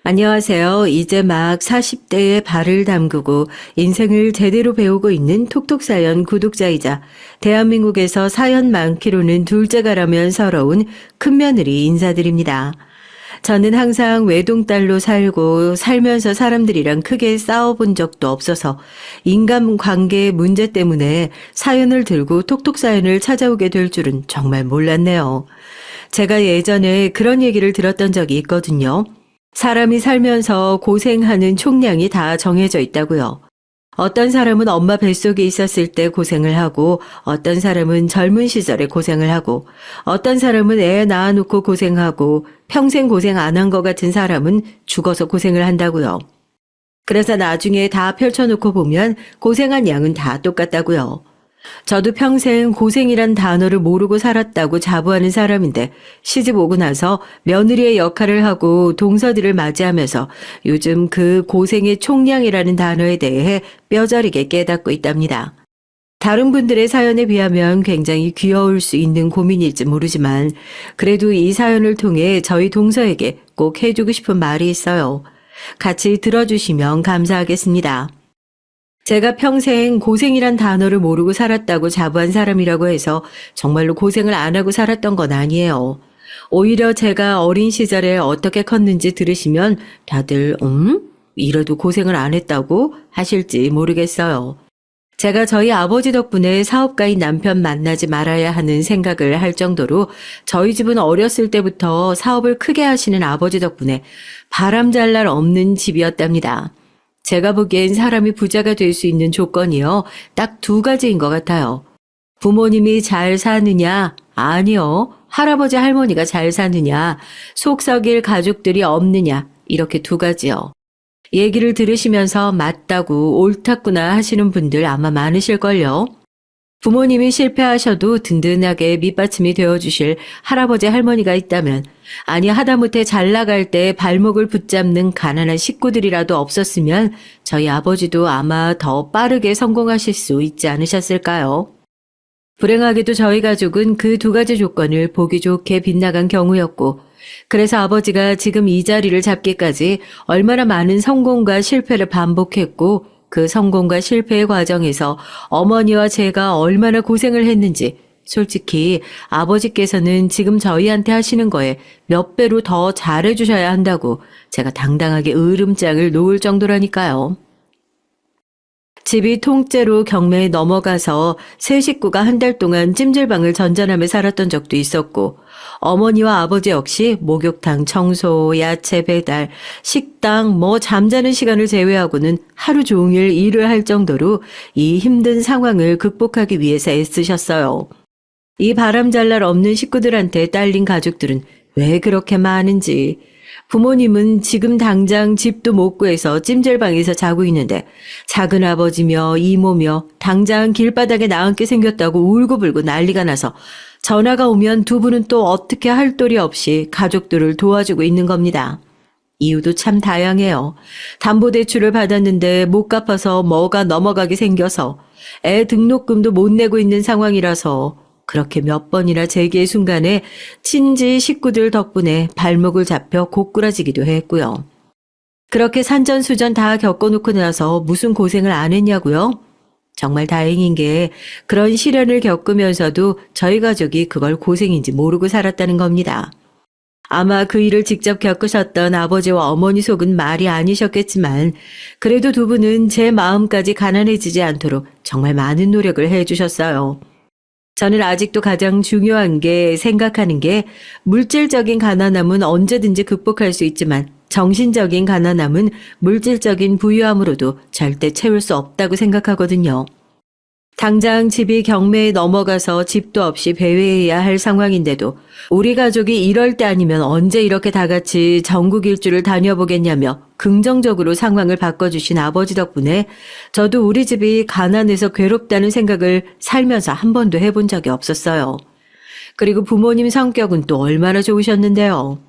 안녕하세요. 이제 막 40대에 발을 담그고 인생을 제대로 배우고 있는 톡톡사연 구독자이자 대한민국에서 사연 많기로는 둘째가라면 서러운 큰며느리 인사드립니다. 저는 항상 외동딸로 살고 살면서 사람들이랑 크게 싸워본 적도 없어서 인간관계의 문제 때문에 사연을 들고 톡톡사연을 찾아오게 될 줄은 정말 몰랐네요. 제가 예전에 그런 얘기를 들었던 적이 있거든요. 사람이 살면서 고생하는 총량이 다 정해져 있다고요. 어떤 사람은 엄마 뱃속에 있었을 때 고생을 하고, 어떤 사람은 젊은 시절에 고생을 하고, 어떤 사람은 애 낳아놓고 고생하고, 평생 고생 안 한 것 같은 사람은 죽어서 고생을 한다고요. 그래서 나중에 다 펼쳐놓고 보면 고생한 양은 다 똑같다고요. 저도 평생 고생이란 단어를 모르고 살았다고 자부하는 사람인데 시집 오고 나서 며느리의 역할을 하고 동서들을 맞이하면서 요즘 그 고생의 총량이라는 단어에 대해 뼈저리게 깨닫고 있답니다. 다른 분들의 사연에 비하면 굉장히 귀여울 수 있는 고민일지 모르지만 그래도 이 사연을 통해 저희 동서에게 꼭 해주고 싶은 말이 있어요. 같이 들어주시면 감사하겠습니다. 제가 평생 고생이란 단어를 모르고 살았다고 자부한 사람이라고 해서 정말로 고생을 안 하고 살았던 건 아니에요. 오히려 제가 어린 시절에 어떻게 컸는지 들으시면 다들 이래도 고생을 안 했다고 하실지 모르겠어요. 제가 저희 아버지 덕분에 사업가인 남편 만나지 말아야 하는 생각을 할 정도로 저희 집은 어렸을 때부터 사업을 크게 하시는 아버지 덕분에 바람잘 날 없는 집이었답니다. 제가 보기엔 사람이 부자가 될 수 있는 조건이요. 딱 두 가지인 것 같아요. 부모님이 잘 사느냐? 아니요. 할아버지 할머니가 잘 사느냐? 속 썩일 가족들이 없느냐? 이렇게 두 가지요. 얘기를 들으시면서 맞다고 옳았구나 하시는 분들 아마 많으실걸요. 부모님이 실패하셔도 든든하게 밑받침이 되어주실 할아버지 할머니가 있다면, 아니 하다못해 잘 나갈 때 발목을 붙잡는 가난한 식구들이라도 없었으면 저희 아버지도 아마 더 빠르게 성공하실 수 있지 않으셨을까요? 불행하게도 저희 가족은 그 두 가지 조건을 보기 좋게 빗나간 경우였고, 그래서 아버지가 지금 이 자리를 잡기까지 얼마나 많은 성공과 실패를 반복했고, 그 성공과 실패의 과정에서 어머니와 제가 얼마나 고생을 했는지 솔직히 아버지께서는 지금 저희한테 하시는 거에 몇 배로 더 잘해주셔야 한다고 제가 당당하게 으름장을 놓을 정도라니까요. 집이 통째로 경매에 넘어가서 세 식구가 한 달 동안 찜질방을 전전하며 살았던 적도 있었고, 어머니와 아버지 역시 목욕탕 청소, 야채 배달, 식당, 잠자는 시간을 제외하고는 하루 종일 일을 할 정도로 이 힘든 상황을 극복하기 위해서 애쓰셨어요. 이 바람잘날 없는 식구들한테 딸린 가족들은 왜 그렇게 많은지, 부모님은 지금 당장 집도 못 구해서 찜질방에서 자고 있는데 작은 아버지며 이모며 당장 길바닥에 나앉게 생겼다고 울고불고 난리가 나서 전화가 오면 두 분은 또 어떻게 할 도리 없이 가족들을 도와주고 있는 겁니다. 이유도 참 다양해요. 담보대출을 받았는데 못 갚아서 뭐가 넘어가게 생겨서 애 등록금도 못 내고 있는 상황이라서 그렇게 몇 번이나 재기의 순간에 친지 식구들 덕분에 발목을 잡혀 고꾸라지기도 했고요. 그렇게 산전수전 다 겪어놓고 나서 무슨 고생을 안 했냐고요? 정말 다행인 게 그런 시련을 겪으면서도 저희 가족이 그걸 고생인지 모르고 살았다는 겁니다. 아마 그 일을 직접 겪으셨던 아버지와 어머니 속은 말이 아니셨겠지만 그래도 두 분은 제 마음까지 가난해지지 않도록 정말 많은 노력을 해주셨어요. 저는 아직도 가장 중요한 게 생각하는 게 물질적인 가난함은 언제든지 극복할 수 있지만 정신적인 가난함은 물질적인 부유함으로도 절대 채울 수 없다고 생각하거든요. 당장 집이 경매에 넘어가서 집도 없이 배회해야 할 상황인데도 우리 가족이 이럴 때 아니면 언제 이렇게 다 같이 전국 일주를 다녀보겠냐며 긍정적으로 상황을 바꿔주신 아버지 덕분에 저도 우리 집이 가난해서 괴롭다는 생각을 살면서 한 번도 해본 적이 없었어요. 그리고 부모님 성격은 또 얼마나 좋으셨는데요.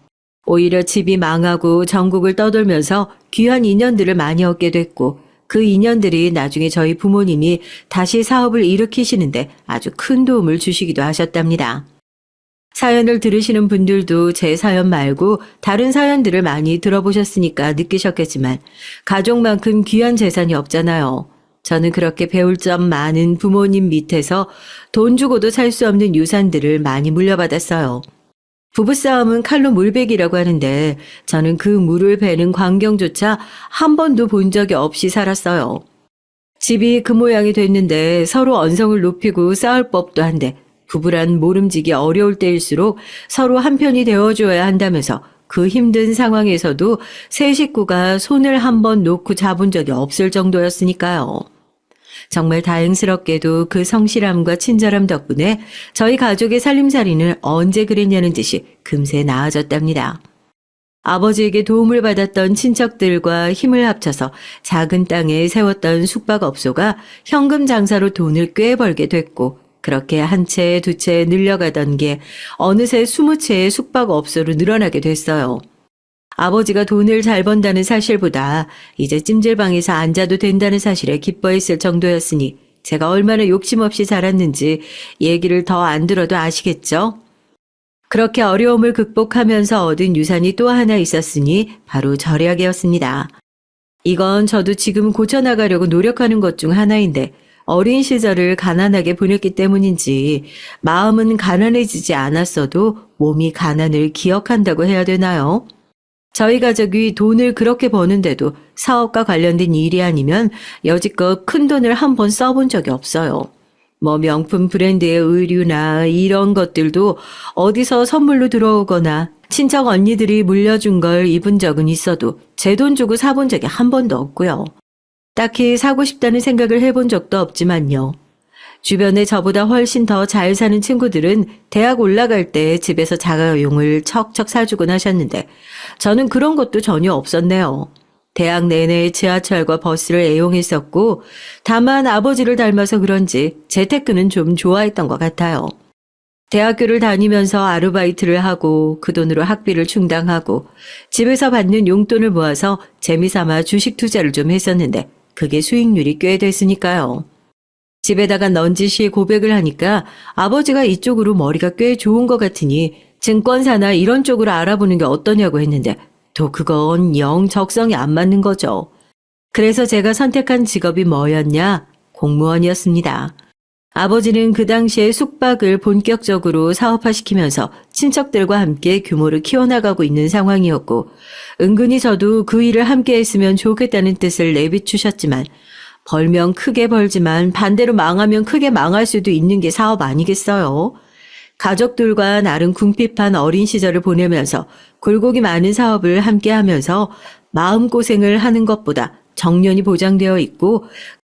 오히려 집이 망하고 전국을 떠돌면서 귀한 인연들을 많이 얻게 됐고 그 인연들이 나중에 저희 부모님이 다시 사업을 일으키시는데 아주 큰 도움을 주시기도 하셨답니다. 사연을 들으시는 분들도 제 사연 말고 다른 사연들을 많이 들어보셨으니까 느끼셨겠지만 가족만큼 귀한 재산이 없잖아요. 저는 그렇게 배울 점 많은 부모님 밑에서 돈 주고도 살 수 없는 유산들을 많이 물려받았어요. 부부싸움은 칼로 물베기라고 하는데 저는 그 물을 베는 광경조차 한 번도 본 적이 없이 살았어요. 집이 그 모양이 됐는데 서로 언성을 높이고 싸울 법도 한데 부부란 모름지기 어려울 때일수록 서로 한편이 되어줘야 한다면서 그 힘든 상황에서도 세 식구가 손을 한 번 놓고 잡은 적이 없을 정도였으니까요. 정말 다행스럽게도 그 성실함과 친절함 덕분에 저희 가족의 살림살이는 언제 그랬냐는 듯이 금세 나아졌답니다. 아버지에게 도움을 받았던 친척들과 힘을 합쳐서 작은 땅에 세웠던 숙박업소가 현금 장사로 돈을 꽤 벌게 됐고 그렇게 한 채, 두 채 늘려가던 게 어느새 20채의 숙박업소로 늘어나게 됐어요. 아버지가 돈을 잘 번다는 사실보다 이제 찜질방에서 앉아도 된다는 사실에 기뻐했을 정도였으니 제가 얼마나 욕심 없이 살았는지 얘기를 더 안 들어도 아시겠죠? 그렇게 어려움을 극복하면서 얻은 유산이 또 하나 있었으니 바로 절약이었습니다. 이건 저도 지금 고쳐나가려고 노력하는 것 중 하나인데 어린 시절을 가난하게 보냈기 때문인지 마음은 가난해지지 않았어도 몸이 가난을 기억한다고 해야 되나요? 저희 가족이 돈을 그렇게 버는데도 사업과 관련된 일이 아니면 여지껏 큰 돈을 한 번 써본 적이 없어요. 뭐 명품 브랜드의 의류나 이런 것들도 어디서 선물로 들어오거나 친척 언니들이 물려준 걸 입은 적은 있어도 제 돈 주고 사본 적이 한 번도 없고요. 딱히 사고 싶다는 생각을 해본 적도 없지만요. 주변에 저보다 훨씬 더 잘 사는 친구들은 대학 올라갈 때 집에서 자가용을 척척 사주곤 하셨는데 저는 그런 것도 전혀 없었네요. 대학 내내 지하철과 버스를 애용했었고 다만 아버지를 닮아서 그런지 재테크는 좀 좋아했던 것 같아요. 대학교를 다니면서 아르바이트를 하고 그 돈으로 학비를 충당하고 집에서 받는 용돈을 모아서 재미삼아 주식 투자를 좀 했었는데 그게 수익률이 꽤 됐으니까요. 집에다가 넌지시 고백을 하니까 아버지가 이쪽으로 머리가 꽤 좋은 것 같으니 증권사나 이런 쪽으로 알아보는 게 어떠냐고 했는데 또 그건 영 적성이 안 맞는 거죠. 그래서 제가 선택한 직업이 뭐였냐? 공무원이었습니다. 아버지는 그 당시에 숙박을 본격적으로 사업화시키면서 친척들과 함께 규모를 키워나가고 있는 상황이었고 은근히 저도 그 일을 함께 했으면 좋겠다는 뜻을 내비추셨지만 벌면 크게 벌지만 반대로 망하면 크게 망할 수도 있는 게 사업 아니겠어요? 가족들과 나름 궁핍한 어린 시절을 보내면서 굴곡이 많은 사업을 함께 하면서 마음고생을 하는 것보다 정년이 보장되어 있고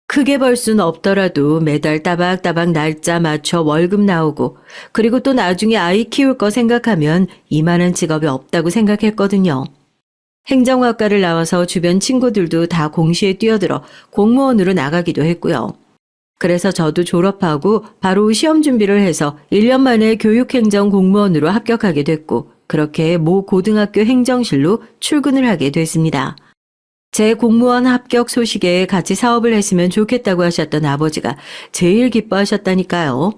크게 벌 순 없더라도 매달 따박따박 날짜 맞춰 월급 나오고 그리고 또 나중에 아이 키울 거 생각하면 이만한 직업이 없다고 생각했거든요. 행정학과를 나와서 주변 친구들도 다 공시에 뛰어들어 공무원으로 나가기도 했고요. 그래서 저도 졸업하고 바로 시험 준비를 해서 1년 만에 교육행정 공무원으로 합격하게 됐고 그렇게 모 고등학교 행정실로 출근을 하게 됐습니다. 제 공무원 합격 소식에 같이 사업을 했으면 좋겠다고 하셨던 아버지가 제일 기뻐하셨다니까요.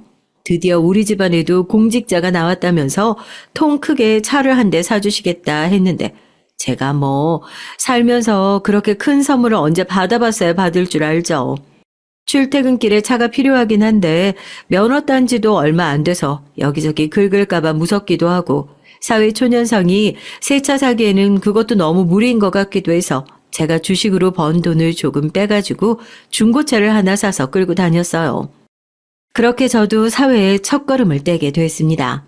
드디어 우리 집안에도 공직자가 나왔다면서 통 크게 차를 한 대 사주시겠다 했는데 제가 살면서 그렇게 큰 선물을 언제 받아봤어야 받을 줄 알죠. 출퇴근길에 차가 필요하긴 한데 면허 딴 지도 얼마 안 돼서 여기저기 긁을까봐 무섭기도 하고 사회초년생이 새 차 사기에는 그것도 너무 무리인 것 같기도 해서 제가 주식으로 번 돈을 조금 빼가지고 중고차를 하나 사서 끌고 다녔어요. 그렇게 저도 사회에 첫걸음을 떼게 됐습니다.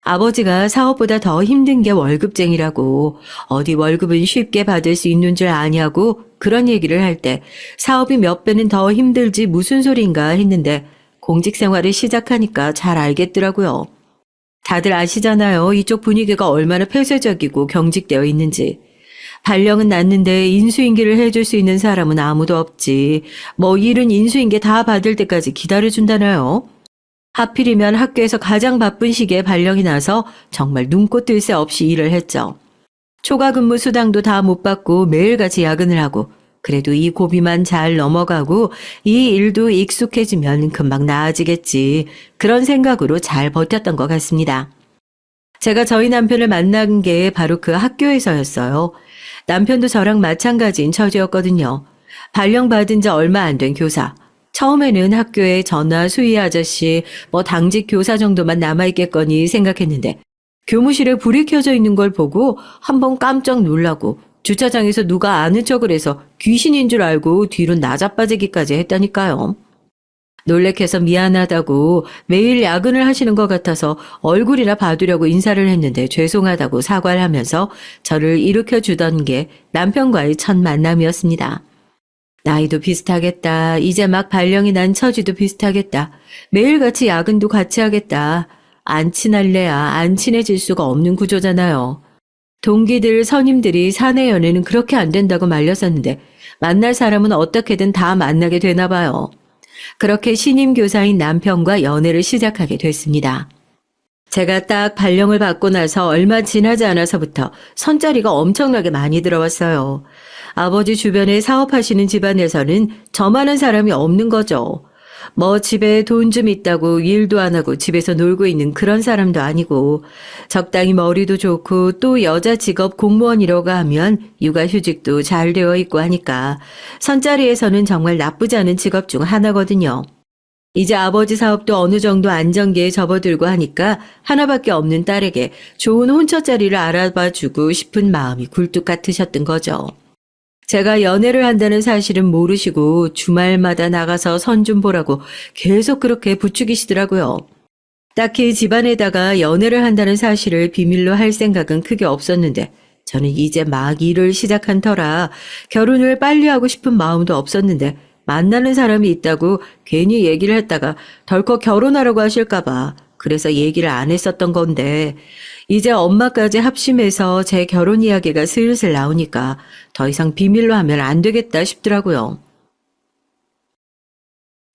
아버지가 사업보다 더 힘든 게 월급쟁이라고 어디 월급은 쉽게 받을 수 있는 줄 아냐고 그런 얘기를 할 때 사업이 몇 배는 더 힘들지 무슨 소린가 했는데 공직 생활을 시작하니까 잘 알겠더라고요. 다들 아시잖아요. 이쪽 분위기가 얼마나 폐쇄적이고 경직되어 있는지. 발령은 났는데 인수인계를 해줄 수 있는 사람은 아무도 없지. 일은 인수인계 다 받을 때까지 기다려준다나요? 하필이면 학교에서 가장 바쁜 시기에 발령이 나서 정말 눈꽃 뜰 새 없이 일을 했죠. 초과 근무 수당도 다 못 받고 매일같이 야근을 하고 그래도 이 고비만 잘 넘어가고 이 일도 익숙해지면 금방 나아지겠지. 그런 생각으로 잘 버텼던 것 같습니다. 제가 저희 남편을 만난 게 바로 그 학교에서였어요. 남편도 저랑 마찬가지인 처지였거든요. 발령받은 지 얼마 안 된 교사. 처음에는 학교에 전화 수희 아저씨, 당직 교사 정도만 남아있겠거니 생각했는데 교무실에 불이 켜져 있는 걸 보고 한번 깜짝 놀라고 주차장에서 누가 아는 척을 해서 귀신인 줄 알고 뒤로 나자빠지기까지 했다니까요. 놀래켜서 미안하다고 매일 야근을 하시는 것 같아서 얼굴이나 봐두려고 인사를 했는데 죄송하다고 사과를 하면서 저를 일으켜 주던 게 남편과의 첫 만남이었습니다. 나이도 비슷하겠다. 이제 막 발령이 난 처지도 비슷하겠다. 매일같이 야근도 같이 하겠다. 안 친할래야 안 친해질 수가 없는 구조잖아요. 동기들, 선임들이 사내 연애는 그렇게 안 된다고 말렸었는데 만날 사람은 어떻게든 다 만나게 되나 봐요. 그렇게 신임 교사인 남편과 연애를 시작하게 됐습니다. 제가 딱 발령을 받고 나서 얼마 지나지 않아서부터 선자리가 엄청나게 많이 들어왔어요. 아버지 주변에 사업하시는 집안에서는 저만한 사람이 없는 거죠. 집에 돈 좀 있다고 일도 안 하고 집에서 놀고 있는 그런 사람도 아니고 적당히 머리도 좋고 또 여자 직업 공무원이라고 하면 육아휴직도 잘 되어 있고 하니까 선자리에서는 정말 나쁘지 않은 직업 중 하나거든요. 이제 아버지 사업도 어느 정도 안정기에 접어들고 하니까 하나밖에 없는 딸에게 좋은 혼처자리를 알아봐주고 싶은 마음이 굴뚝 같으셨던 거죠. 제가 연애를 한다는 사실은 모르시고 주말마다 나가서 선 좀 보라고 계속 그렇게 부추기시더라고요. 딱히 집안에다가 연애를 한다는 사실을 비밀로 할 생각은 크게 없었는데 저는 이제 막 일을 시작한 터라 결혼을 빨리 하고 싶은 마음도 없었는데 만나는 사람이 있다고 괜히 얘기를 했다가 덜컥 결혼하라고 하실까봐 그래서 얘기를 안 했었던 건데 이제 엄마까지 합심해서 제 결혼 이야기가 슬슬 나오니까 더 이상 비밀로 하면 안 되겠다 싶더라고요.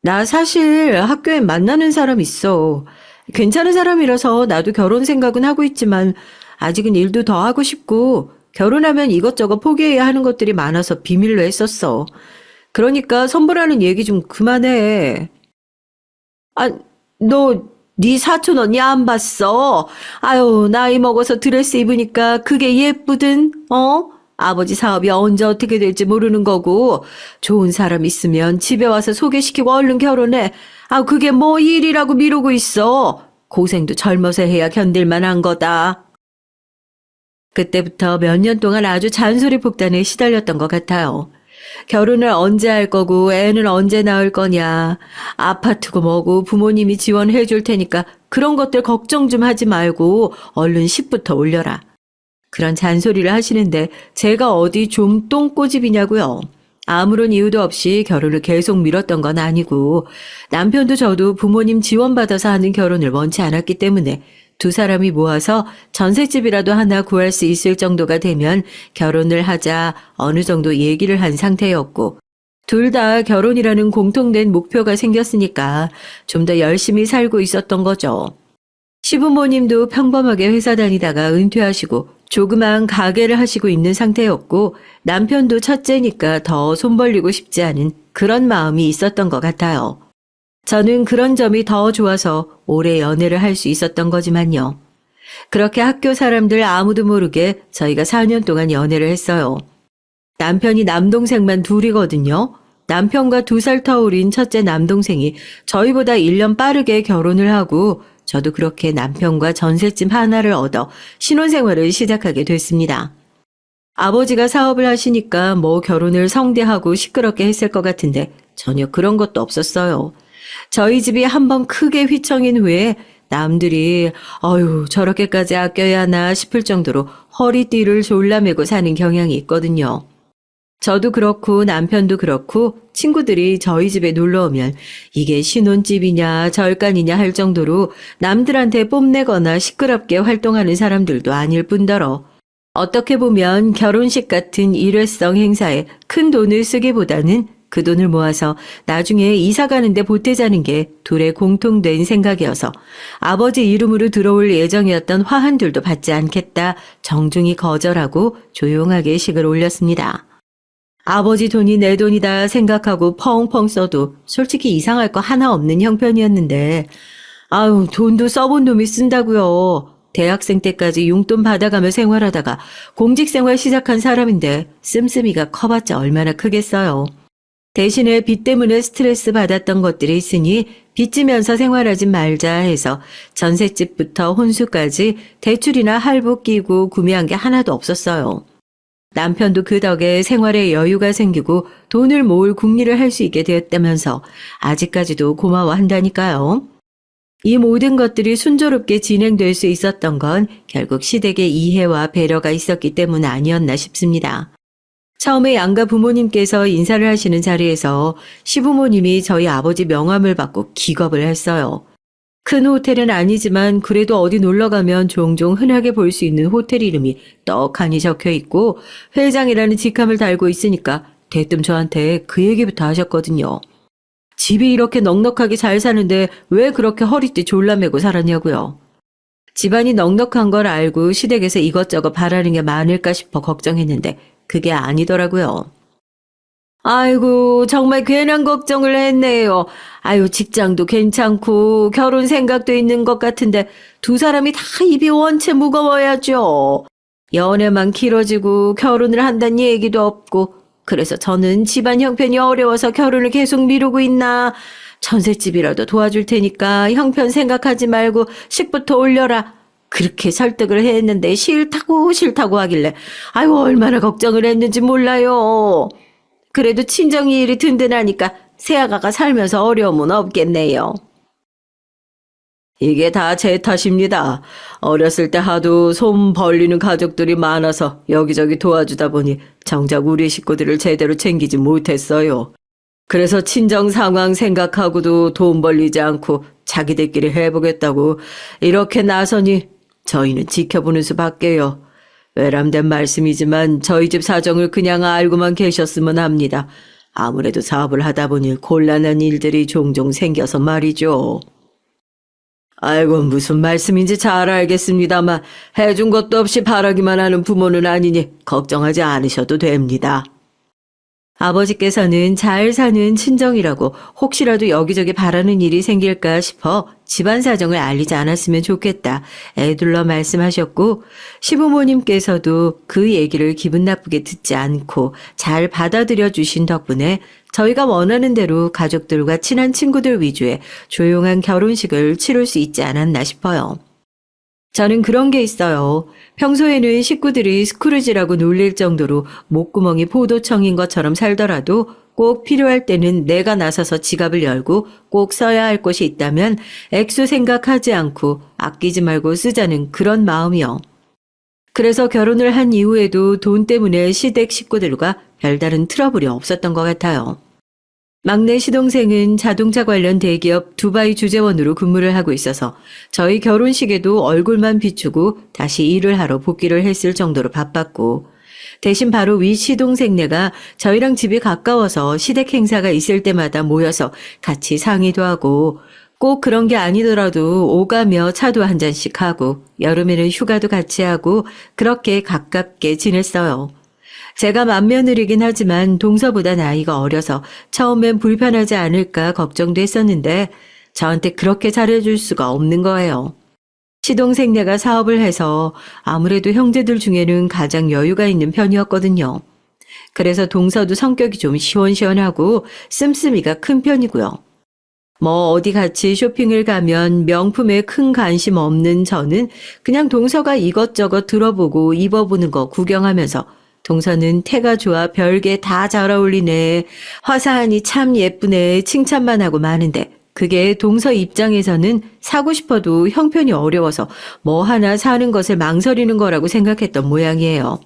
나 사실 학교에 만나는 사람 있어. 괜찮은 사람이라서 나도 결혼 생각은 하고 있지만 아직은 일도 더 하고 싶고 결혼하면 이것저것 포기해야 하는 것들이 많아서 비밀로 했었어. 그러니까 선보라는 얘기 좀 그만해. 아, 네 사촌 언니 안 봤어? 아유, 나이 먹어서 드레스 입으니까 그게 예쁘든, 아버지 사업이 언제 어떻게 될지 모르는 거고, 좋은 사람 있으면 집에 와서 소개시키고 얼른 결혼해. 그게 뭐 일이라고 미루고 있어. 고생도 젊어서 해야 견딜만 한 거다. 그때부터 몇 년 동안 아주 잔소리 폭탄에 시달렸던 것 같아요. 결혼을 언제 할 거고 애는 언제 낳을 거냐. 아파트고 뭐고 부모님이 지원해 줄 테니까 그런 것들 걱정 좀 하지 말고 얼른 식부터 올려라. 그런 잔소리를 하시는데 제가 어디 좀 똥꼬집이냐고요. 아무런 이유도 없이 결혼을 계속 미뤘던 건 아니고 남편도 저도 부모님 지원받아서 하는 결혼을 원치 않았기 때문에 두 사람이 모아서 전셋집이라도 하나 구할 수 있을 정도가 되면 결혼을 하자 어느 정도 얘기를 한 상태였고 둘 다 결혼이라는 공통된 목표가 생겼으니까 좀 더 열심히 살고 있었던 거죠. 시부모님도 평범하게 회사 다니다가 은퇴하시고 조그만 가게를 하시고 있는 상태였고 남편도 첫째니까 더 손 벌리고 싶지 않은 그런 마음이 있었던 것 같아요. 저는 그런 점이 더 좋아서 오래 연애를 할 수 있었던 거지만요. 그렇게 학교 사람들 아무도 모르게 저희가 4년 동안 연애를 했어요. 남편이 남동생만 둘이거든요. 남편과 2살 터울인 첫째 남동생이 저희보다 1년 빠르게 결혼을 하고 저도 그렇게 남편과 전셋집 하나를 얻어 신혼생활을 시작하게 됐습니다. 아버지가 사업을 하시니까 결혼을 성대하고 시끄럽게 했을 것 같은데 전혀 그런 것도 없었어요. 저희 집이 한번 크게 휘청인 후에 남들이 저렇게까지 아껴야 하나 싶을 정도로 허리띠를 졸라매고 사는 경향이 있거든요. 저도 그렇고 남편도 그렇고 친구들이 저희 집에 놀러 오면 이게 신혼집이냐 절간이냐 할 정도로 남들한테 뽐내거나 시끄럽게 활동하는 사람들도 아닐 뿐더러 어떻게 보면 결혼식 같은 일회성 행사에 큰 돈을 쓰기보다는 그 돈을 모아서 나중에 이사 가는데 보태자는 게 둘의 공통된 생각이어서 아버지 이름으로 들어올 예정이었던 화환들도 받지 않겠다 정중히 거절하고 조용하게 식을 올렸습니다. 아버지 돈이 내 돈이다 생각하고 펑펑 써도 솔직히 이상할 거 하나 없는 형편이었는데 돈도 써본 놈이 쓴다고요. 대학생 때까지 용돈 받아가며 생활하다가 공직생활 시작한 사람인데 씀씀이가 커봤자 얼마나 크겠어요. 대신에 빚 때문에 스트레스 받았던 것들이 있으니 빚지면서 생활하지 말자 해서 전셋집부터 혼수까지 대출이나 할부 끼고 구매한 게 하나도 없었어요. 남편도 그 덕에 생활에 여유가 생기고 돈을 모을 궁리를 할 수 있게 되었다면서 아직까지도 고마워한다니까요. 이 모든 것들이 순조롭게 진행될 수 있었던 건 결국 시댁의 이해와 배려가 있었기 때문 아니었나 싶습니다. 처음에 양가 부모님께서 인사를 하시는 자리에서 시부모님이 저희 아버지 명함을 받고 기겁을 했어요. 큰 호텔은 아니지만 그래도 어디 놀러 가면 종종 흔하게 볼 수 있는 호텔 이름이 떡하니 적혀 있고 회장이라는 직함을 달고 있으니까 대뜸 저한테 그 얘기부터 하셨거든요. 집이 이렇게 넉넉하게 잘 사는데 왜 그렇게 허리띠 졸라매고 살았냐고요. 집안이 넉넉한 걸 알고 시댁에서 이것저것 바라는 게 많을까 싶어 걱정했는데 그게 아니더라고요. 아이고, 정말 괜한 걱정을 했네요. 아유, 직장도 괜찮고 결혼 생각도 있는 것 같은데 두 사람이 다 입이 원체 무거워야죠. 연애만 길어지고 결혼을 한다는 얘기도 없고 그래서 저는 집안 형편이 어려워서 결혼을 계속 미루고 있나. 전셋집이라도 도와줄 테니까 형편 생각하지 말고 식부터 올려라. 그렇게 설득을 했는데 싫다고 하길래 아유 얼마나 걱정을 했는지 몰라요. 그래도 친정이 일이 든든하니까 새아가가 살면서 어려움은 없겠네요. 이게 다 제 탓입니다. 어렸을 때 하도 손 벌리는 가족들이 많아서 여기저기 도와주다 보니 정작 우리 식구들을 제대로 챙기지 못했어요. 그래서 친정 상황 생각하고도 돈 벌리지 않고 자기들끼리 해보겠다고 이렇게 나서니 저희는 지켜보는 수밖에요. 외람된 말씀이지만 저희 집 사정을 그냥 알고만 계셨으면 합니다. 아무래도 사업을 하다 보니 곤란한 일들이 종종 생겨서 말이죠. 아이고 무슨 말씀인지 잘 알겠습니다만 해준 것도 없이 바라기만 하는 부모는 아니니 걱정하지 않으셔도 됩니다. 아버지께서는 잘 사는 친정이라고 혹시라도 여기저기 바라는 일이 생길까 싶어 집안 사정을 알리지 않았으면 좋겠다 애둘러 말씀하셨고 시부모님께서도 그 얘기를 기분 나쁘게 듣지 않고 잘 받아들여 주신 덕분에 저희가 원하는 대로 가족들과 친한 친구들 위주의 조용한 결혼식을 치룰 수 있지 않았나 싶어요. 저는 그런 게 있어요. 평소에는 식구들이 스크루지라고 놀릴 정도로 목구멍이 포도청인 것처럼 살더라도 꼭 필요할 때는 내가 나서서 지갑을 열고 꼭 써야 할 것이 있다면 액수 생각하지 않고 아끼지 말고 쓰자는 그런 마음이요. 그래서 결혼을 한 이후에도 돈 때문에 시댁 식구들과 별다른 트러블이 없었던 것 같아요. 막내 시동생은 자동차 관련 대기업 두바이 주재원으로 근무를 하고 있어서 저희 결혼식에도 얼굴만 비추고 다시 일을 하러 복귀를 했을 정도로 바빴고 대신 바로 위 시동생네가 저희랑 집이 가까워서 시댁 행사가 있을 때마다 모여서 같이 상의도 하고 꼭 그런 게 아니더라도 오가며 차도 한 잔씩 하고 여름에는 휴가도 같이 하고 그렇게 가깝게 지냈어요. 제가 맏며느리긴 하지만 동서보다 나이가 어려서 처음엔 불편하지 않을까 걱정도 했었는데 저한테 그렇게 잘해줄 수가 없는 거예요. 시동생네가 사업을 해서 아무래도 형제들 중에는 가장 여유가 있는 편이었거든요. 그래서 동서도 성격이 좀 시원시원하고 씀씀이가 큰 편이고요. 뭐 어디 같이 쇼핑을 가면 명품에 큰 관심 없는 저는 그냥 동서가 이것저것 들어보고 입어보는 거 구경하면서 동서는 태가 좋아 별게 다 잘 어울리네. 화사하니 참 예쁘네. 칭찬만 하고 마는데 그게 동서 입장에서는 사고 싶어도 형편이 어려워서 뭐 하나 사는 것을 망설이는 거라고 생각했던 모양이에요.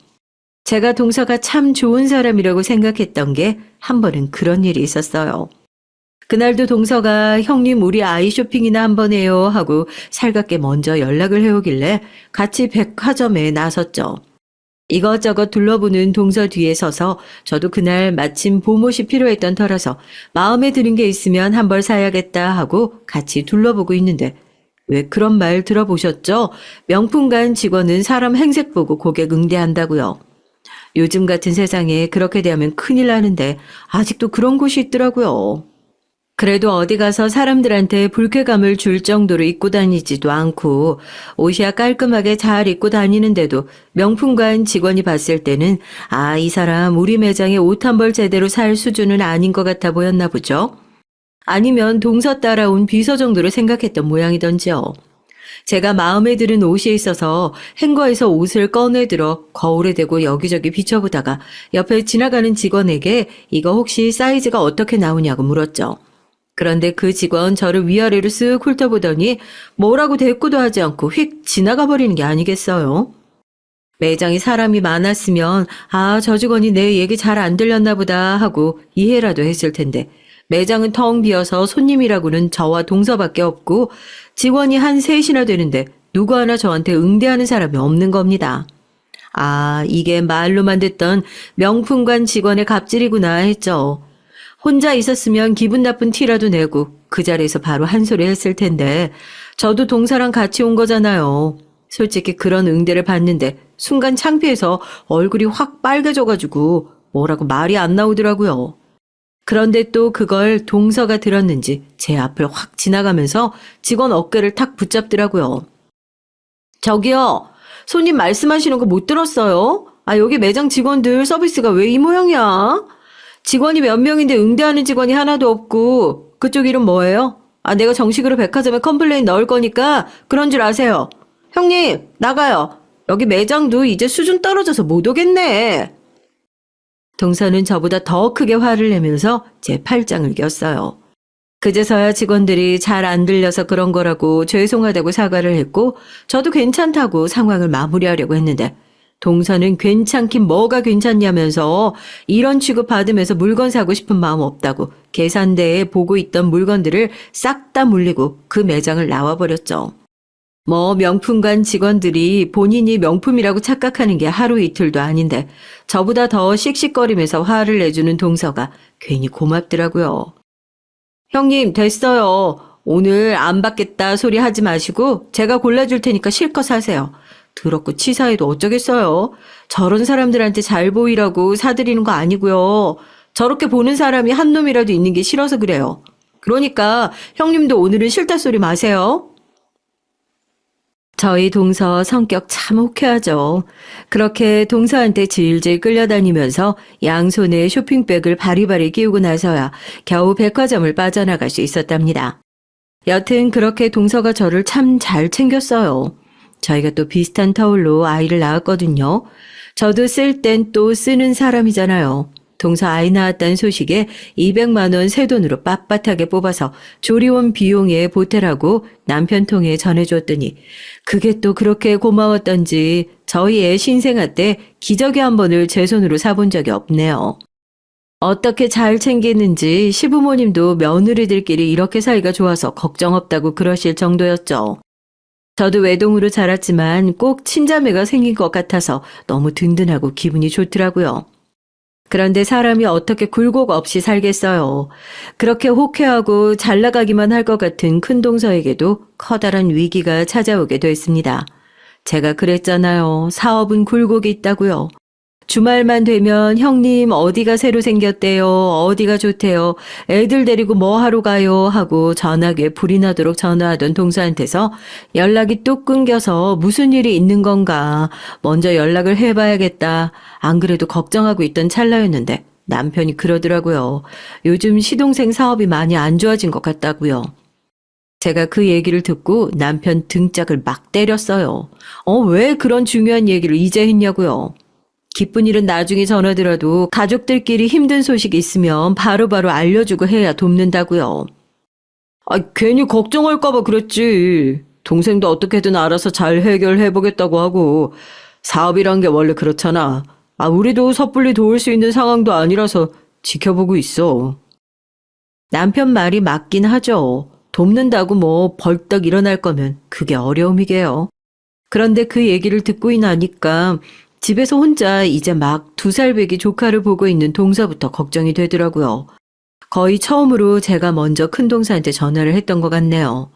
제가 동서가 참 좋은 사람이라고 생각했던 게 한 번은 그런 일이 있었어요. 그날도 동서가 형님 우리 아이 쇼핑이나 한번 해요 하고 살갑게 먼저 연락을 해오길래 같이 백화점에 나섰죠. 이것저것 둘러보는 동서 뒤에 서서 저도 그날 마침 봄옷이 필요했던 터라서 마음에 드는 게 있으면 한 벌 사야겠다 하고 같이 둘러보고 있는데 왜 그런 말 들어보셨죠? 명품관 직원은 사람 행색 보고 고객 응대한다고요. 요즘 같은 세상에 그렇게 되면 큰일 나는데 아직도 그런 곳이 있더라고요. 그래도 어디 가서 사람들한테 불쾌감을 줄 정도로 입고 다니지도 않고 옷이야 깔끔하게 잘 입고 다니는데도 명품관 직원이 봤을 때는 아, 이 사람 우리 매장에 옷 한 벌 제대로 살 수준은 아닌 것 같아 보였나 보죠. 아니면 동서 따라온 비서 정도로 생각했던 모양이던지요. 제가 마음에 드는 옷이 있어서 행거에서 옷을 꺼내들어 거울에 대고 여기저기 비춰보다가 옆에 지나가는 직원에게 이거 혹시 사이즈가 어떻게 나오냐고 물었죠. 그런데 그 직원 저를 위아래로 쓱 훑어보더니 뭐라고 대꾸도 하지 않고 휙 지나가 버리는 게 아니겠어요? 매장에 사람이 많았으면 아, 저 직원이 내 얘기 잘 안 들렸나 보다 하고 이해라도 했을 텐데 매장은 텅 비어서 손님이라고는 저와 동서밖에 없고 직원이 한 셋이나 되는데 누구 하나 저한테 응대하는 사람이 없는 겁니다. 아, 이게 말로만 듣던 명품관 직원의 갑질이구나 했죠. 혼자 있었으면 기분 나쁜 티라도 내고 그 자리에서 바로 한 소리 했을 텐데 저도 동서랑 같이 온 거잖아요. 솔직히 그런 응대를 받는데 순간 창피해서 얼굴이 확 빨개져가지고 뭐라고 말이 안 나오더라고요. 그런데 또 그걸 동서가 들었는지 제 앞을 확 지나가면서 직원 어깨를 탁 붙잡더라고요. 저기요, 손님 말씀하시는 거 못 들었어요? 아, 여기 매장 직원들 서비스가 왜 이 모양이야? 직원이 몇 명인데 응대하는 직원이 하나도 없고 그쪽 이름 뭐예요? 아, 내가 정식으로 백화점에 컴플레인 넣을 거니까 그런 줄 아세요. 형님, 나가요. 여기 매장도 이제 수준 떨어져서 못 오겠네. 동서는 저보다 더 크게 화를 내면서 제 팔짱을 꼈어요. 그제서야 직원들이 잘 안 들려서 그런 거라고 죄송하다고 사과를 했고 저도 괜찮다고 상황을 마무리하려고 했는데 동서는 괜찮긴 뭐가 괜찮냐면서 이런 취급 받으면서 물건 사고 싶은 마음 없다고 계산대에 보고 있던 물건들을 싹 다 물리고 그 매장을 나와버렸죠. 뭐 명품관 직원들이 본인이 명품이라고 착각하는 게 하루 이틀도 아닌데 저보다 더 씩씩거리면서 화를 내주는 동서가 괜히 고맙더라고요. 형님 됐어요. 오늘 안 받겠다 소리 하지 마시고 제가 골라줄 테니까 실컷 사세요. 더럽고 치사해도 어쩌겠어요. 저런 사람들한테 잘 보이라고 사드리는 거 아니고요. 저렇게 보는 사람이 한 놈이라도 있는 게 싫어서 그래요. 그러니까 형님도 오늘은 싫다 소리 마세요. 저희 동서 성격 참 호쾌하죠. 그렇게 동서한테 질질 끌려다니면서 양손에 쇼핑백을 바리바리 끼우고 나서야 겨우 백화점을 빠져나갈 수 있었답니다. 여튼 그렇게 동서가 저를 참 잘 챙겼어요. 저희가 또 비슷한 터울로 아이를 낳았거든요. 저도 쓸 땐 또 쓰는 사람이잖아요. 동서 아이 낳았다는 소식에 200만 원 새 돈으로 빳빳하게 뽑아서 조리원 비용에 보태라고 남편 통에 전해줬더니 그게 또 그렇게 고마웠던지 저희 애 신생아 때 기저귀 한 번을 제 손으로 사본 적이 없네요. 어떻게 잘 챙기는지 시부모님도 며느리들끼리 이렇게 사이가 좋아서 걱정 없다고 그러실 정도였죠. 저도 외동으로 자랐지만 꼭 친자매가 생긴 것 같아서 너무 든든하고 기분이 좋더라고요. 그런데 사람이 어떻게 굴곡 없이 살겠어요. 그렇게 호쾌하고 잘 나가기만 할 것 같은 큰 동서에게도 커다란 위기가 찾아오게 됐습니다. 제가 그랬잖아요. 사업은 굴곡이 있다고요. 주말만 되면 형님 어디가 새로 생겼대요. 어디가 좋대요. 애들 데리고 뭐 하러 가요 하고 전화기에 불이 나도록 전화하던 동서한테서 연락이 뚝 끊겨서 무슨 일이 있는 건가. 먼저 연락을 해봐야겠다. 안 그래도 걱정하고 있던 찰나였는데 남편이 그러더라고요. 요즘 시동생 사업이 많이 안 좋아진 것 같다고요. 제가 그 얘기를 듣고 남편 등짝을 막 때렸어요. 왜 그런 중요한 얘기를 이제 했냐고요. 기쁜 일은 나중에 전하더라도 가족들끼리 힘든 소식 있으면 바로바로 알려주고 해야 돕는다고요. 괜히 걱정할까봐 그랬지. 동생도 어떻게든 알아서 잘 해결해보겠다고 하고 사업이란 게 원래 그렇잖아. 우리도 섣불리 도울 수 있는 상황도 아니라서 지켜보고 있어. 남편 말이 맞긴 하죠. 돕는다고 뭐 벌떡 일어날 거면 그게 어려움이게요. 그런데 그 얘기를 듣고 나니까 집에서 혼자 이제 막 2살 배기 조카를 보고 있는 동서부터 걱정이 되더라고요. 거의 처음으로 제가 먼저 큰 동서한테 전화를 했던 것 같네요.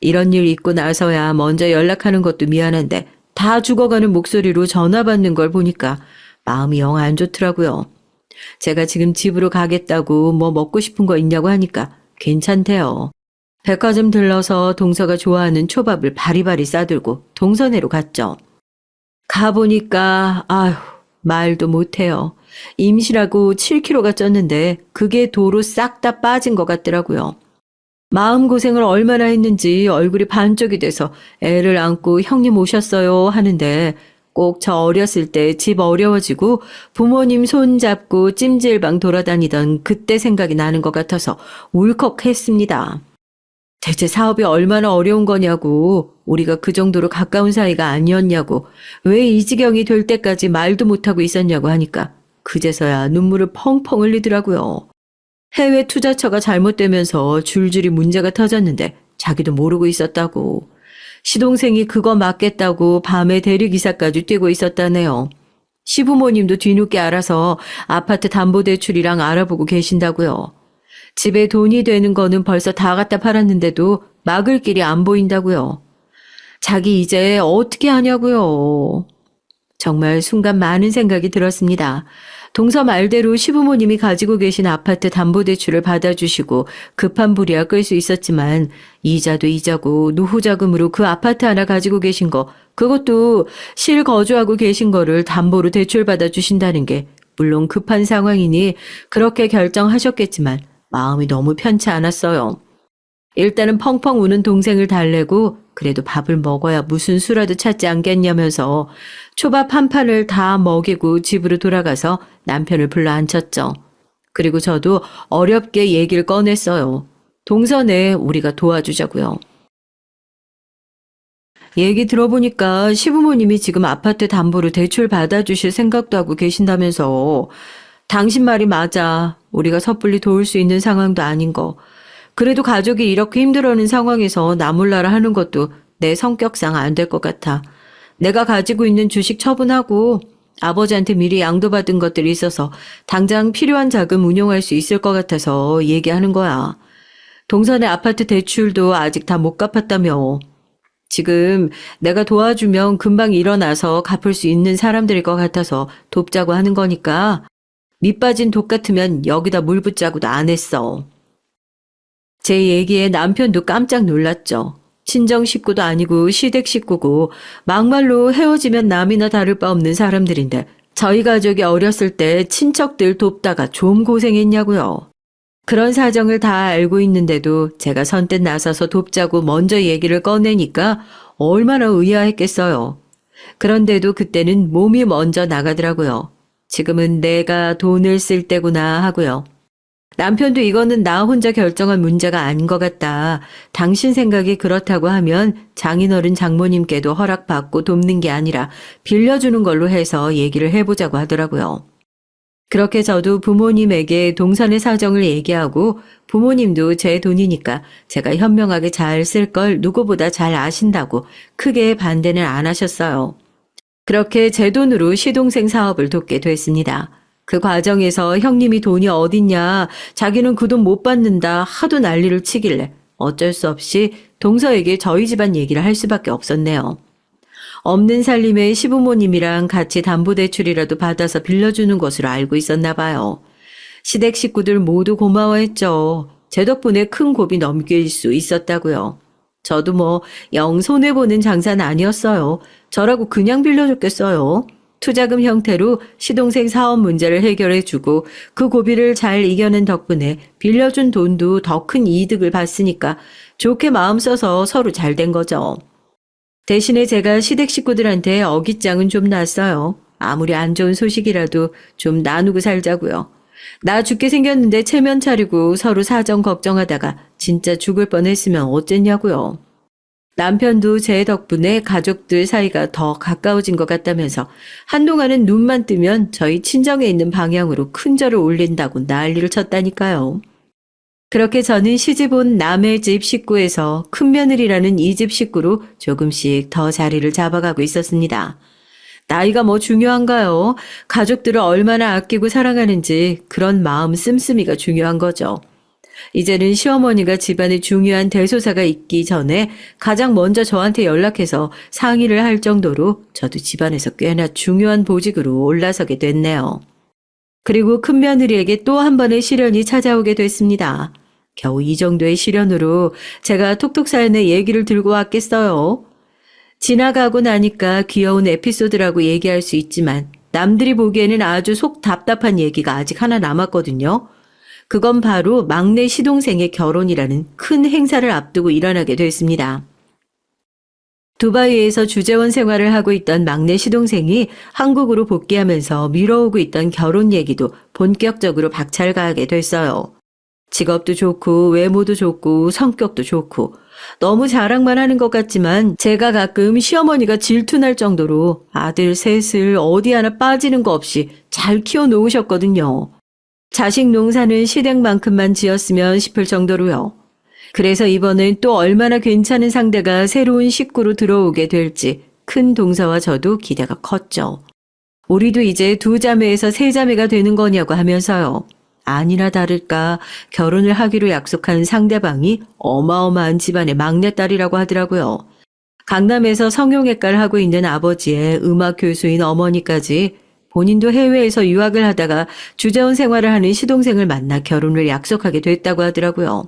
이런 일 있고 나서야 먼저 연락하는 것도 미안한데 다 죽어가는 목소리로 전화 받는 걸 보니까 마음이 영 안 좋더라고요. 제가 지금 집으로 가겠다고 뭐 먹고 싶은 거 있냐고 하니까 괜찮대요. 백화점 들러서 동서가 좋아하는 초밥을 바리바리 싸들고 동서네로 갔죠. 가보니까 아휴 말도 못해요. 임시라고 7kg가 쪘는데 그게 도로 싹 다 빠진 것 같더라고요. 마음고생을 얼마나 했는지 얼굴이 반쪽이 돼서 애를 안고 형님 오셨어요 하는데 꼭 저 어렸을 때 집 어려워지고 부모님 손 잡고 찜질방 돌아다니던 그때 생각이 나는 것 같아서 울컥했습니다. 대체 사업이 얼마나 어려운 거냐고, 우리가 그 정도로 가까운 사이가 아니었냐고, 왜 이 지경이 될 때까지 말도 못하고 있었냐고 하니까 그제서야 눈물을 펑펑 흘리더라고요. 해외 투자처가 잘못되면서 줄줄이 문제가 터졌는데 자기도 모르고 있었다고. 시동생이 그거 맡겠다고 밤에 대리기사까지 뛰고 있었다네요. 시부모님도 뒤늦게 알아서 아파트 담보대출이랑 알아보고 계신다고요. 집에 돈이 되는 거는 벌써 다 갖다 팔았는데도 막을 길이 안 보인다고요. 자기 이제 어떻게 하냐고요. 정말 순간 많은 생각이 들었습니다. 동서 말대로 시부모님이 가지고 계신 아파트 담보대출을 받아주시고 급한 불이야 끌 수 있었지만 이자도 이자고 노후자금으로 그 아파트 하나 가지고 계신 거, 그것도 실거주하고 계신 거를 담보로 대출받아 주신다는 게 물론 급한 상황이니 그렇게 결정하셨겠지만 마음이 너무 편치 않았어요. 일단은 펑펑 우는 동생을 달래고 그래도 밥을 먹어야 무슨 수라도 찾지 않겠냐면서 초밥 한 판을 다 먹이고 집으로 돌아가서 남편을 불러 앉혔죠. 그리고 저도 어렵게 얘기를 꺼냈어요. 동선에 우리가 도와주자고요. 얘기 들어보니까 시부모님이 지금 아파트 담보로 대출 받아주실 생각도 하고 계신다면서. 당신 말이 맞아. 우리가 섣불리 도울 수 있는 상황도 아닌 거. 그래도 가족이 이렇게 힘들어하는 상황에서 나 몰라라 하는 것도 내 성격상 안 될 것 같아. 내가 가지고 있는 주식 처분하고 아버지한테 미리 양도받은 것들이 있어서 당장 필요한 자금 운용할 수 있을 것 같아서 얘기하는 거야. 동선의 아파트 대출도 아직 다 못 갚았다며. 지금 내가 도와주면 금방 일어나서 갚을 수 있는 사람들일 것 같아서 돕자고 하는 거니까 밑 빠진 독 같으면 여기다 물 붓자고도 안 했어. 제 얘기에 남편도 깜짝 놀랐죠. 친정 식구도 아니고 시댁 식구고 막말로 헤어지면 남이나 다를 바 없는 사람들인데 저희 가족이 어렸을 때 친척들 돕다가 좀 고생했냐고요. 그런 사정을 다 알고 있는데도 제가 선뜻 나서서 돕자고 먼저 얘기를 꺼내니까 얼마나 의아했겠어요. 그런데도 그때는 몸이 먼저 나가더라고요. 지금은 내가 돈을 쓸 때구나 하고요. 남편도 이거는 나 혼자 결정한 문제가 아닌 것 같다. 당신 생각이 그렇다고 하면 장인어른 장모님께도 허락받고 돕는 게 아니라 빌려주는 걸로 해서 얘기를 해보자고 하더라고요. 그렇게 저도 부모님에게 동선의 사정을 얘기하고 부모님도 제 돈이니까 제가 현명하게 잘 쓸 걸 누구보다 잘 아신다고 크게 반대는 안 하셨어요. 그렇게 제 돈으로 시동생 사업을 돕게 됐습니다. 그 과정에서 형님이 돈이 어딨냐, 자기는 그 돈 못 받는다 하도 난리를 치길래 어쩔 수 없이 동서에게 저희 집안 얘기를 할 수밖에 없었네요. 없는 살림에 시부모님이랑 같이 담보대출이라도 받아서 빌려주는 것으로 알고 있었나 봐요. 시댁 식구들 모두 고마워했죠. 제 덕분에 큰 고비 넘길 수 있었다고요. 저도 뭐 영 손해보는 장사는 아니었어요. 저라고 그냥 빌려줬겠어요. 투자금 형태로 시동생 사업 문제를 해결해주고 그 고비를 잘 이겨낸 덕분에 빌려준 돈도 더 큰 이득을 봤으니까 좋게 마음 써서 서로 잘 된 거죠. 대신에 제가 시댁 식구들한테 어깃장은 좀 났어요. 아무리 안 좋은 소식이라도 좀 나누고 살자고요. 나 죽게 생겼는데 체면 차리고 서로 사정 걱정하다가 진짜 죽을 뻔했으면 어쨌냐고요. 남편도 제 덕분에 가족들 사이가 더 가까워진 것 같다면서 한동안은 눈만 뜨면 저희 친정에 있는 방향으로 큰 절을 올린다고 난리를 쳤다니까요. 그렇게 저는 시집 온 남의 집 식구에서 큰며느리라는 이 집 식구로 조금씩 더 자리를 잡아가고 있었습니다. 나이가 뭐 중요한가요? 가족들을 얼마나 아끼고 사랑하는지 그런 마음 씀씀이가 중요한 거죠. 이제는 시어머니가 집안에 중요한 대소사가 있기 전에 가장 먼저 저한테 연락해서 상의를 할 정도로 저도 집안에서 꽤나 중요한 보직으로 올라서게 됐네요. 그리고 큰며느리에게 또 한 번의 시련이 찾아오게 됐습니다. 겨우 이 정도의 시련으로 제가 톡톡사연의 얘기를 들고 왔겠어요. 지나가고 나니까 귀여운 에피소드라고 얘기할 수 있지만 남들이 보기에는 아주 속 답답한 얘기가 아직 하나 남았거든요. 그건 바로 막내 시동생의 결혼이라는 큰 행사를 앞두고 일어나게 됐습니다. 두바이에서 주재원 생활을 하고 있던 막내 시동생이 한국으로 복귀하면서 미뤄오고 있던 결혼 얘기도 본격적으로 박찰가하게 됐어요. 직업도 좋고 외모도 좋고 성격도 좋고 너무 자랑만 하는 것 같지만 제가 가끔 시어머니가 질투날 정도로 아들 셋을 어디 하나 빠지는 거 없이 잘 키워놓으셨거든요. 자식 농사는 시댁만큼만 지었으면 싶을 정도로요. 그래서 이번엔 또 얼마나 괜찮은 상대가 새로운 식구로 들어오게 될지 큰 동서와 저도 기대가 컸죠. 우리도 이제 2자매에서 3자매가 되는 거냐고 하면서요. 아니나 다를까 결혼을 하기로 약속한 상대방이 어마어마한 집안의 막내딸이라고 하더라고요. 강남에서 성형외과를 하고 있는 아버지의 음악 교수인 어머니까지 본인도 해외에서 유학을 하다가 주재원 생활을 하는 시동생을 만나 결혼을 약속하게 됐다고 하더라고요.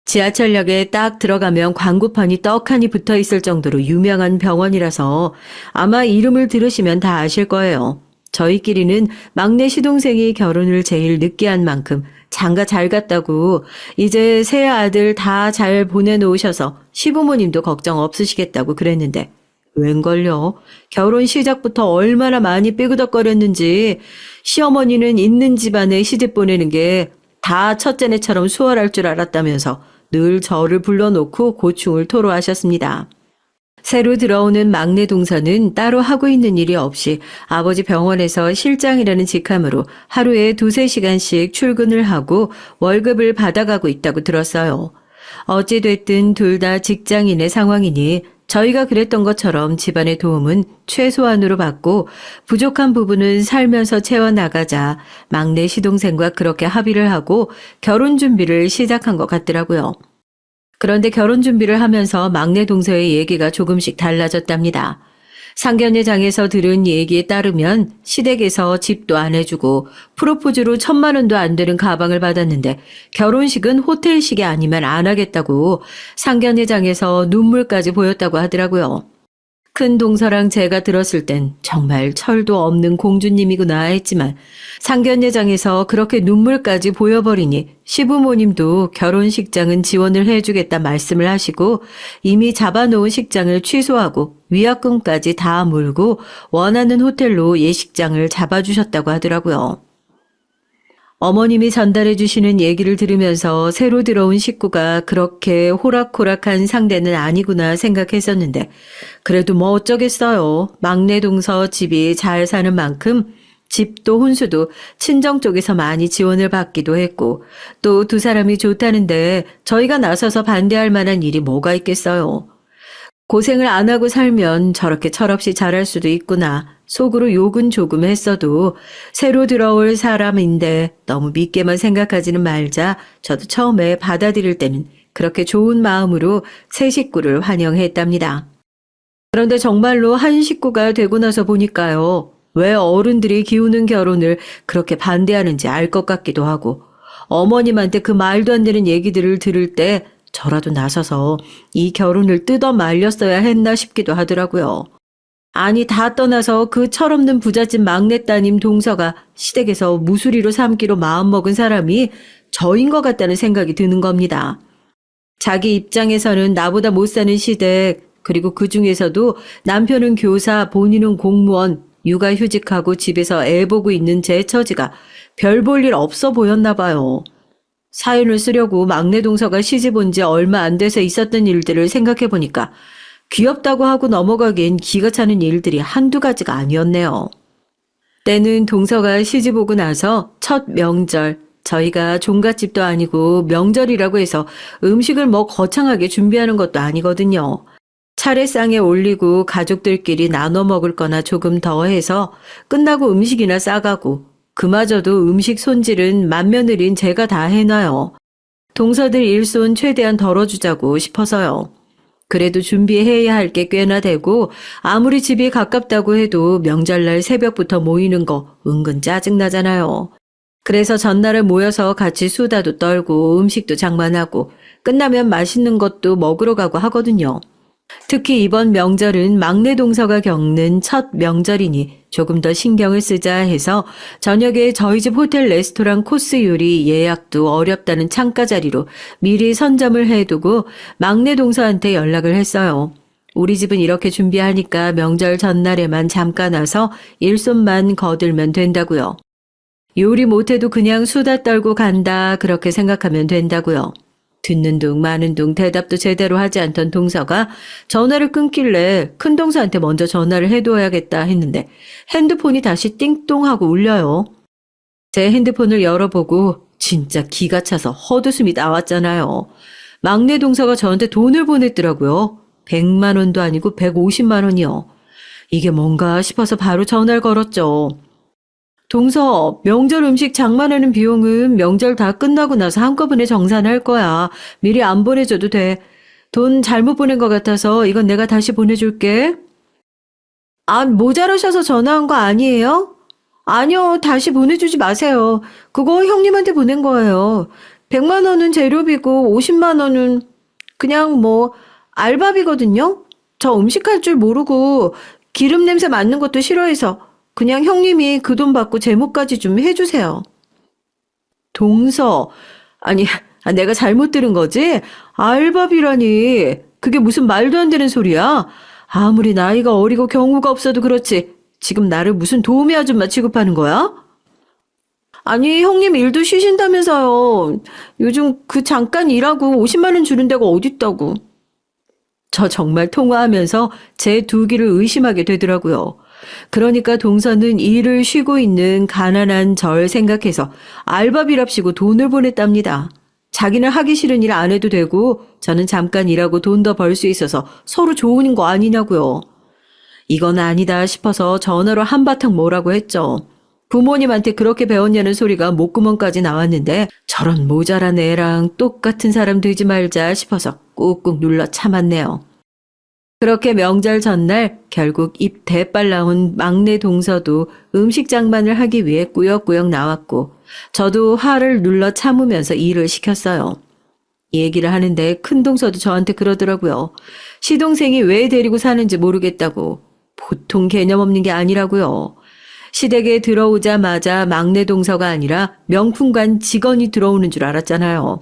지하철역에 딱 들어가면 광고판이 떡하니 붙어 있을 정도로 유명한 병원이라서 아마 이름을 들으시면 다 아실 거예요. 저희끼리는 막내 시동생이 결혼을 제일 늦게 한 만큼 장가 잘 갔다고 이제 새 아들 다 잘 보내놓으셔서 시부모님도 걱정 없으시겠다고 그랬는데 웬걸요? 결혼 시작부터 얼마나 많이 삐그덕거렸는지 시어머니는 있는 집안에 시집 보내는 게 다 첫째네처럼 수월할 줄 알았다면서 늘 저를 불러놓고 고충을 토로하셨습니다. 새로 들어오는 막내 동서는 따로 하고 있는 일이 없이 아버지 병원에서 실장이라는 직함으로 하루에 2-3시간씩 출근을 하고 월급을 받아가고 있다고 들었어요. 어찌됐든 둘 다 직장인의 상황이니 저희가 그랬던 것처럼 집안의 도움은 최소한으로 받고 부족한 부분은 살면서 채워나가자 막내 시동생과 그렇게 합의를 하고 결혼 준비를 시작한 것 같더라고요. 그런데 결혼 준비를 하면서 막내 동서의 얘기가 조금씩 달라졌답니다. 상견례장에서 들은 얘기에 따르면 시댁에서 집도 안 해주고 프로포즈로 1,000만 원도 안 되는 가방을 받았는데 결혼식은 호텔식이 아니면 안 하겠다고 상견례장에서 눈물까지 보였다고 하더라고요. 큰 동서랑 제가 들었을 땐 정말 철도 없는 공주님이구나 했지만 상견례장에서 그렇게 눈물까지 보여버리니 시부모님도 결혼식장은 지원을 해주겠다 말씀을 하시고 이미 잡아놓은 식장을 취소하고 위약금까지 다 물고 원하는 호텔로 예식장을 잡아주셨다고 하더라고요. 어머님이 전달해 주시는 얘기를 들으면서 새로 들어온 식구가 그렇게 호락호락한 상대는 아니구나 생각했었는데 그래도 뭐 어쩌겠어요. 막내 동서 집이 잘 사는 만큼 집도 혼수도 친정 쪽에서 많이 지원을 받기도 했고 또 2사람이 좋다는데 저희가 나서서 반대할 만한 일이 뭐가 있겠어요. 고생을 안 하고 살면 저렇게 철없이 잘할 수도 있구나. 속으로 욕은 조금 했어도 새로 들어올 사람인데 너무 믿게만 생각하지는 말자. 저도 처음에 받아들일 때는 그렇게 좋은 마음으로 새 식구를 환영했답니다. 그런데 정말로 한 식구가 되고 나서 보니까요. 왜 어른들이 기우는 결혼을 그렇게 반대하는지 알 것 같기도 하고 어머님한테 그 말도 안 되는 얘기들을 들을 때 저라도 나서서 이 결혼을 뜯어 말렸어야 했나 싶기도 하더라고요. 아니 다 떠나서 그 철없는 부잣집 막내 따님 동서가 시댁에서 무수리로 삼기로 마음먹은 사람이 저인 것 같다는 생각이 드는 겁니다. 자기 입장에서는 나보다 못 사는 시댁 그리고 그 중에서도 남편은 교사 본인은 공무원 육아휴직하고 집에서 애 보고 있는 제 처지가 별 볼 일 없어 보였나 봐요. 사연을 쓰려고 막내 동서가 시집 온 지 얼마 안 돼서 있었던 일들을 생각해보니까 귀엽다고 하고 넘어가기엔 기가 차는 일들이 한두 가지가 아니었네요. 때는 동서가 시집 오고 나서 첫 명절, 저희가 종갓집도 아니고 명절이라고 해서 음식을 뭐 거창하게 준비하는 것도 아니거든요. 차례상에 올리고 가족들끼리 나눠 먹을 거나 조금 더 해서 끝나고 음식이나 싸가고 그마저도 음식 손질은 맏며느리인 제가 다 해놔요. 동서들 일손 최대한 덜어주자고 싶어서요. 그래도 준비해야 할 게 꽤나 되고 아무리 집이 가깝다고 해도 명절날 새벽부터 모이는 거 은근 짜증나잖아요. 그래서 전날에 모여서 같이 수다도 떨고 음식도 장만하고 끝나면 맛있는 것도 먹으러 가고 하거든요. 특히 이번 명절은 막내 동서가 겪는 첫 명절이니 조금 더 신경을 쓰자 해서 저녁에 저희 집 호텔 레스토랑 코스 요리 예약도 어렵다는 창가 자리로 미리 선점을 해두고 막내 동서한테 연락을 했어요. 우리 집은 이렇게 준비하니까 명절 전날에만 잠깐 와서 일손만 거들면 된다고요. 요리 못해도 그냥 수다 떨고 간다 그렇게 생각하면 된다고요. 듣는 둥 마는 둥 대답도 제대로 하지 않던 동서가 전화를 끊길래 큰 동서한테 먼저 전화를 해둬야겠다 했는데 핸드폰이 다시 띵똥하고 울려요. 제 핸드폰을 열어보고 진짜 기가 차서 헛웃음이 나왔잖아요. 막내 동서가 저한테 돈을 보냈더라고요. 100만 원도 아니고 150만 원이요. 이게 뭔가 싶어서 바로 전화를 걸었죠. 동서, 명절 음식 장만하는 비용은 명절 다 끝나고 나서 한꺼번에 정산할 거야. 미리 안 보내줘도 돼. 돈 잘못 보낸 것 같아서 이건 내가 다시 보내줄게. 아, 모자라셔서 전화한 거 아니에요? 아니요, 다시 보내주지 마세요. 그거 형님한테 보낸 거예요. 100만 원은 재료비고 50만 원은 그냥 뭐 알바비거든요? 저 음식할 줄 모르고 기름 냄새 맡는 것도 싫어해서 그냥 형님이 그 돈 받고 제목까지 좀 해주세요. 동서, 아니, 내가 잘못 들은 거지? 알바비라니, 그게 무슨 말도 안 되는 소리야? 아무리 나이가 어리고 경우가 없어도 그렇지, 지금 나를 무슨 도우미 아줌마 취급하는 거야? 아니, 형님 일도 쉬신다면서요. 요즘 그 잠깐 일하고 50만 원 주는 데가 어딨다고. 저 정말 통화하면서 제 두 귀를 의심하게 되더라고요. 그러니까 동서는 일을 쉬고 있는 가난한 절 생각해서 알바비랍시고 돈을 보냈답니다. 자기는 하기 싫은 일 안 해도 되고 저는 잠깐 일하고 돈 더 벌 수 있어서 서로 좋은 거 아니냐고요. 이건 아니다 싶어서 전화로 한바탕 뭐라고 했죠. 부모님한테 그렇게 배웠냐는 소리가 목구멍까지 나왔는데 저런 모자란 애랑 똑같은 사람 되지 말자 싶어서 꾹꾹 눌러 참았네요. 그렇게 명절 전날 결국 입 대빨 나온 막내 동서도 음식 장만을 하기 위해 꾸역꾸역 나왔고 저도 화를 눌러 참으면서 일을 시켰어요. 얘기를 하는데 큰 동서도 저한테 그러더라고요. 시동생이 왜 데리고 사는지 모르겠다고. 보통 개념 없는 게 아니라고요. 시댁에 들어오자마자 막내 동서가 아니라 명품관 직원이 들어오는 줄 알았잖아요.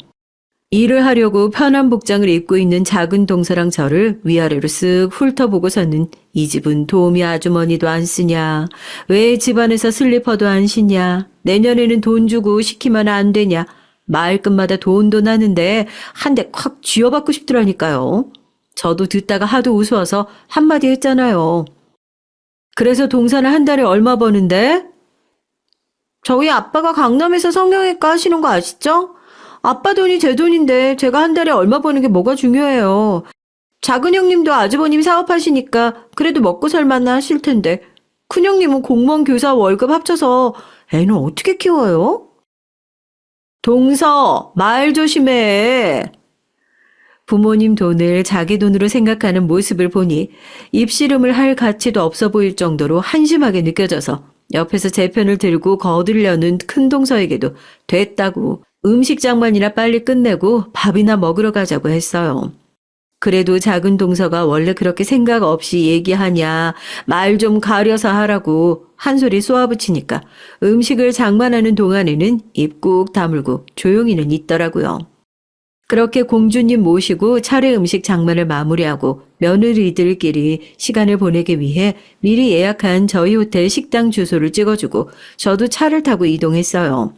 일을 하려고 편한 복장을 입고 있는 작은 동서랑 저를 위아래로 쓱 훑어보고서는 이 집은 도우미 아주머니도 안 쓰냐, 왜 집안에서 슬리퍼도 안 신냐, 내년에는 돈 주고 시키면 안 되냐, 말끝마다 돈도 나는데 한 대 콱 쥐어받고 싶더라니까요. 저도 듣다가 하도 우스워서 한마디 했잖아요. 그래서 동서는 한 달에 얼마 버는데? 저희 아빠가 강남에서 성형외과 하시는 거 아시죠? 아빠 돈이 제 돈인데 제가 한 달에 얼마 버는 게 뭐가 중요해요. 작은 형님도 아주버님 사업하시니까 그래도 먹고 살만나 하실 텐데 큰 형님은 공무원 교사 월급 합쳐서 애는 어떻게 키워요? 동서, 말 조심해. 부모님 돈을 자기 돈으로 생각하는 모습을 보니 입씨름을 할 가치도 없어 보일 정도로 한심하게 느껴져서 옆에서 제 편을 들고 거들려는 큰 동서에게도 됐다고 음식 장만이나 빨리 끝내고 밥이나 먹으러 가자고 했어요. 그래도 작은 동서가 원래 그렇게 생각 없이 얘기하냐, 말 좀 가려서 하라고 한 소리 쏘아붙이니까 음식을 장만하는 동안에는 입 꾹 다물고 조용히는 있더라고요. 그렇게 공주님 모시고 차례 음식 장만을 마무리하고 며느리들끼리 시간을 보내기 위해 미리 예약한 저희 호텔 식당 주소를 찍어주고 저도 차를 타고 이동했어요.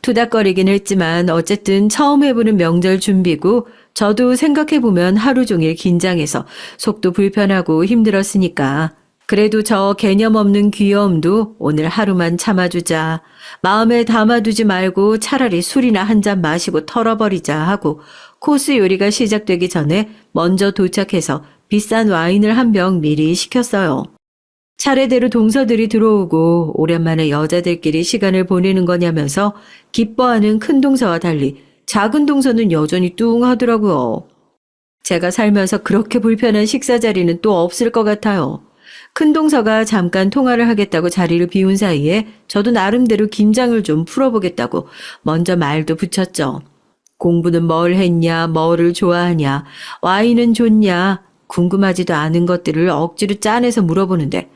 투닥거리긴 했지만 어쨌든 처음 해보는 명절 준비고 저도 생각해보면 하루 종일 긴장해서 속도 불편하고 힘들었으니까 그래도 저 개념 없는 귀여움도 오늘 하루만 참아주자. 마음에 담아두지 말고 차라리 술이나 한 잔 마시고 털어버리자 하고 코스 요리가 시작되기 전에 먼저 도착해서 비싼 와인을 한 병 미리 시켰어요. 차례대로 동서들이 들어오고 오랜만에 여자들끼리 시간을 보내는 거냐면서 기뻐하는 큰 동서와 달리 작은 동서는 여전히 뚱하더라고요. 제가 살면서 그렇게 불편한 식사 자리는 또 없을 것 같아요. 큰동서가 잠깐 통화를 하겠다고 자리를 비운 사이에 저도 나름대로 긴장을 좀 풀어보겠다고 먼저 말도 붙였죠. 공부는 뭘 했냐, 뭐를 좋아하냐, 와인은 좋냐, 궁금하지도 않은 것들을 억지로 짜내서 물어보는데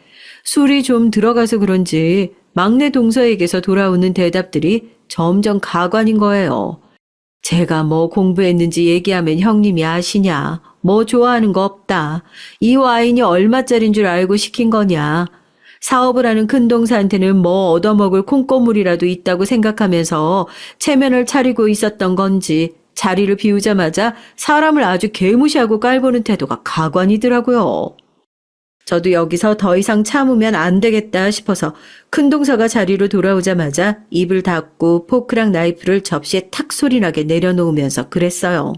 술이 좀 들어가서 그런지 막내 동서에게서 돌아오는 대답들이 점점 가관인 거예요. 제가 뭐 공부했는지 얘기하면 형님이 아시냐, 뭐 좋아하는 거 없다, 이 와인이 얼마짜린 줄 알고 시킨 거냐, 사업을 하는 큰동서한테는 뭐 얻어먹을 콩고물이라도 있다고 생각하면서 체면을 차리고 있었던 건지 자리를 비우자마자 사람을 아주 개무시하고 깔보는 태도가 가관이더라고요. 저도 여기서 더 이상 참으면 안 되겠다 싶어서 큰동서가 자리로 돌아오자마자 입을 닫고 포크랑 나이프를 접시에 탁 소리나게 내려놓으면서 그랬어요.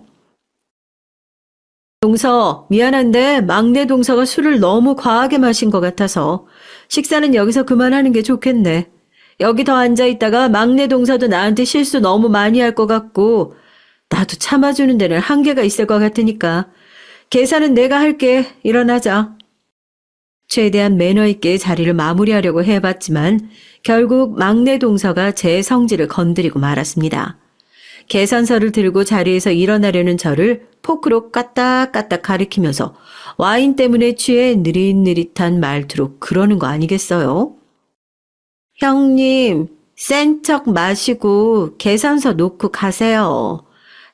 동서, 미안한데 막내 동서가 술을 너무 과하게 마신 것 같아서 식사는 여기서 그만하는 게 좋겠네. 여기 더 앉아있다가 막내 동서도 나한테 실수 너무 많이 할 것 같고 나도 참아주는 데는 한계가 있을 것 같으니까 계산은 내가 할게. 일어나자. 최대한 매너 있게 자리를 마무리하려고 해봤지만 결국 막내 동서가 제 성질을 건드리고 말았습니다. 계산서를 들고 자리에서 일어나려는 저를 포크로 까딱까딱 가리키면서 와인 때문에 취해 느릿느릿한 말투로 그러는 거 아니겠어요? 형님, 센 척 마시고 계산서 놓고 가세요.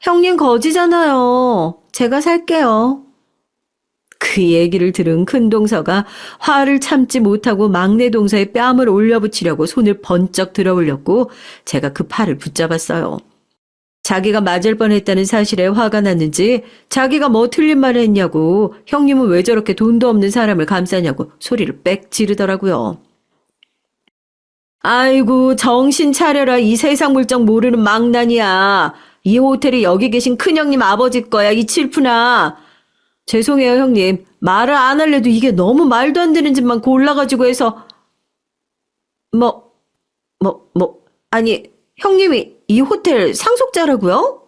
형님 거지잖아요. 제가 살게요. 그 얘기를 들은 큰동서가 화를 참지 못하고 막내 동서의 뺨을 올려붙이려고 손을 번쩍 들어올렸고 제가 그 팔을 붙잡았어요. 자기가 맞을 뻔했다는 사실에 화가 났는지 자기가 뭐 틀린 말을 했냐고 형님은 왜 저렇게 돈도 없는 사람을 감싸냐고 소리를 빽 지르더라고요. 아이고 정신 차려라. 이 세상 물정 모르는 망나니야. 이 호텔이 여기 계신 큰형님 아버지 거야 이 칠푼아. 죄송해요 형님. 말을 안 할래도 이게 너무 말도 안 되는 짓만 골라가지고 해서 아니 형님이 이 호텔 상속자라고요?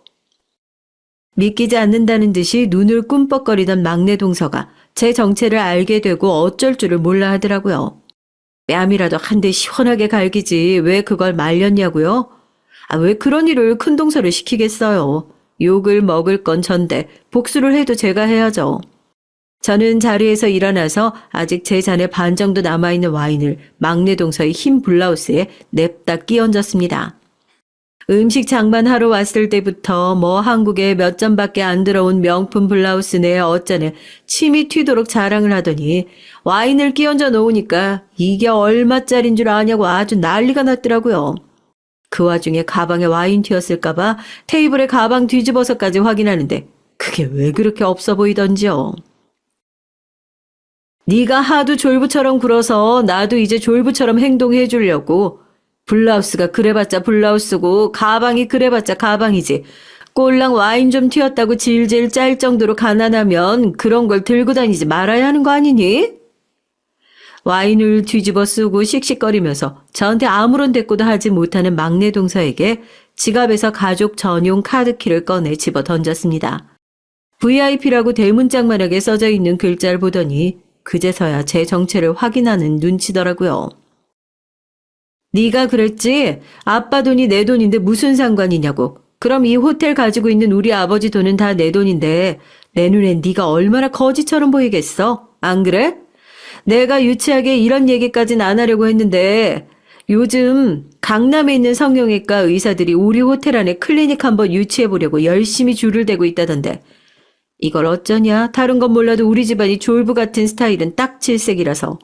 믿기지 않는다는 듯이 눈을 꿈뻑거리던 막내 동서가 제 정체를 알게 되고 어쩔 줄을 몰라 하더라고요. 뺨이라도 한 대 시원하게 갈기지 왜 그걸 말렸냐고요? 왜 그런 일을 큰동서를 시키겠어요. 욕을 먹을 건 전데 복수를 해도 제가 해야죠. 저는 자리에서 일어나서 아직 제 잔에 반 정도 남아있는 와인을 막내 동서의 흰 블라우스에 냅다 끼얹었습니다. 음식 장만하러 왔을 때부터 뭐 한국에 몇 점밖에 안 들어온 명품 블라우스네 어쩌네 침이 튀도록 자랑을 하더니 와인을 끼얹어 놓으니까 이게 얼마짜린 줄 아냐고 아주 난리가 났더라고요. 그 와중에 가방에 와인 튀었을까봐 테이블에 가방 뒤집어서까지 확인하는데 그게 왜 그렇게 없어 보이던지요. 네가 하도 졸부처럼 굴어서 나도 이제 졸부처럼 행동해 주려고. 블라우스가 그래봤자 블라우스고 가방이 그래봤자 가방이지. 꼴랑 와인 좀 튀었다고 질질 짤 정도로 가난하면 그런 걸 들고 다니지 말아야 하는 거 아니니? 와인을 뒤집어 쓰고 씩씩거리면서 저한테 아무런 대꾸도 하지 못하는 막내 동서에게 지갑에서 가족 전용 카드키를 꺼내 집어 던졌습니다. VIP라고 대문짝만하게 써져 있는 글자를 보더니 그제서야 제 정체를 확인하는 눈치더라고요. 네가 그랬지? 아빠 돈이 내 돈인데 무슨 상관이냐고. 그럼 이 호텔 가지고 있는 우리 아버지 돈은 다 내 돈인데 내 눈엔 네가 얼마나 거지처럼 보이겠어? 안 그래? 내가 유치하게 이런 얘기까진 안 하려고 했는데 요즘 강남에 있는 성형외과 의사들이 우리 호텔 안에 클리닉 한번 유치해보려고 열심히 줄을 대고 있다던데 이걸 어쩌냐? 다른 건 몰라도 우리 집안이 졸부 같은 스타일은 딱 질색이라서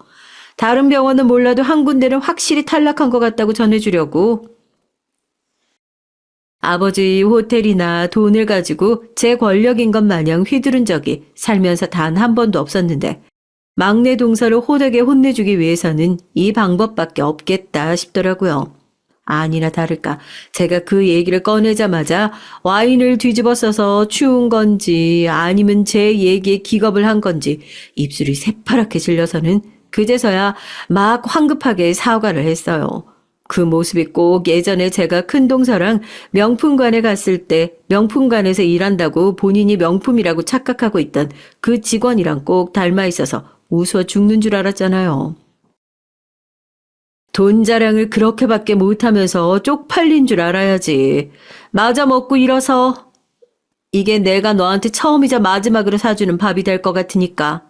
다른 병원은 몰라도 한 군데는 확실히 탈락한 것 같다고 전해주려고. 아버지 호텔이나 돈을 가지고 제 권력인 것 마냥 휘두른 적이 살면서 단 한 번도 없었는데 막내 동서를 호되게 혼내주기 위해서는 이 방법밖에 없겠다 싶더라고요. 아니나 다를까 제가 그 얘기를 꺼내자마자 와인을 뒤집어 써서 추운 건지 아니면 제 얘기에 기겁을 한 건지 입술이 새파랗게 질려서는 그제서야 막 황급하게 사과를 했어요. 그 모습이 꼭 예전에 제가 큰동서랑 명품관에 갔을 때 명품관에서 일한다고 본인이 명품이라고 착각하고 있던 그 직원이랑 꼭 닮아 있어서 웃어 죽는 줄 알았잖아요. 돈 자랑을 그렇게밖에 못하면서 쪽팔린 줄 알아야지. 맞아 먹고 일어서. 이게 내가 너한테 처음이자 마지막으로 사주는 밥이 될 것 같으니까.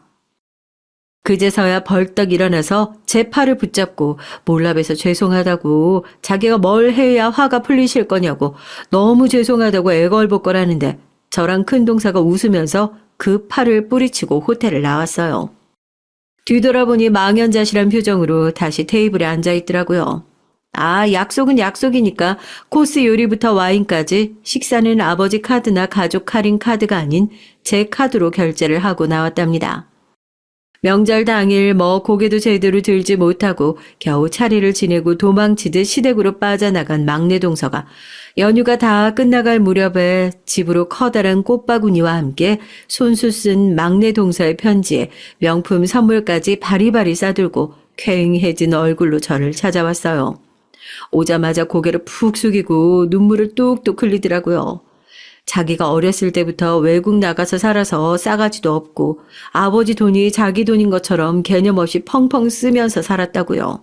그제서야 벌떡 일어나서 제 팔을 붙잡고 몰라봬서 죄송하다고, 자기가 뭘 해야 화가 풀리실 거냐고 너무 죄송하다고 애걸복걸하는데 저랑 큰동서가 웃으면서 그 팔을 뿌리치고 호텔을 나왔어요. 뒤돌아보니 망연자실한 표정으로 다시 테이블에 앉아있더라고요. 아, 약속은 약속이니까 코스 요리부터 와인까지 식사는 아버지 카드나 가족 할인 카드가 아닌 제 카드로 결제를 하고 나왔답니다. 명절 당일 고개도 제대로 들지 못하고 겨우 차례를 지내고 도망치듯 시댁으로 빠져나간 막내 동서가 연휴가 다 끝나갈 무렵에 집으로 커다란 꽃바구니와 함께 손수 쓴 막내 동서의 편지에 명품 선물까지 바리바리 싸들고 쾌행해진 얼굴로 저를 찾아왔어요. 오자마자 고개를 푹 숙이고 눈물을 뚝뚝 흘리더라고요. 자기가 어렸을 때부터 외국 나가서 살아서 싸가지도 없고 아버지 돈이 자기 돈인 것처럼 개념 없이 펑펑 쓰면서 살았다고요.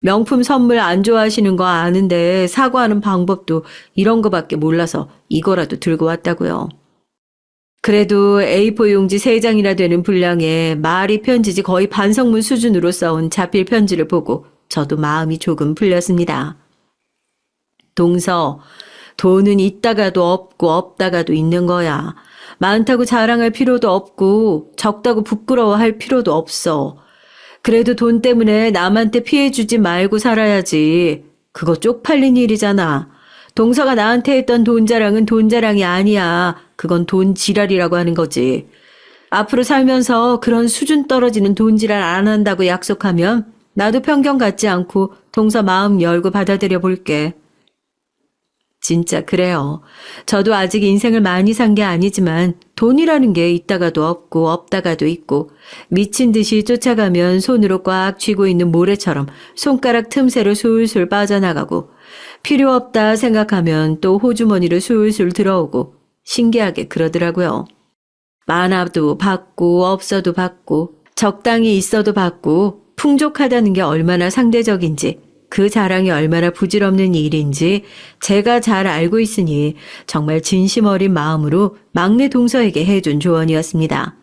명품 선물 안 좋아하시는 거 아는데 사과하는 방법도 이런 거밖에 몰라서 이거라도 들고 왔다고요. 그래도 A4 용지 3장이나 되는 분량의 말이 편지지 거의 반성문 수준으로 써온 자필 편지를 보고 저도 마음이 조금 풀렸습니다. 동서, 돈은 있다가도 없고 없다가도 있는 거야. 많다고 자랑할 필요도 없고 적다고 부끄러워할 필요도 없어. 그래도 돈 때문에 남한테 피해 주지 말고 살아야지. 그거 쪽팔린 일이잖아. 동서가 나한테 했던 돈 자랑은 돈 자랑이 아니야. 그건 돈 지랄이라고 하는 거지. 앞으로 살면서 그런 수준 떨어지는 돈 지랄 안 한다고 약속하면 나도 편견 갖지 않고 동서 마음 열고 받아들여 볼게. 진짜 그래요. 저도 아직 인생을 많이 산 게 아니지만 돈이라는 게 있다가도 없고 없다가도 있고 미친 듯이 쫓아가면 손으로 꽉 쥐고 있는 모래처럼 손가락 틈새로 술술 빠져나가고 필요 없다 생각하면 또 호주머니로 술술 들어오고 신기하게 그러더라고요. 많아도 받고 없어도 받고 적당히 있어도 받고 풍족하다는 게 얼마나 상대적인지 그 자랑이 얼마나 부질없는 일인지 제가 잘 알고 있으니 정말 진심 어린 마음으로 막내 동서에게 해준 조언이었습니다.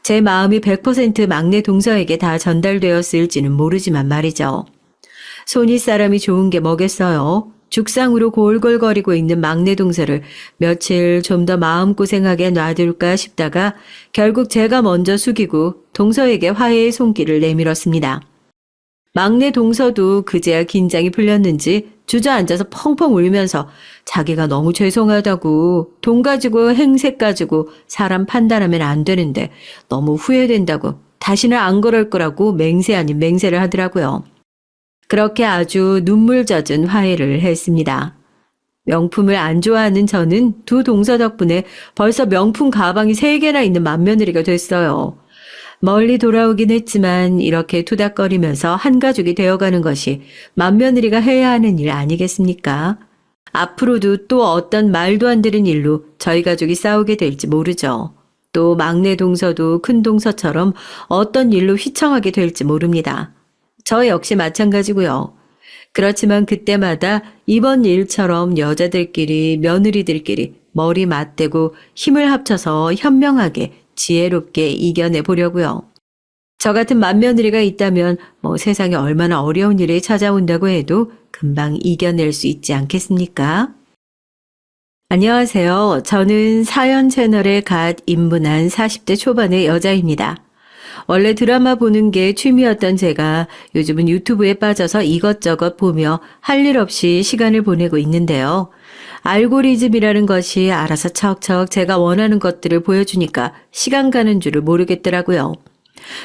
제 마음이 100% 막내 동서에게 다 전달되었을지는 모르지만 말이죠. 손이 사람이 좋은 게 뭐겠어요. 죽상으로 골골거리고 있는 막내 동서를 며칠 좀 더 마음고생하게 놔둘까 싶다가 결국 제가 먼저 숙이고 동서에게 화해의 손길을 내밀었습니다. 막내 동서도 그제야 긴장이 풀렸는지 주저앉아서 펑펑 울면서 자기가 너무 죄송하다고 돈 가지고 행색 가지고 사람 판단하면 안 되는데 너무 후회된다고 다시는 안 그럴 거라고 맹세 아닌 맹세를 하더라고요. 그렇게 아주 눈물 젖은 화해를 했습니다. 명품을 안 좋아하는 저는 두 동서 덕분에 벌써 명품 가방이 3개나 있는 맏며느리가 됐어요. 멀리 돌아오긴 했지만 이렇게 투닥거리면서 한 가족이 되어가는 것이 맏며느리가 해야 하는 일 아니겠습니까? 앞으로도 또 어떤 말도 안 되는 일로 저희 가족이 싸우게 될지 모르죠. 또 막내 동서도 큰 동서처럼 어떤 일로 휘청하게 될지 모릅니다. 저 역시 마찬가지고요. 그렇지만 그때마다 이번 일처럼 여자들끼리 며느리들끼리 머리 맞대고 힘을 합쳐서 현명하게 지혜롭게 이겨내 보려고요. 저 같은 맏며느리가 있다면 세상에 얼마나 어려운 일이 찾아온다고 해도 금방 이겨낼 수 있지 않겠습니까? 안녕하세요. 저는 사연 채널에 갓 입문한 40대 초반의 여자입니다. 원래 드라마 보는 게 취미였던 제가 요즘은 유튜브에 빠져서 이것저것 보며 할 일 없이 시간을 보내고 있는데요. 알고리즘이라는 것이 알아서 척척 제가 원하는 것들을 보여주니까 시간 가는 줄을 모르겠더라고요.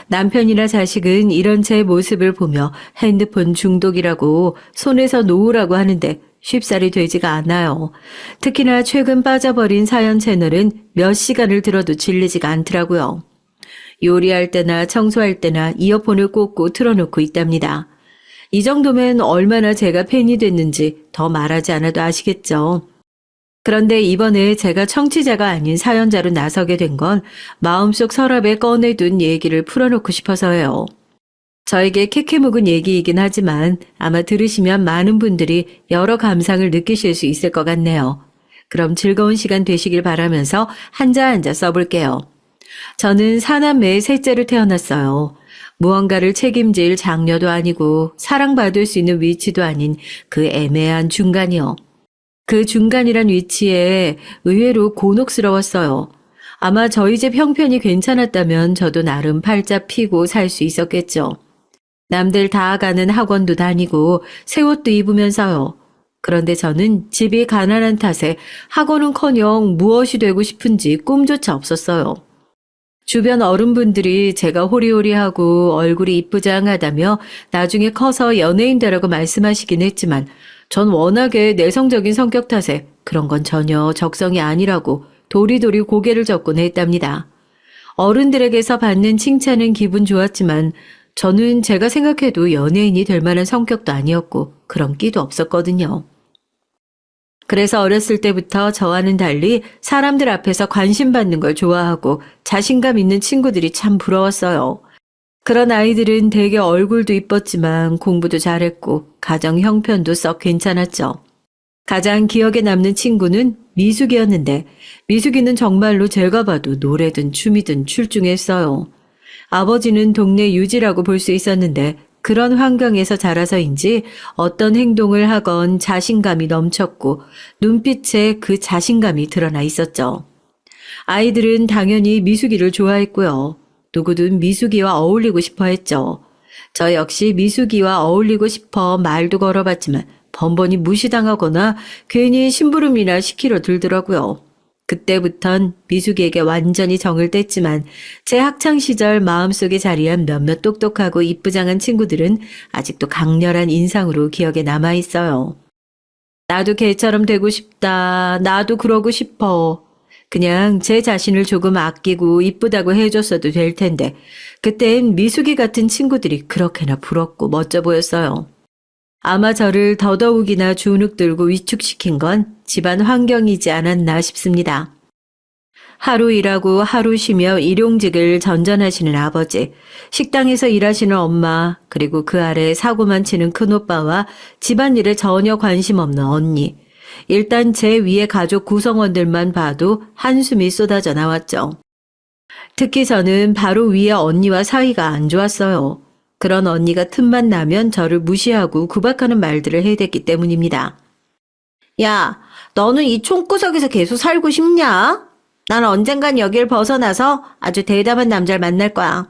남편이나 자식은 이런 제 모습을 보며 핸드폰 중독이라고 손에서 놓으라고 하는데 쉽사리 되지가 않아요. 특히나 최근 빠져버린 사연 채널은 몇 시간을 들어도 질리지가 않더라고요. 요리할 때나 청소할 때나 이어폰을 꽂고 틀어놓고 있답니다. 이 정도면 얼마나 제가 팬이 됐는지 더 말하지 않아도 아시겠죠. 그런데 이번에 제가 청취자가 아닌 사연자로 나서게 된 건 마음속 서랍에 꺼내둔 얘기를 풀어놓고 싶어서예요. 저에게 캐캐 묵은 얘기이긴 하지만 아마 들으시면 많은 분들이 여러 감상을 느끼실 수 있을 것 같네요. 그럼 즐거운 시간 되시길 바라면서 한자 써볼게요. 저는 사남매의 셋째로 태어났어요. 무언가를 책임질 장녀도 아니고 사랑받을 수 있는 위치도 아닌 그 애매한 중간이요. 그 중간이란 위치에 의외로 곤혹스러웠어요. 아마 저희 집 형편이 괜찮았다면 저도 나름 팔자 피고 살 수 있었겠죠. 남들 다 가는 학원도 다니고 새 옷도 입으면서요. 그런데 저는 집이 가난한 탓에 학원은커녕 무엇이 되고 싶은지 꿈조차 없었어요. 주변 어른분들이 제가 호리호리하고 얼굴이 이쁘장하다며 나중에 커서 연예인 되라고 말씀하시긴 했지만 전 워낙에 내성적인 성격 탓에 그런 건 전혀 적성이 아니라고 도리도리 고개를 젓곤 했답니다. 어른들에게서 받는 칭찬은 기분 좋았지만 저는 제가 생각해도 연예인이 될 만한 성격도 아니었고 그런 끼도 없었거든요. 그래서 어렸을 때부터 저와는 달리 사람들 앞에서 관심 받는 걸 좋아하고 자신감 있는 친구들이 참 부러웠어요. 그런 아이들은 되게 얼굴도 이뻤지만 공부도 잘했고 가정 형편도 썩 괜찮았죠. 가장 기억에 남는 친구는 미숙이었는데 미숙이는 정말로 제가 봐도 노래든 춤이든 출중했어요. 아버지는 동네 유지라고 볼 수 있었는데 그런 환경에서 자라서인지 어떤 행동을 하건 자신감이 넘쳤고 눈빛에 그 자신감이 드러나 있었죠. 아이들은 당연히 미숙이를 좋아했고요. 누구든 미숙이와 어울리고 싶어 했죠. 저 역시 미숙이와 어울리고 싶어 말도 걸어봤지만 번번이 무시당하거나 괜히 심부름이나 시키려 들더라고요. 그때부턴 미숙이에게 완전히 정을 뗐지만 제 학창시절 마음속에 자리한 몇몇 똑똑하고 이쁘장한 친구들은 아직도 강렬한 인상으로 기억에 남아있어요. 나도 걔처럼 되고 싶다. 나도 그러고 싶어. 그냥 제 자신을 조금 아끼고 이쁘다고 해줬어도 될 텐데 그땐 미숙이 같은 친구들이 그렇게나 부럽고 멋져 보였어요. 아마 저를 더더욱이나 주눅 들고 위축시킨 건 집안 환경이지 않았나 싶습니다. 하루 일하고 하루 쉬며 일용직을 전전하시는 아버지, 식당에서 일하시는 엄마, 그리고 그 아래 사고만 치는 큰오빠와 집안일에 전혀 관심 없는 언니. 일단 제 위에 가족 구성원들만 봐도 한숨이 쏟아져 나왔죠. 특히 저는 바로 위에 언니와 사이가 안 좋았어요. 그런 언니가 틈만 나면 저를 무시하고 구박하는 말들을 해댔기 때문입니다. 야, 너는 이 총구석에서 계속 살고 싶냐? 난 언젠간 여길 벗어나서 아주 대담한 남자를 만날 거야.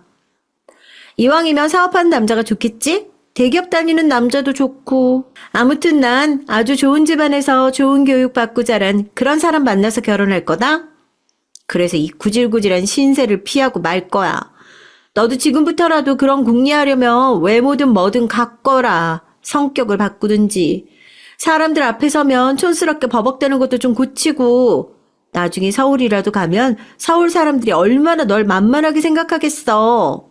이왕이면 사업하는 남자가 좋겠지? 대기업 다니는 남자도 좋고. 아무튼 난 아주 좋은 집안에서 좋은 교육 받고 자란 그런 사람 만나서 결혼할 거다? 그래서 이 구질구질한 신세를 피하고 말 거야. 너도 지금부터라도 그런 궁리하려면 외모든 뭐든 갖거라. 성격을 바꾸든지. 사람들 앞에 서면 촌스럽게 버벅대는 것도 좀 고치고 나중에 서울이라도 가면 서울 사람들이 얼마나 널 만만하게 생각하겠어.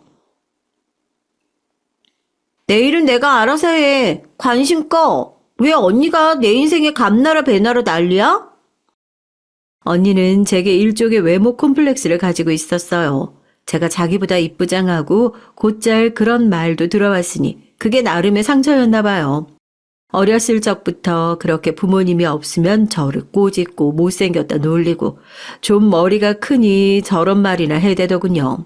내일은 내가 알아서 해. 관심 꺼. 왜 언니가 내 인생에 감나라 배나라 난리야? 언니는 제게 일종의 외모 콤플렉스를 가지고 있었어요. 제가 자기보다 이쁘장하고 곧잘 그런 말도 들어왔으니 그게 나름의 상처였나 봐요. 어렸을 적부터 그렇게 부모님이 없으면 저를 꼬집고 못생겼다 놀리고 좀 머리가 크니 저런 말이나 해대더군요.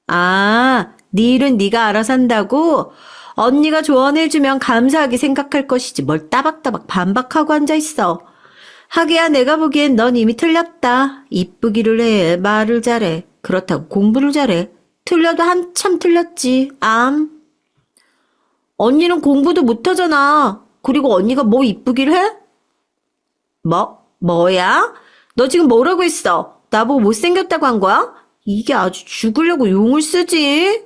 아, 네 일은 네가 알아서 한다고? 언니가 조언해주면 감사하게 생각할 것이지 뭘 따박따박 반박하고 앉아있어. 하기야 내가 보기엔 넌 이미 틀렸다. 이쁘기를 해. 말을 잘해. 그렇다고 공부를 잘해. 틀려도 한참 틀렸지. 언니는 공부도 못하잖아. 그리고 언니가 뭐 이쁘기를 해? 뭐야? 너 지금 뭐라고 했어? 나보고 못생겼다고 한 거야? 이게 아주 죽으려고 용을 쓰지.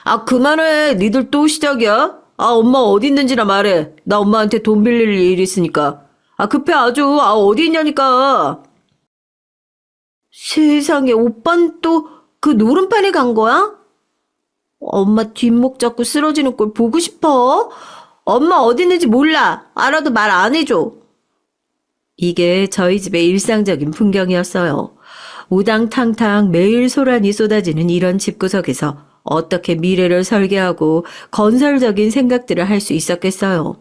아, 그만해. 니들 또 시작이야? 아, 엄마 어디 있는지나 말해. 나 엄마한테 돈 빌릴 일 있으니까. 아, 급해 아주. 아, 어디 있냐니까. 세상에, 오빤 또 그 노름판에 간 거야? 엄마 뒷목 잡고 쓰러지는 꼴 보고 싶어? 엄마 어디 있는지 몰라. 알아도 말 안 해줘. 이게 저희 집의 일상적인 풍경이었어요. 우당탕탕 매일 소란이 쏟아지는 이런 집구석에서 어떻게 미래를 설계하고 건설적인 생각들을 할 수 있었겠어요.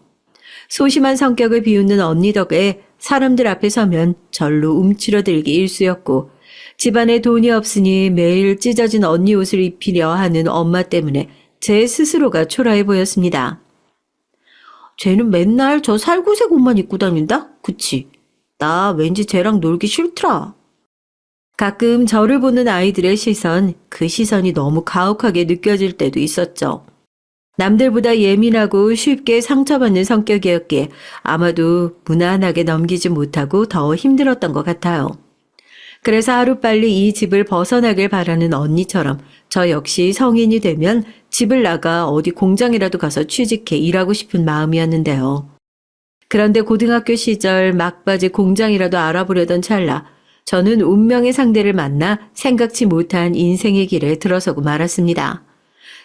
소심한 성격을 비웃는 언니 덕에 사람들 앞에 서면 절로 움츠러들기 일쑤였고, 집안에 돈이 없으니 매일 찢어진 언니 옷을 입히려 하는 엄마 때문에 제 스스로가 초라해 보였습니다. 쟤는 맨날 저 살구색 옷만 입고 다닌다? 그치? 나 왠지 쟤랑 놀기 싫더라. 가끔 저를 보는 아이들의 시선, 그 시선이 너무 가혹하게 느껴질 때도 있었죠. 남들보다 예민하고 쉽게 상처받는 성격이었기에 아마도 무난하게 넘기지 못하고 더 힘들었던 것 같아요. 그래서 하루빨리 이 집을 벗어나길 바라는 언니처럼 저 역시 성인이 되면 집을 나가 어디 공장이라도 가서 취직해 일하고 싶은 마음이었는데요. 그런데 고등학교 시절 막바지 공장이라도 알아보려던 찰나 저는 운명의 상대를 만나 생각지 못한 인생의 길에 들어서고 말았습니다.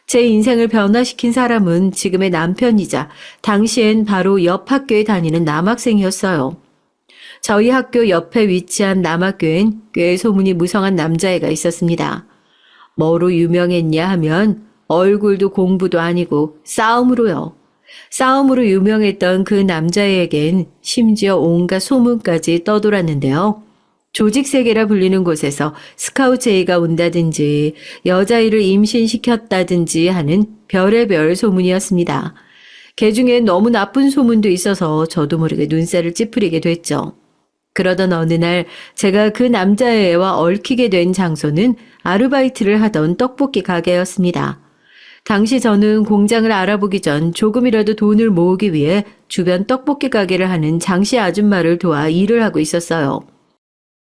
제 인생을 변화시킨 사람은 지금의 남편이자 당시엔 바로 옆 학교에 다니는 남학생이었어요. 저희 학교 옆에 위치한 남학교엔 꽤 소문이 무성한 남자애가 있었습니다. 뭐로 유명했냐 하면 얼굴도 공부도 아니고 싸움으로요. 싸움으로 유명했던 그 남자애에겐 심지어 온갖 소문까지 떠돌았는데요. 조직세계라 불리는 곳에서 스카우트 제의가 온다든지 여자아이를 임신시켰다든지 하는 별의별 소문이었습니다. 개중엔 너무 나쁜 소문도 있어서 저도 모르게 눈살을 찌푸리게 됐죠. 그러던 어느 날 제가 그 남자애와 얽히게 된 장소는 아르바이트를 하던 떡볶이 가게였습니다. 당시 저는 공장을 알아보기 전 조금이라도 돈을 모으기 위해 주변 떡볶이 가게를 하는 장씨 아줌마를 도와 일을 하고 있었어요.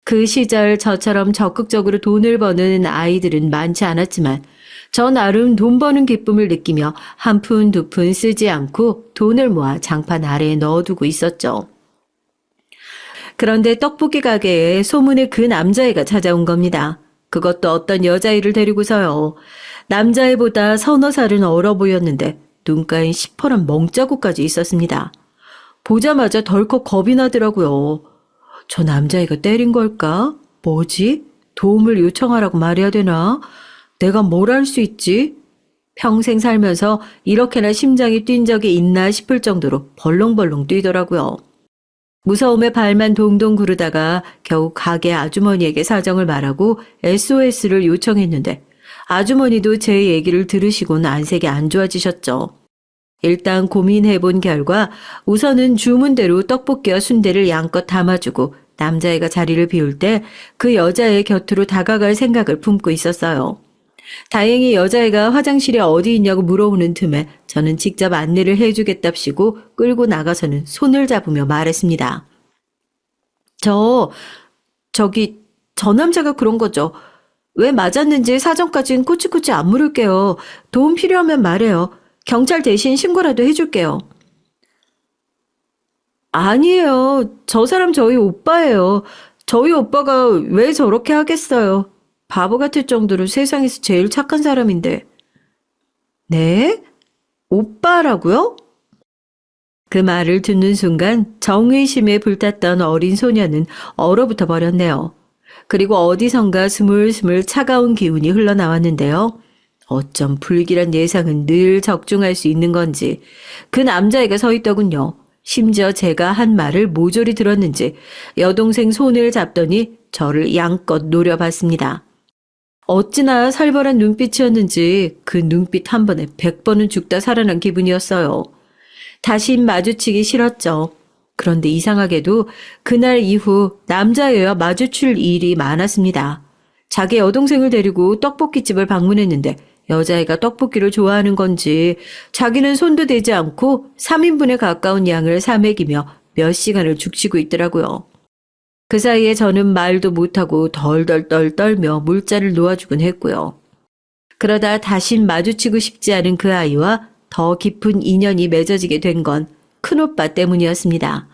그 시절 저처럼 적극적으로 돈을 버는 아이들은 많지 않았지만 저 나름 돈 버는 기쁨을 느끼며 한 푼 두 푼 쓰지 않고 돈을 모아 장판 아래에 넣어두고 있었죠. 그런데 떡볶이 가게에 소문의 그 남자애가 찾아온 겁니다. 그것도 어떤 여자애를 데리고서요. 남자애보다 서너 살은 어려 보였는데 눈가엔 시퍼런 멍자국까지 있었습니다. 보자마자 덜컥 겁이 나더라고요. 저 남자애가 때린 걸까? 뭐지? 도움을 요청하라고 말해야 되나? 내가 뭘 할 수 있지? 평생 살면서 이렇게나 심장이 뛴 적이 있나 싶을 정도로 벌렁벌렁 뛰더라고요. 무서움에 발만 동동 구르다가 겨우 가게 아주머니에게 사정을 말하고 SOS를 요청했는데 아주머니도 제 얘기를 들으시고는 안색이 안 좋아지셨죠. 일단 고민해본 결과 우선은 주문대로 떡볶이와 순대를 양껏 담아주고 남자애가 자리를 비울 때 그 여자의 곁으로 다가갈 생각을 품고 있었어요. 다행히 여자애가 화장실이 어디 있냐고 물어오는 틈에 저는 직접 안내를 해주겠답시고 끌고 나가서는 손을 잡으며 말했습니다. 저 남자가 그런 거죠. 왜 맞았는지 사정까진 꼬치꼬치 안 물을게요. 도움 필요하면 말해요. 경찰 대신 신고라도 해줄게요. 아니에요. 저 사람 저희 오빠예요. 저희 오빠가 왜 저렇게 하겠어요. 바보 같을 정도로 세상에서 제일 착한 사람인데. 네? 오빠라고요? 그 말을 듣는 순간 정의심에 불탔던 어린 소녀는 얼어붙어 버렸네요. 그리고 어디선가 스물스물 차가운 기운이 흘러나왔는데요. 어쩜 불길한 예상은 늘 적중할 수 있는 건지 그 남자애가 서 있더군요. 심지어 제가 한 말을 모조리 들었는지 여동생 손을 잡더니 저를 양껏 노려봤습니다. 어찌나 살벌한 눈빛이었는지 그 눈빛 한 번에 100번은 죽다 살아난 기분이었어요. 다시 마주치기 싫었죠. 그런데 이상하게도 그날 이후 남자애와 마주칠 일이 많았습니다. 자기 여동생을 데리고 떡볶이집을 방문했는데 여자애가 떡볶이를 좋아하는 건지 자기는 손도 대지 않고 3인분에 가까운 양을 사 먹이며 몇 시간을 죽치고 있더라고요. 그 사이에 저는 말도 못하고 덜덜덜 떨며 물잔을 놓아주곤 했고요. 그러다 다신 마주치고 싶지 않은 그 아이와 더 깊은 인연이 맺어지게 된 건 큰오빠 때문이었습니다.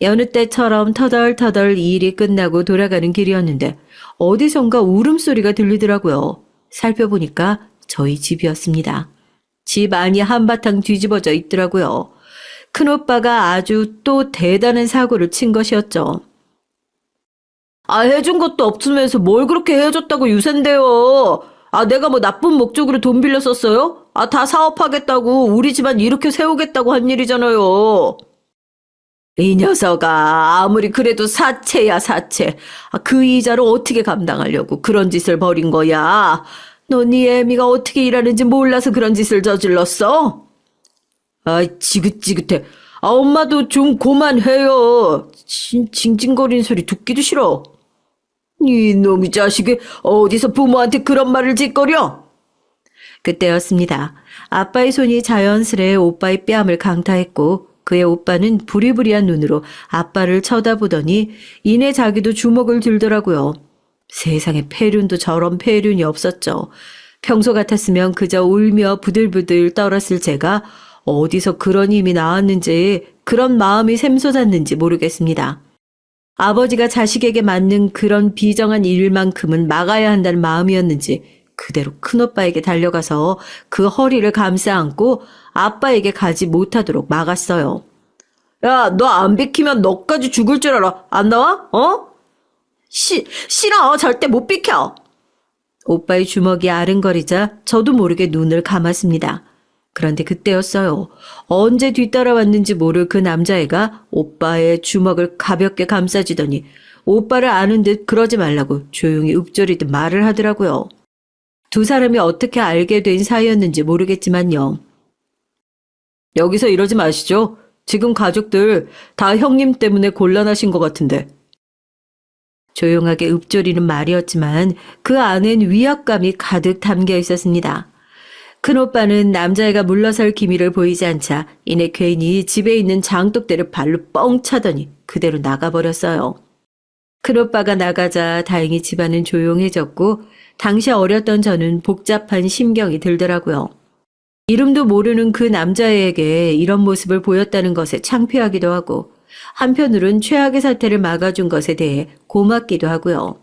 여느 때처럼 터덜터덜 일이 끝나고 돌아가는 길이었는데 어디선가 울음소리가 들리더라고요. 살펴보니까 저희 집이었습니다. 집 안이 한바탕 뒤집어져 있더라고요. 큰오빠가 아주 또 대단한 사고를 친 것이었죠. 해준 것도 없으면서 뭘 그렇게 해줬다고 유샌대요. 내가 뭐 나쁜 목적으로 돈 빌려 썼어요? 다 사업하겠다고 우리 집안 이렇게 세우겠다고 한 일이잖아요. 이 녀석아, 아무리 그래도 사채야, 사채. 그 이자를 어떻게 감당하려고 그런 짓을 벌인 거야? 너 네 애미가 어떻게 일하는지 몰라서 그런 짓을 저질렀어? 지긋지긋해. 엄마도 좀 그만해요. 징징거리는 소리 듣기도 싫어. 이놈의 자식이 어디서 부모한테 그런 말을 짓거려? 그때였습니다. 아빠의 손이 자연스레 오빠의 뺨을 강타했고 그의 오빠는 부리부리한 눈으로 아빠를 쳐다보더니 이내 자기도 주먹을 들더라고요. 세상에 폐륜도 저런 폐륜이 없었죠. 평소 같았으면 그저 울며 부들부들 떨었을 제가 어디서 그런 힘이 나왔는지 그런 마음이 샘솟았는지 모르겠습니다. 아버지가 자식에게 맞는 그런 비정한 일만큼은 막아야 한다는 마음이었는지 그대로 큰오빠에게 달려가서 그 허리를 감싸 안고 아빠에게 가지 못하도록 막았어요. 야, 너 안 비키면 너까지 죽을 줄 알아. 안 나와? 싫어. 절대 못 비켜. 오빠의 주먹이 아른거리자 저도 모르게 눈을 감았습니다. 그런데 그때였어요. 언제 뒤따라왔는지 모를 그 남자애가 오빠의 주먹을 가볍게 감싸주더니 오빠를 아는 듯 그러지 말라고 조용히 읊조리듯 말을 하더라고요. 두 사람이 어떻게 알게 된 사이였는지 모르겠지만요. 여기서 이러지 마시죠. 지금 가족들 다 형님 때문에 곤란하신 것 같은데. 조용하게 읊조리는 말이었지만 그 안엔 위압감이 가득 담겨 있었습니다. 큰오빠는 남자애가 물러설 기미를 보이지 않자 이내 괜히 집에 있는 장독대를 발로 뻥 차더니 그대로 나가버렸어요. 큰오빠가 나가자 다행히 집안은 조용해졌고 당시 어렸던 저는 복잡한 심경이 들더라고요. 이름도 모르는 그 남자애에게 이런 모습을 보였다는 것에 창피하기도 하고 한편으론 최악의 사태를 막아준 것에 대해 고맙기도 하고요.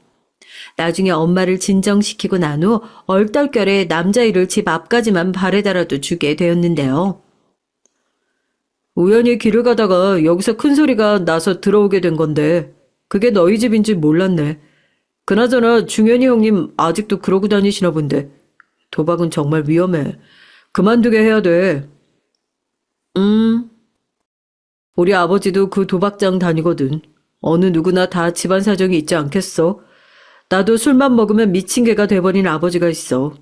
나중에 엄마를 진정시키고 난 후 얼떨결에 남자애를 집 앞까지만 바래다라도 주게 되었는데요. 우연히 길을 가다가 여기서 큰 소리가 나서 들어오게 된 건데 그게 너희 집인 줄 몰랐네. 그나저나 중현이 형님 아직도 그러고 다니시나 본데 도박은 정말 위험해. 그만두게 해야 돼. 우리 아버지도 그 도박장 다니거든. 어느 누구나 다 집안 사정이 있지 않겠어? 나도 술만 먹으면 미친 개가 돼버린 아버지가 있어.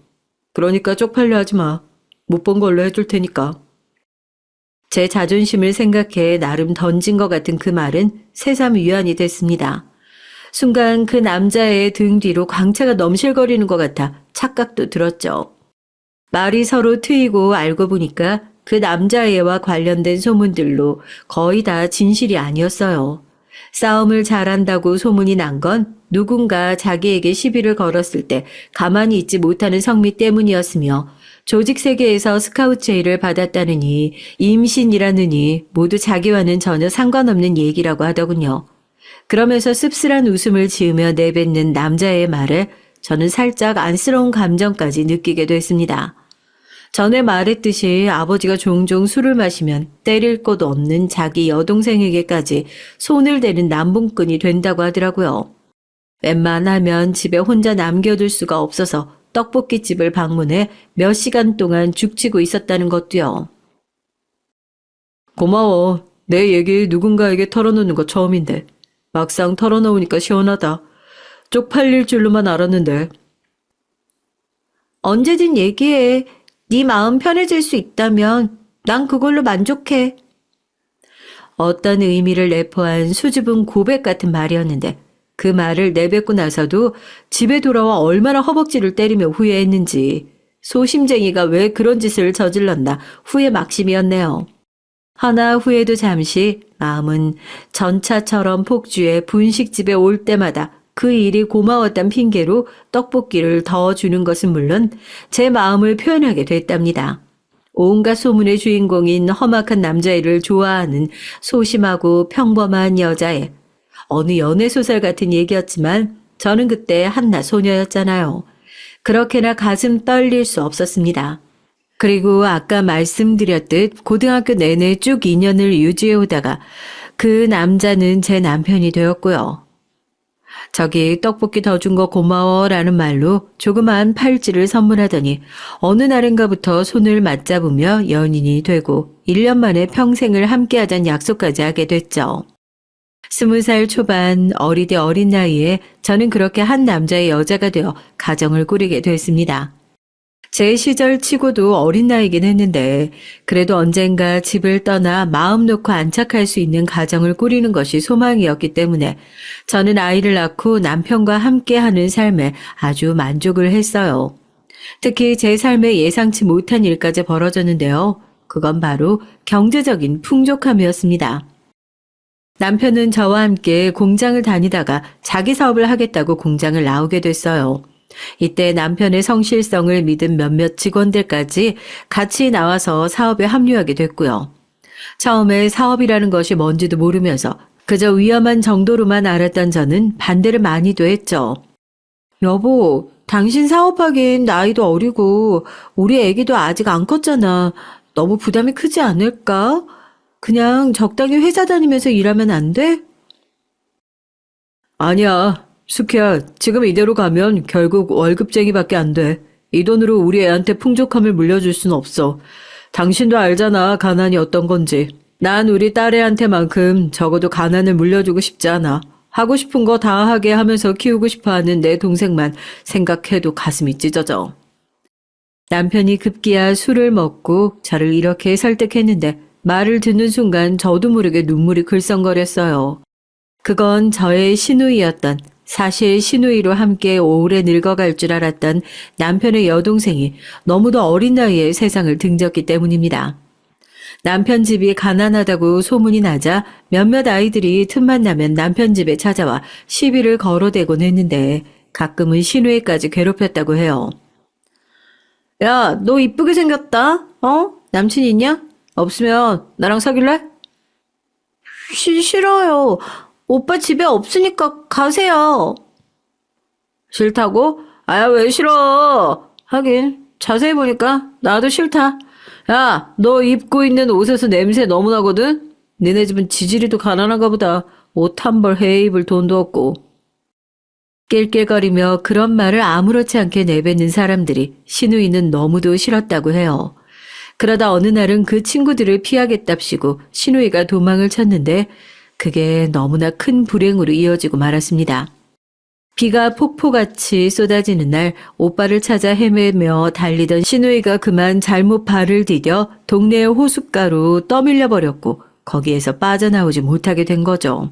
그러니까 쪽팔려 하지 마. 못 본 걸로 해줄 테니까. 제 자존심을 생각해 나름 던진 것 같은 그 말은 새삼 위안이 됐습니다. 순간 그 남자의 등 뒤로 광채가 넘실거리는 것 같아 착각도 들었죠. 말이 서로 트이고 알고 보니까 그 남자애와 관련된 소문들로 거의 다 진실이 아니었어요. 싸움을 잘한다고 소문이 난 건 누군가 자기에게 시비를 걸었을 때 가만히 있지 못하는 성미 때문이었으며 조직 세계에서 스카우트 제의를 받았다느니 임신이라느니 모두 자기와는 전혀 상관없는 얘기라고 하더군요. 그러면서 씁쓸한 웃음을 지으며 내뱉는 남자의 말에 저는 살짝 안쓰러운 감정까지 느끼게 됐습니다. 전에 말했듯이 아버지가 종종 술을 마시면 때릴 곳 없는 자기 여동생에게까지 손을 대는 남봉꾼이 된다고 하더라고요. 웬만하면 집에 혼자 남겨둘 수가 없어서 떡볶이집을 방문해 몇 시간 동안 죽치고 있었다는 것도요. 고마워. 내 얘기 누군가에게 털어놓는 거 처음인데 막상 털어놓으니까 시원하다. 쪽팔릴 줄로만 알았는데. 언제든 얘기해. 네 마음 편해질 수 있다면 난 그걸로 만족해. 어떤 의미를 내포한 수줍은 고백 같은 말이었는데 그 말을 내뱉고 나서도 집에 돌아와 얼마나 허벅지를 때리며 후회했는지 소심쟁이가 왜 그런 짓을 저질렀나 후회 막심이었네요. 하나 후회도 잠시 마음은 전차처럼 폭주해 분식집에 올 때마다 그 일이 고마웠단 핑계로 떡볶이를 더 주는 것은 물론 제 마음을 표현하게 됐답니다. 온갖 소문의 주인공인 험악한 남자애를 좋아하는 소심하고 평범한 여자애. 어느 연애소설 같은 얘기였지만 저는 그때 한낱 소녀였잖아요. 그렇게나 가슴 떨릴 수 없었습니다. 그리고 아까 말씀드렸듯 고등학교 내내 쭉 인연을 유지해 오다가 그 남자는 제 남편이 되었고요. 저기 떡볶이 더 준 거 고마워라는 말로 조그마한 팔찌를 선물하더니 어느 날인가부터 손을 맞잡으며 연인이 되고 1년 만에 평생을 함께하자는 약속까지 하게 됐죠. 20살 초반 어리디 어린 나이에 저는 그렇게 한 남자의 여자가 되어 가정을 꾸리게 됐습니다. 제 시절 치고도 어린 나이긴 했는데 그래도 언젠가 집을 떠나 마음 놓고 안착할 수 있는 가정을 꾸리는 것이 소망이었기 때문에 저는 아이를 낳고 남편과 함께하는 삶에 아주 만족을 했어요. 특히 제 삶에 예상치 못한 일까지 벌어졌는데요. 그건 바로 경제적인 풍족함이었습니다. 남편은 저와 함께 공장을 다니다가 자기 사업을 하겠다고 공장을 나오게 됐어요. 이때 남편의 성실성을 믿은 몇몇 직원들까지 같이 나와서 사업에 합류하게 됐고요. 처음에 사업이라는 것이 뭔지도 모르면서 그저 위험한 정도로만 알았던 저는 반대를 많이도 했죠. 여보, 당신 사업하긴 나이도 어리고 우리 애기도 아직 안 컸잖아. 너무 부담이 크지 않을까? 그냥 적당히 회사 다니면서 일하면 안 돼? 아니야. 수키야, 지금 이대로 가면 결국 월급쟁이밖에 안 돼. 이 돈으로 우리 애한테 풍족함을 물려줄 순 없어. 당신도 알잖아, 가난이 어떤 건지. 난 우리 딸애한테만큼 적어도 가난을 물려주고 싶지 않아. 하고 싶은 거 다 하게 하면서 키우고 싶어하는 내 동생만 생각해도 가슴이 찢어져. 남편이 급기야 술을 먹고 저를 이렇게 설득했는데 말을 듣는 순간 저도 모르게 눈물이 글썽거렸어요. 그건 저의 시누이였던, 사실 시누이로 함께 오래 늙어갈 줄 알았던 남편의 여동생이 너무도 어린 나이에 세상을 등졌기 때문입니다. 남편 집이 가난하다고 소문이 나자 몇몇 아이들이 틈만 나면 남편 집에 찾아와 시비를 걸어대곤 했는데 가끔은 시누이까지 괴롭혔다고 해요. 야, 너 이쁘게 생겼다. 남친 있냐? 없으면 나랑 사귈래? 싫어요. 오빠 집에 없으니까 가세요. 싫다고? 아야, 왜 싫어? 하긴 자세히 보니까 나도 싫다. 야, 너 입고 있는 옷에서 냄새 너무 나거든? 니네 집은 지지리도 가난한가 보다. 옷 한 벌 해 입을 돈도 없고. 낄낄거리며 그런 말을 아무렇지 않게 내뱉는 사람들이 시누이는 너무도 싫었다고 해요. 그러다 어느 날은 그 친구들을 피하겠답시고 시누이가 도망을 쳤는데 그게 너무나 큰 불행으로 이어지고 말았습니다. 비가 폭포같이 쏟아지는 날 오빠를 찾아 헤매며 달리던 시누이가 그만 잘못 발을 디뎌 동네의 호숫가로 떠밀려 버렸고 거기에서 빠져나오지 못하게 된 거죠.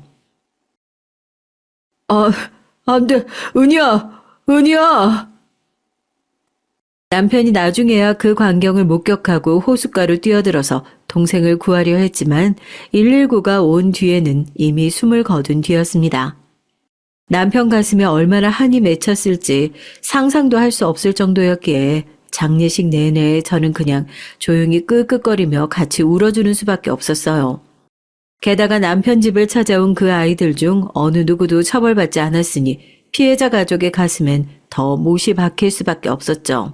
안 돼. 은희야. 남편이 나중에야 그 광경을 목격하고 호숫가로 뛰어들어서 동생을 구하려 했지만 119가 온 뒤에는 이미 숨을 거둔 뒤였습니다. 남편 가슴에 얼마나 한이 맺혔을지 상상도 할 수 없을 정도였기에 장례식 내내 저는 그냥 조용히 끄끄거리며 같이 울어주는 수밖에 없었어요. 게다가 남편 집을 찾아온 그 아이들 중 어느 누구도 처벌받지 않았으니 피해자 가족의 가슴엔 더 못이 박힐 수밖에 없었죠.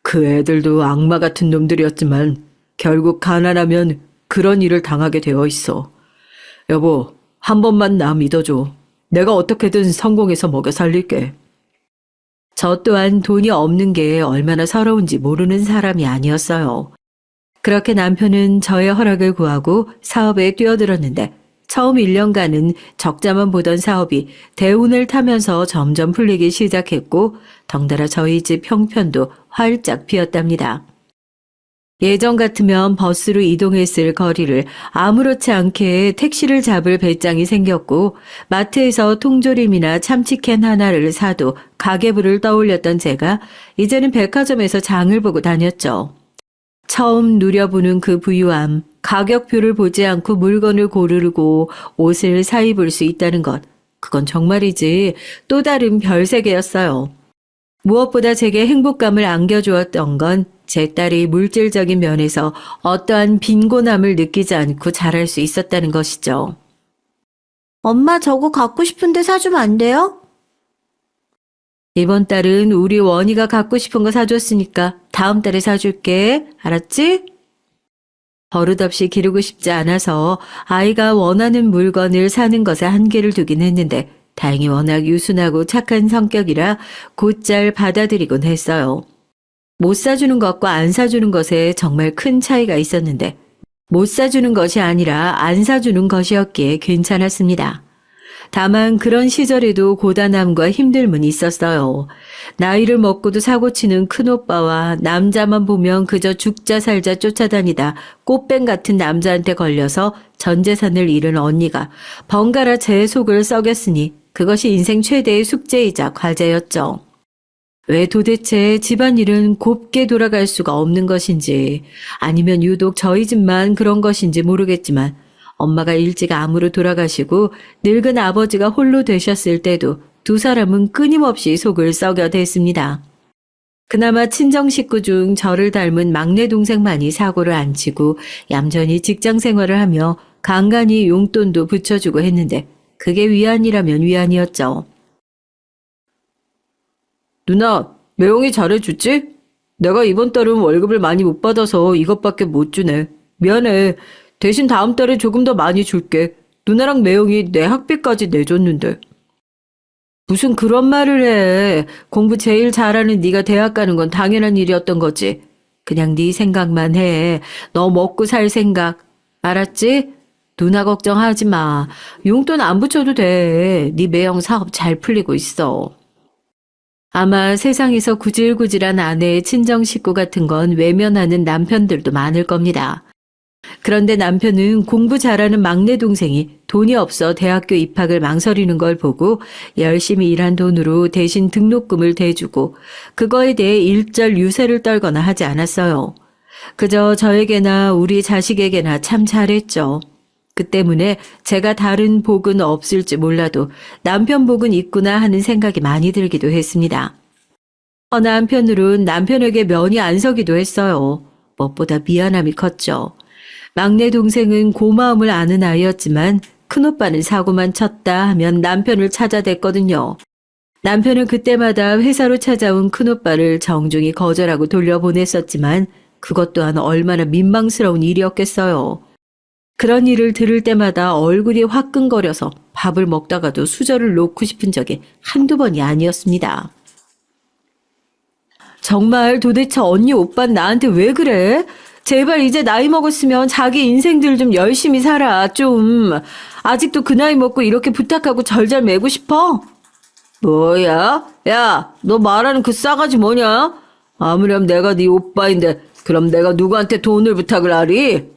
그 애들도 악마 같은 놈들이었지만 결국 가난하면 그런 일을 당하게 되어 있어. 여보, 한 번만 나 믿어줘. 내가 어떻게든 성공해서 먹여 살릴게. 저 또한 돈이 없는 게 얼마나 서러운지 모르는 사람이 아니었어요. 그렇게 남편은 저의 허락을 구하고 사업에 뛰어들었는데 처음 1년간은 적자만 보던 사업이 대운을 타면서 점점 풀리기 시작했고 덩달아 저희 집 형편도 활짝 피었답니다. 예전 같으면 버스로 이동했을 거리를 아무렇지 않게 택시를 잡을 배짱이 생겼고 마트에서 통조림이나 참치캔 하나를 사도 가계부를 떠올렸던 제가 이제는 백화점에서 장을 보고 다녔죠. 처음 누려보는 그 부유함, 가격표를 보지 않고 물건을 고르고 옷을 사 입을 수 있다는 것, 그건 정말이지 또 다른 별세계였어요. 무엇보다 제게 행복감을 안겨주었던 건 제 딸이 물질적인 면에서 어떠한 빈곤함을 느끼지 않고 자랄 수 있었다는 것이죠. 엄마 저거 갖고 싶은데 사주면 안 돼요? 이번 달은 우리 원희가 갖고 싶은 거 사줬으니까 다음 달에 사줄게. 알았지? 버릇없이 기르고 싶지 않아서 아이가 원하는 물건을 사는 것에 한계를 두긴 했는데 다행히 워낙 유순하고 착한 성격이라 곧잘 받아들이곤 했어요. 못 사주는 것과 안 사주는 것에 정말 큰 차이가 있었는데 못 사주는 것이 아니라 안 사주는 것이었기에 괜찮았습니다. 다만 그런 시절에도 고단함과 힘듦은 있었어요. 나이를 먹고도 사고치는 큰오빠와 남자만 보면 그저 죽자 살자 쫓아다니다 꽃뱀 같은 남자한테 걸려서 전 재산을 잃은 언니가 번갈아 제 속을 썩였으니 그것이 인생 최대의 숙제이자 과제였죠. 왜 도대체 집안일은 곱게 돌아갈 수가 없는 것인지 아니면 유독 저희 집만 그런 것인지 모르겠지만 엄마가 일찍 암으로 돌아가시고 늙은 아버지가 홀로 되셨을 때도 두 사람은 끊임없이 속을 썩여댔습니다. 그나마 친정 식구 중 저를 닮은 막내 동생만이 사고를 안 치고 얌전히 직장 생활을 하며 간간히 용돈도 붙여주고 했는데 그게 위안이라면 위안이었죠. 누나, 매형이 잘해주지? 내가 이번 달은 월급을 많이 못 받아서 이것밖에 못 주네. 미안해. 대신 다음 달에 조금 더 많이 줄게. 누나랑 매형이 내 학비까지 내줬는데. 무슨 그런 말을 해. 공부 제일 잘하는 네가 대학 가는 건 당연한 일이었던 거지. 그냥 네 생각만 해. 너 먹고 살 생각. 알았지? 누나 걱정하지 마. 용돈 안 붙여도 돼. 네 매형 사업 잘 풀리고 있어. 아마 세상에서 구질구질한 아내의 친정 식구 같은 건 외면하는 남편들도 많을 겁니다. 그런데 남편은 공부 잘하는 막내 동생이 돈이 없어 대학교 입학을 망설이는 걸 보고 열심히 일한 돈으로 대신 등록금을 대주고 그거에 대해 일절 유세를 떨거나 하지 않았어요. 그저 저에게나 우리 자식에게나 참 잘했죠. 그 때문에 제가 다른 복은 없을지 몰라도 남편 복은 있구나 하는 생각이 많이 들기도 했습니다. 어느 한편으론 남편에게 면이 안 서기도 했어요. 무엇보다 미안함이 컸죠. 막내 동생은 고마움을 아는 아이였지만 큰오빠는 사고만 쳤다 하면 남편을 찾아댔거든요. 남편은 그때마다 회사로 찾아온 큰오빠를 정중히 거절하고 돌려보냈었지만 그것 또한 얼마나 민망스러운 일이었겠어요. 그런 일을 들을 때마다 얼굴이 화끈거려서 밥을 먹다가도 수저를 놓고 싶은 적이 한두 번이 아니었습니다. 정말 도대체 언니 오빠는 나한테 왜 그래? 제발 이제 나이 먹었으면 자기 인생들 좀 열심히 살아, 좀. 아직도 그 나이 먹고 이렇게 부탁하고 절잘 매고 싶어? 뭐야? 야, 너 말하는 그 싸가지 뭐냐? 아무렴 내가 네 오빠인데 그럼 내가 누구한테 돈을 부탁을 하리?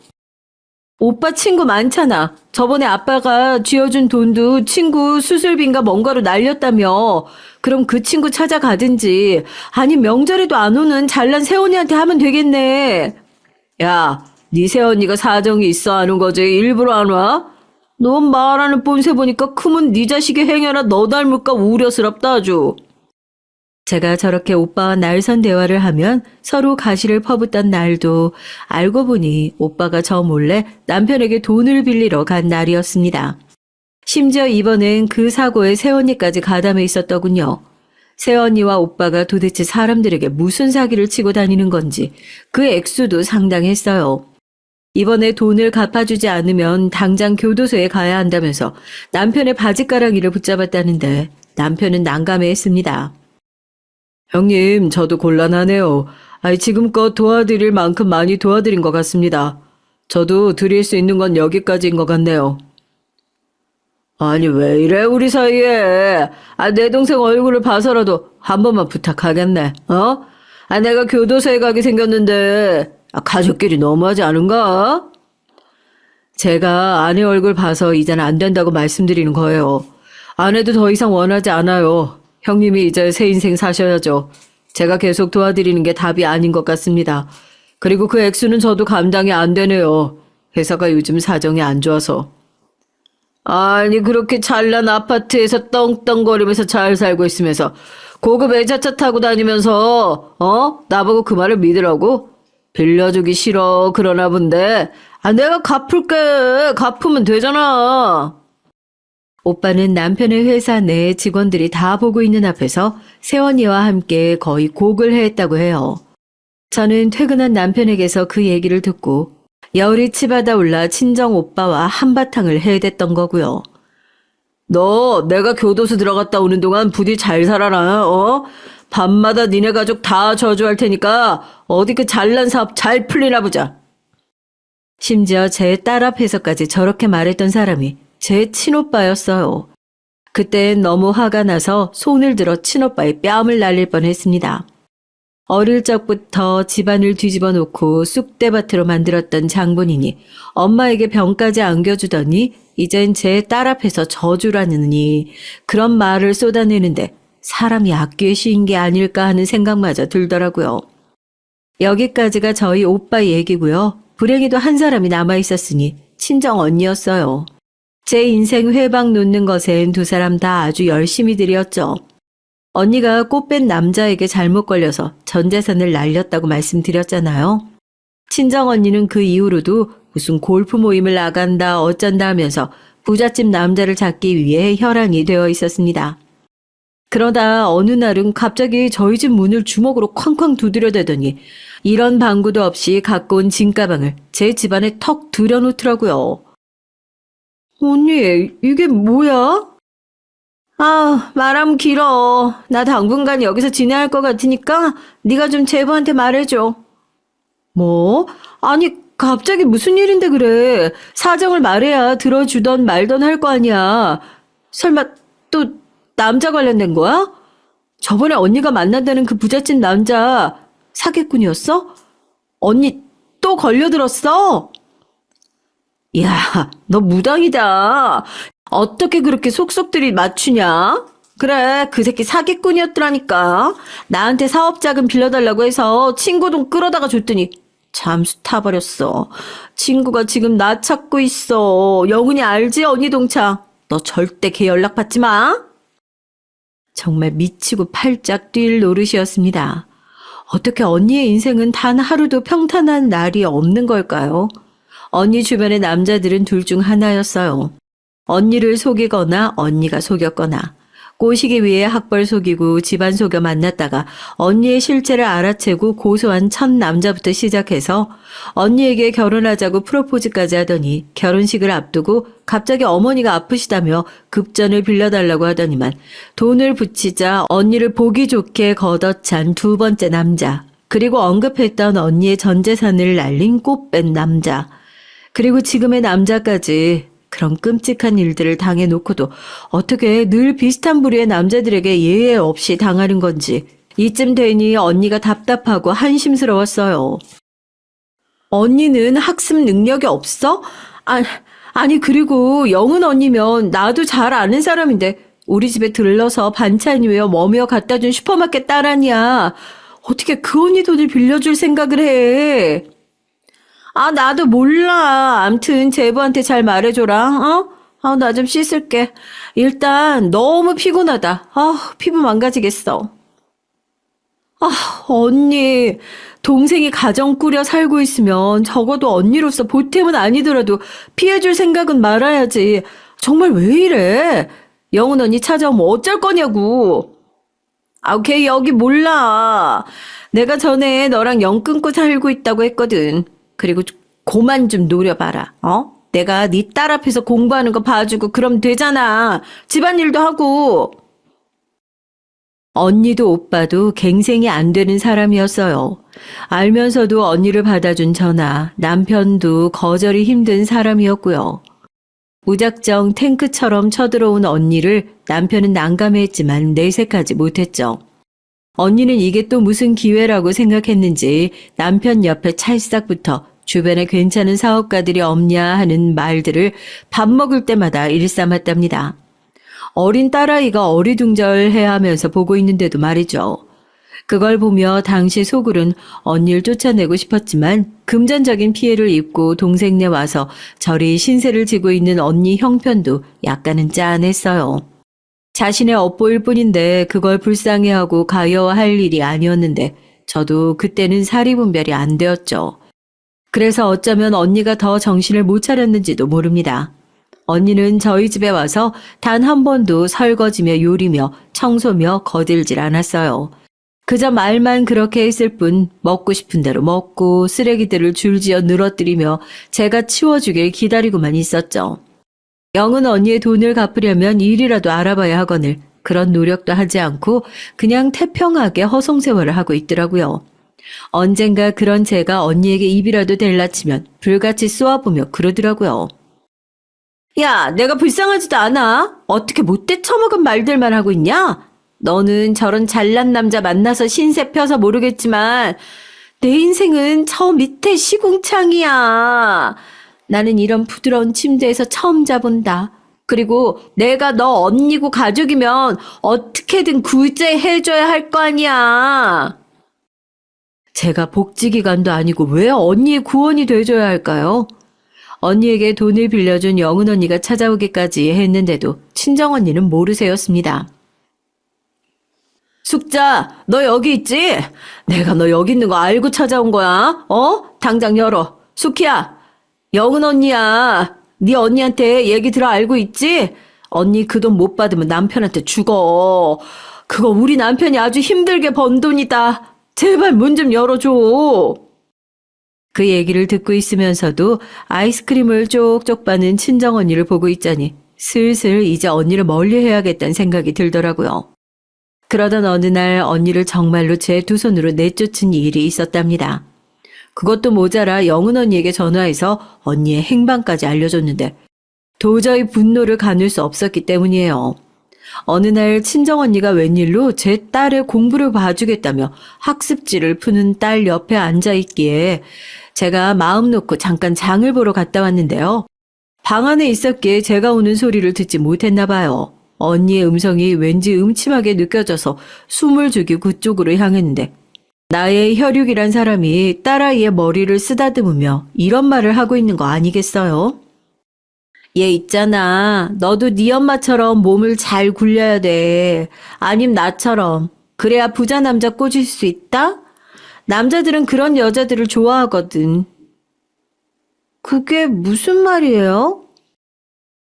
오빠 친구 많잖아. 저번에 아빠가 쥐어준 돈도 친구 수술비인가 뭔가로 날렸다며. 그럼 그 친구 찾아가든지 아니 명절에도 안 오는 잘난 새언니한테 하면 되겠네. 야, 네 새언니가 사정이 있어 하는 거지 일부러 안 와? 넌 말하는 뽐새 보니까 크면 네 자식이 행여나 너 닮을까 우려스럽다 아주. 제가 저렇게 오빠와 날선 대화를 하면 서로 가시를 퍼붓던 날도 알고 보니 오빠가 저 몰래 남편에게 돈을 빌리러 간 날이었습니다. 심지어 이번엔 그 사고에 새언니까지 가담해 있었더군요. 새언니와 오빠가 도대체 사람들에게 무슨 사기를 치고 다니는 건지 그 액수도 상당했어요. 이번에 돈을 갚아주지 않으면 당장 교도소에 가야 한다면서 남편의 바지가랑이를 붙잡았다는데 남편은 난감해했습니다. 형님, 저도 곤란하네요. 지금껏 도와드릴 만큼 많이 도와드린 것 같습니다. 저도 드릴 수 있는 건 여기까지인 것 같네요. 아니 왜 이래 우리 사이에. 내 동생 얼굴을 봐서라도 한 번만 부탁하겠네. 어? 내가 교도소에 가게 생겼는데 가족끼리 너무하지 않은가? 제가 아내 얼굴 봐서 이제는 안 된다고 말씀드리는 거예요. 아내도 더 이상 원하지 않아요. 형님이 이제 새 인생 사셔야죠. 제가 계속 도와드리는 게 답이 아닌 것 같습니다. 그리고 그 액수는 저도 감당이 안 되네요. 회사가 요즘 사정이 안 좋아서. 아니 그렇게 잘난 아파트에서 떵떵거리면서 잘 살고 있으면서 고급 외제차 타고 다니면서 나보고 그 말을 믿으라고? 빌려주기 싫어 그러나 본데 내가 갚을게. 갚으면 되잖아. 오빠는 남편의 회사 내 직원들이 다 보고 있는 앞에서 세원이와 함께 거의 곡을 했다고 해요. 저는 퇴근한 남편에게서 그 얘기를 듣고 열이 치받아 올라 친정 오빠와 한바탕을 해댔던 거고요. 너 내가 교도소 들어갔다 오는 동안 부디 잘 살아라. 밤마다 니네 가족 다 저주할 테니까 어디 그 잘난 사업 잘 풀리나 보자. 심지어 제 딸 앞에서까지 저렇게 말했던 사람이 제 친오빠였어요. 그땐 너무 화가 나서 손을 들어 친오빠의 뺨을 날릴 뻔했습니다. 어릴 적부터 집안을 뒤집어 놓고 쑥대밭으로 만들었던 장본인이 엄마에게 병까지 안겨주더니 이젠 제 딸 앞에서 저주라느니 그런 말을 쏟아내는데 사람이 악귀에 씌인 게 아닐까 하는 생각마저 들더라고요. 여기까지가 저희 오빠 얘기고요. 불행히도 한 사람이 남아있었으니 친정 언니였어요. 제 인생 회방 놓는 것엔 두 사람 다 아주 열심히 들였죠. 언니가 꽃 뺀 남자에게 잘못 걸려서 전 재산을 날렸다고 말씀드렸잖아요. 친정 언니는 그 이후로도 무슨 골프 모임을 나간다 어쩐다 하면서 부잣집 남자를 찾기 위해 혈안이 되어 있었습니다. 그러다 어느 날은 갑자기 저희 집 문을 주먹으로 쾅쾅 두드려대더니 이런 방구도 없이 갖고 온 짐가방을 제 집안에 턱 들여놓더라고요. 언니, 이게 뭐야? 말하면 길어. 나 당분간 여기서 지내야 할 것 같으니까 네가 좀 제부한테 말해줘. 뭐? 아니, 갑자기 무슨 일인데 그래. 사정을 말해야 들어주던 말던 할 거 아니야. 설마 또 남자 관련된 거야? 저번에 언니가 만난다는 그 부잣집 남자 사기꾼이었어? 언니 또 걸려들었어? 야, 너 무당이다. 어떻게 그렇게 속속들이 맞추냐? 그래, 그 새끼 사기꾼이었더라니까. 나한테 사업자금 빌려달라고 해서 친구 돈 끌어다가 줬더니 잠수 타버렸어. 친구가 지금 나 찾고 있어. 영훈이 알지? 언니 동창. 너 절대 걔 연락 받지 마. 정말 미치고 팔짝 뛸 노릇이었습니다. 어떻게 언니의 인생은 단 하루도 평탄한 날이 없는 걸까요? 언니 주변의 남자들은 둘 중 하나였어요. 언니를 속이거나 언니가 속였거나 꼬시기 위해 학벌 속이고 집안 속여 만났다가 언니의 실체를 알아채고 고소한 첫 남자부터 시작해서 언니에게 결혼하자고 프로포즈까지 하더니 결혼식을 앞두고 갑자기 어머니가 아프시다며 급전을 빌려달라고 하더니만 돈을 붙이자 언니를 보기 좋게 걷어찬 두 번째 남자, 그리고 언급했던 언니의 전 재산을 날린 꽃뺀 남자, 그리고 지금의 남자까지 그런 끔찍한 일들을 당해놓고도 어떻게 늘 비슷한 부류의 남자들에게 예외 없이 당하는 건지 이쯤 되니 언니가 답답하고 한심스러웠어요. 언니는 학습 능력이 없어? 아니 그리고 영은 언니면 나도 잘 아는 사람인데 우리 집에 들러서 반찬이며 뭐며 갖다 준 슈퍼마켓 딸 아니야. 어떻게 그 언니 돈을 빌려줄 생각을 해? 나도 몰라. 암튼 제부한테 잘 말해줘라. 나 좀 씻을게. 일단 너무 피곤하다. 피부 망가지겠어. 언니, 동생이 가정 꾸려 살고 있으면 적어도 언니로서 보탬은 아니더라도 피해줄 생각은 말아야지. 정말 왜 이래? 영은 언니 찾아오면 어쩔 거냐고. 걔 여기 몰라. 내가 전에 너랑 영 끊고 살고 있다고 했거든. 그리고 고만 좀 노려봐라. 내가 네 딸 앞에서 공부하는 거 봐주고 그럼 되잖아. 집안일도 하고. 언니도 오빠도 갱생이 안 되는 사람이었어요. 알면서도 언니를 받아준 저나 남편도 거절이 힘든 사람이었고요. 무작정 탱크처럼 쳐들어온 언니를 남편은 난감해했지만 내색하지 못했죠. 언니는 이게 또 무슨 기회라고 생각했는지 남편 옆에 찰싹부터 주변에 괜찮은 사업가들이 없냐 하는 말들을 밥 먹을 때마다 일삼았답니다. 어린 딸아이가 어리둥절해야 하면서 보고 있는데도 말이죠. 그걸 보며 당시 속으론 언니를 쫓아내고 싶었지만 금전적인 피해를 입고 동생네 와서 저리 신세를 지고 있는 언니 형편도 약간은 짠했어요. 자신의 업보일 뿐인데 그걸 불쌍해하고 가여워할 일이 아니었는데 저도 그때는 사리분별이 안 되었죠. 그래서 어쩌면 언니가 더 정신을 못 차렸는지도 모릅니다. 언니는 저희 집에 와서 단 한 번도 설거지며 요리며 청소며 거들질 않았어요. 그저 말만 그렇게 했을 뿐 먹고 싶은 대로 먹고 쓰레기들을 줄지어 늘어뜨리며 제가 치워주길 기다리고만 있었죠. 영은 언니의 돈을 갚으려면 일이라도 알아봐야 하거늘 그런 노력도 하지 않고 그냥 태평하게 허송세월을 하고 있더라고요. 언젠가 그런 제가 언니에게 입이라도 댈라치면 불같이 쏘아보며 그러더라고요. 야, 내가 불쌍하지도 않아? 어떻게 못돼 처먹은 말들만 하고 있냐? 너는 저런 잘난 남자 만나서 신세 펴서 모르겠지만 내 인생은 저 밑에 시궁창이야. 나는 이런 부드러운 침대에서 처음 자본다. 그리고 내가 너 언니고 가족이면 어떻게든 구제해줘야 할 거 아니야. 제가 복지기관도 아니고 왜 언니의 구원이 돼줘야 할까요? 언니에게 돈을 빌려준 영은 언니가 찾아오기까지 했는데도 친정언니는 모르세였습니다. 숙자, 너 여기 있지? 내가 너 여기 있는 거 알고 찾아온 거야. 당장 열어. 숙희야, 영은 언니야. 네 언니한테 얘기 들어 알고 있지? 언니 그 돈 못 받으면 남편한테 죽어. 그거 우리 남편이 아주 힘들게 번 돈이다. 제발 문 좀 열어줘. 그 얘기를 듣고 있으면서도 아이스크림을 쪽쪽 빠는 친정언니를 보고 있자니 슬슬 이제 언니를 멀리해야겠다는 생각이 들더라고요. 그러던 어느 날 언니를 정말로 제 두 손으로 내쫓은 일이 있었답니다. 그것도 모자라 영은 언니에게 전화해서 언니의 행방까지 알려줬는데 도저히 분노를 가눌 수 없었기 때문이에요. 어느 날 친정언니가 웬일로 제 딸의 공부를 봐주겠다며 학습지를 푸는 딸 옆에 앉아있기에 제가 마음 놓고 잠깐 장을 보러 갔다 왔는데요. 방 안에 있었기에 제가 오는 소리를 듣지 못했나 봐요. 언니의 음성이 왠지 음침하게 느껴져서 숨을 죽이고 그쪽으로 향했는데 나의 혈육이란 사람이 딸아이의 머리를 쓰다듬으며 이런 말을 하고 있는 거 아니겠어요? 얘 있잖아. 너도 네 엄마처럼 몸을 잘 굴려야 돼. 아님 나처럼. 그래야 부자 남자 꼬실 수 있다? 남자들은 그런 여자들을 좋아하거든. 그게 무슨 말이에요?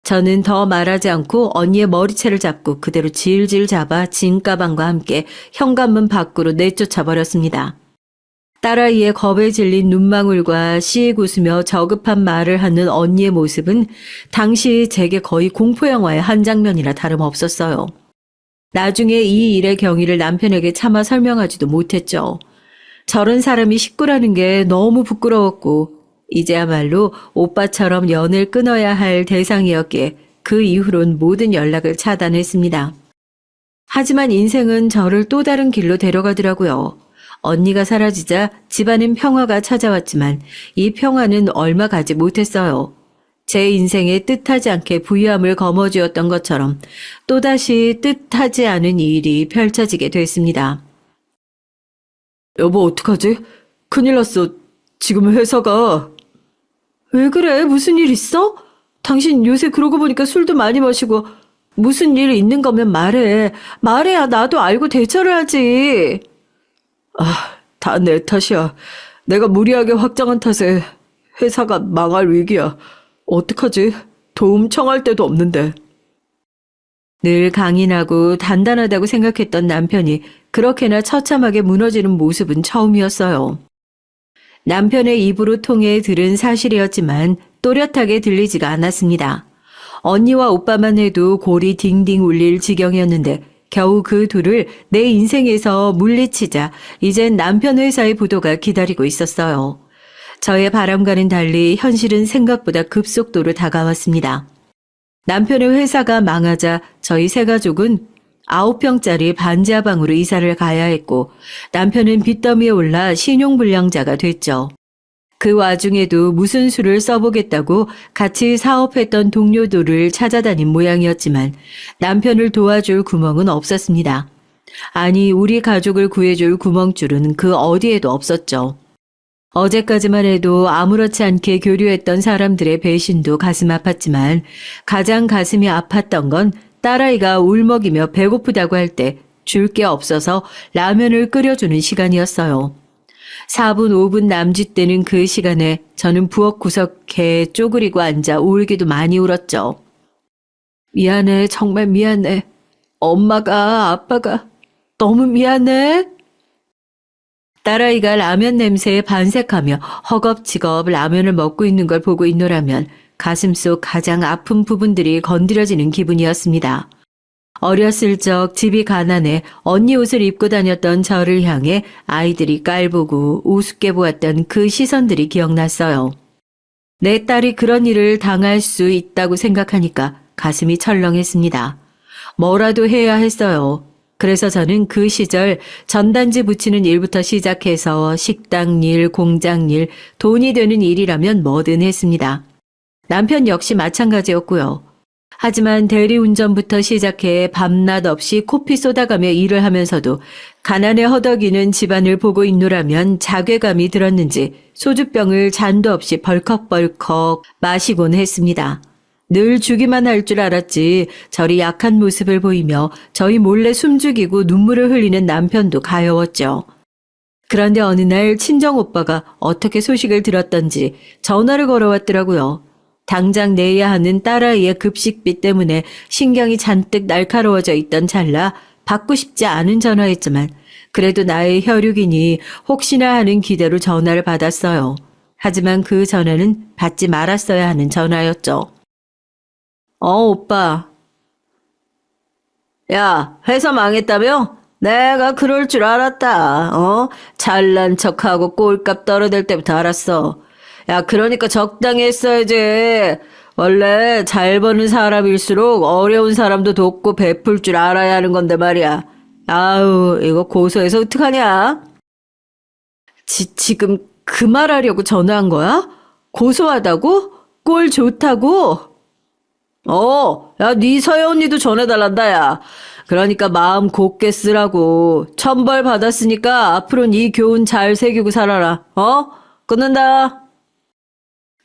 저는 더 말하지 않고 언니의 머리채를 잡고 그대로 질질 잡아 짐가방과 함께 현관문 밖으로 내쫓아 버렸습니다. 딸아이의 겁에 질린 눈망울과 씩 웃으며 저급한 말을 하는 언니의 모습은 당시 제게 거의 공포영화의 한 장면이라 다름없었어요. 나중에 이 일의 경위를 남편에게 차마 설명하지도 못했죠. 저런 사람이 식구라는 게 너무 부끄러웠고 이제야말로 오빠처럼 연을 끊어야 할 대상이었기에 그 이후론 모든 연락을 차단했습니다. 하지만 인생은 저를 또 다른 길로 데려가더라고요. 언니가 사라지자 집안엔 평화가 찾아왔지만 이 평화는 얼마 가지 못했어요. 제 인생에 뜻하지 않게 부유함을 거머쥐었던 것처럼 또다시 뜻하지 않은 일이 펼쳐지게 됐습니다. 여보, 어떡하지? 큰일 났어. 지금 회사가... 왜 그래? 무슨 일 있어? 당신 요새 그러고 보니까 술도 많이 마시고 무슨 일 있는 거면 말해. 말해야 나도 알고 대처를 하지. 다 내 탓이야. 내가 무리하게 확장한 탓에 회사가 망할 위기야. 어떡하지? 도움 청할 데도 없는데. 늘 강인하고 단단하다고 생각했던 남편이 그렇게나 처참하게 무너지는 모습은 처음이었어요. 남편의 입으로 통해 들은 사실이었지만 또렷하게 들리지가 않았습니다. 언니와 오빠만 해도 골이 딩딩 울릴 지경이었는데 겨우 그 둘을 내 인생에서 물리치자 이젠 남편 회사의 부도가 기다리고 있었어요. 저의 바람과는 달리 현실은 생각보다 급속도로 다가왔습니다. 남편의 회사가 망하자 저희 세 가족은 9평짜리 반지하방으로 이사를 가야 했고 남편은 빚더미에 올라 신용불량자가 됐죠. 그 와중에도 무슨 수를 써보겠다고 같이 사업했던 동료들을 찾아다닌 모양이었지만 남편을 도와줄 구멍은 없었습니다. 아니, 우리 가족을 구해줄 구멍줄은 그 어디에도 없었죠. 어제까지만 해도 아무렇지 않게 교류했던 사람들의 배신도 가슴 아팠지만 가장 가슴이 아팠던 건 딸아이가 울먹이며 배고프다고 할 때 줄 게 없어서 라면을 끓여주는 시간이었어요. 4분, 5분 남짓되는 그 시간에 저는 부엌 구석에 쪼그리고 앉아 울기도 많이 울었죠. 미안해, 정말 미안해. 엄마가, 아빠가 너무 미안해. 딸아이가 라면 냄새에 반색하며 허겁지겁 라면을 먹고 있는 걸 보고 있노라면 가슴속 가장 아픈 부분들이 건드려지는 기분이었습니다. 어렸을 적 집이 가난해 언니 옷을 입고 다녔던 저를 향해 아이들이 깔보고 우습게 보았던 그 시선들이 기억났어요. 내 딸이 그런 일을 당할 수 있다고 생각하니까 가슴이 철렁했습니다. 뭐라도 해야 했어요. 그래서 저는 그 시절 전단지 붙이는 일부터 시작해서 식당 일, 공장 일, 돈이 되는 일이라면 뭐든 했습니다. 남편 역시 마찬가지였고요. 하지만 대리운전부터 시작해 밤낮 없이 코피 쏟아가며 일을 하면서도 가난에 허덕이는 집안을 보고 있노라면 자괴감이 들었는지 소주병을 잔도 없이 벌컥벌컥 마시곤 했습니다. 늘 주기만 할 줄 알았지 저리 약한 모습을 보이며 저희 몰래 숨죽이고 눈물을 흘리는 남편도 가여웠죠. 그런데 어느 날 친정오빠가 어떻게 소식을 들었던지 전화를 걸어왔더라고요. 당장 내야 하는 딸아이의 급식비 때문에 신경이 잔뜩 날카로워져 있던 찰나 받고 싶지 않은 전화였지만 그래도 나의 혈육이니 혹시나 하는 기대로 전화를 받았어요. 하지만 그 전화는 받지 말았어야 하는 전화였죠. 오빠. 야, 회사 망했다며? 내가 그럴 줄 알았다. 잘난 척하고 꼴값 떨어질 때부터 알았어. 야, 그러니까 적당히 했어야지. 원래 잘 버는 사람일수록 어려운 사람도 돕고 베풀 줄 알아야 하는 건데 말이야. 아우, 이거 고소해서 어떡하냐? 지금 그 말하려고 전화한 거야? 고소하다고? 꼴 좋다고? 야, 네 서혜 언니도 전해달란다, 야. 그러니까 마음 곱게 쓰라고. 천벌 받았으니까 앞으로는 이 교훈 잘 새기고 살아라. 끊는다.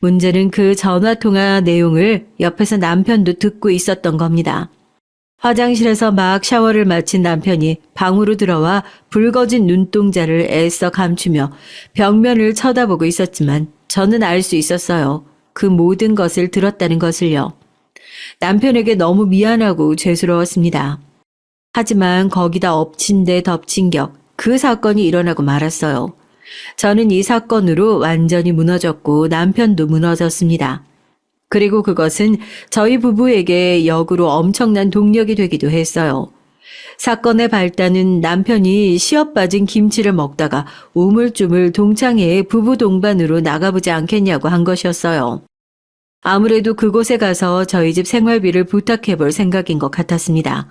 문제는 그 전화통화 내용을 옆에서 남편도 듣고 있었던 겁니다. 화장실에서 막 샤워를 마친 남편이 방으로 들어와 붉어진 눈동자를 애써 감추며 벽면을 쳐다보고 있었지만 저는 알 수 있었어요. 그 모든 것을 들었다는 것을요. 남편에게 너무 미안하고 죄스러웠습니다. 하지만 거기다 엎친 데 덮친 격, 그 사건이 일어나고 말았어요. 저는 이 사건으로 완전히 무너졌고 남편도 무너졌습니다. 그리고 그것은 저희 부부에게 역으로 엄청난 동력이 되기도 했어요. 사건의 발단은 남편이 시업 빠진 김치를 먹다가 우물쭈물 동창회에 부부 동반으로 나가보지 않겠냐고 한 것이었어요. 아무래도 그곳에 가서 저희 집 생활비를 부탁해 볼 생각인 것 같았습니다.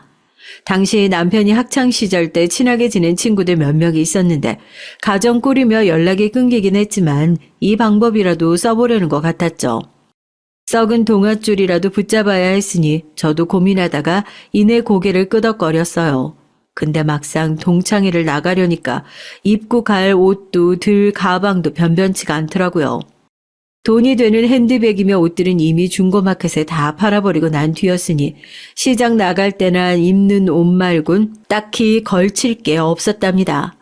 당시 남편이 학창시절 때 친하게 지낸 친구들 몇 명이 있었는데 가정 꾸리며 연락이 끊기긴 했지만 이 방법이라도 써보려는 것 같았죠. 썩은 동아줄이라도 붙잡아야 했으니 저도 고민하다가 이내 고개를 끄덕거렸어요. 근데 막상 동창회를 나가려니까 입고 갈 옷도 들 가방도 변변치가 않더라고요. 돈이 되는 핸드백이며 옷들은 이미 중고마켓에 다 팔아버리고 난 뒤였으니 시장 나갈 때나 입는 옷 말곤 딱히 걸칠 게 없었답니다.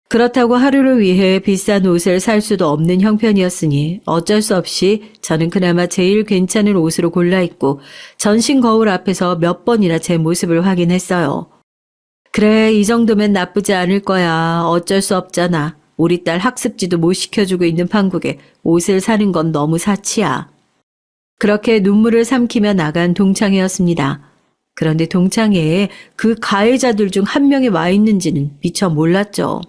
그렇다고 하루를 위해 비싼 옷을 살 수도 없는 형편이었으니 어쩔 수 없이 저는 그나마 제일 괜찮은 옷으로 골라 입고 전신 거울 앞에서 몇 번이나 제 모습을 확인했어요. 그래, 이 정도면 나쁘지 않을 거야. 어쩔 수 없잖아. 우리 딸 학습지도 못 시켜주고 있는 판국에 옷을 사는 건 너무 사치야. 그렇게 눈물을 삼키며 나간 동창회였습니다. 그런데 동창회에 그 가해자들 중 한 명이 와 있는지는 미처 몰랐죠.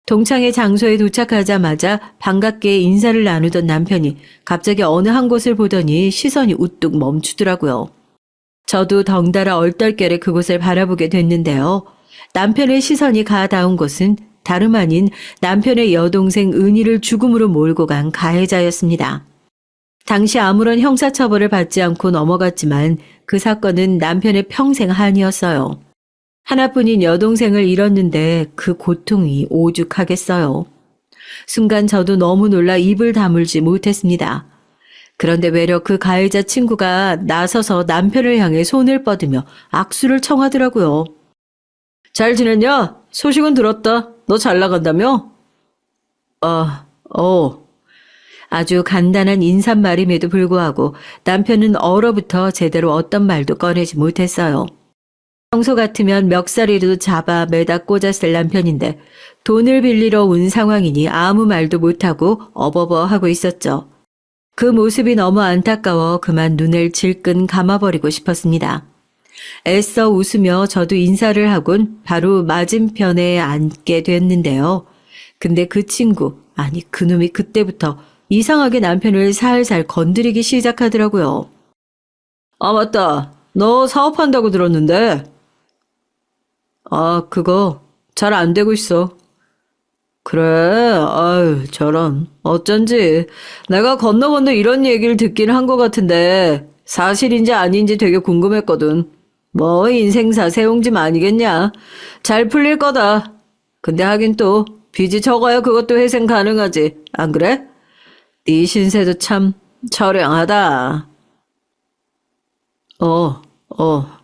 동창회 장소에 도착하자마자 반갑게 인사를 나누던 남편이 갑자기 어느 한 곳을 보더니 시선이 우뚝 멈추더라고요. 저도 덩달아 얼떨결에 그곳을 바라보게 됐는데요. 남편의 시선이 가 닿은 곳은 다름 아닌 남편의 여동생 은희를 죽음으로 몰고 간 가해자였습니다. 당시 아무런 형사처벌을 받지 않고 넘어갔지만 그 사건은 남편의 평생 한이었어요. 하나뿐인 여동생을 잃었는데 그 고통이 오죽하겠어요. 순간 저도 너무 놀라 입을 다물지 못했습니다. 그런데 외려 그 가해자 친구가 나서서 남편을 향해 손을 뻗으며 악수를 청하더라고요. 잘 지냈냐? 소식은 들었다. 너 잘 나간다며? 아주 간단한 인사말임에도 불구하고 남편은 얼어붙어 제대로 어떤 말도 꺼내지 못했어요. 평소 같으면 멱살이라도 잡아 매다 꽂았을 남편인데 돈을 빌리러 온 상황이니 아무 말도 못하고 어버버하고 있었죠. 그 모습이 너무 안타까워 그만 눈을 질끈 감아버리고 싶었습니다. 애써 웃으며 저도 인사를 하곤 바로 맞은편에 앉게 됐는데요. 근데 그 친구, 아니 그놈이 그때부터 이상하게 남편을 살살 건드리기 시작하더라고요. 아, 맞다. 너 사업한다고 들었는데. 아, 그거 잘 안 되고 있어. 그래, 아유, 저런. 어쩐지. 내가 건너 이런 얘기를 듣긴 한 것 같은데, 사실인지 아닌지 되게 궁금했거든. 뭐, 인생사 세옹짐 아니겠냐. 잘 풀릴 거다. 근데 하긴 또, 빚이 적어야 그것도 회생 가능하지. 안 그래? 네 신세도 참 처량하다. 어, 어.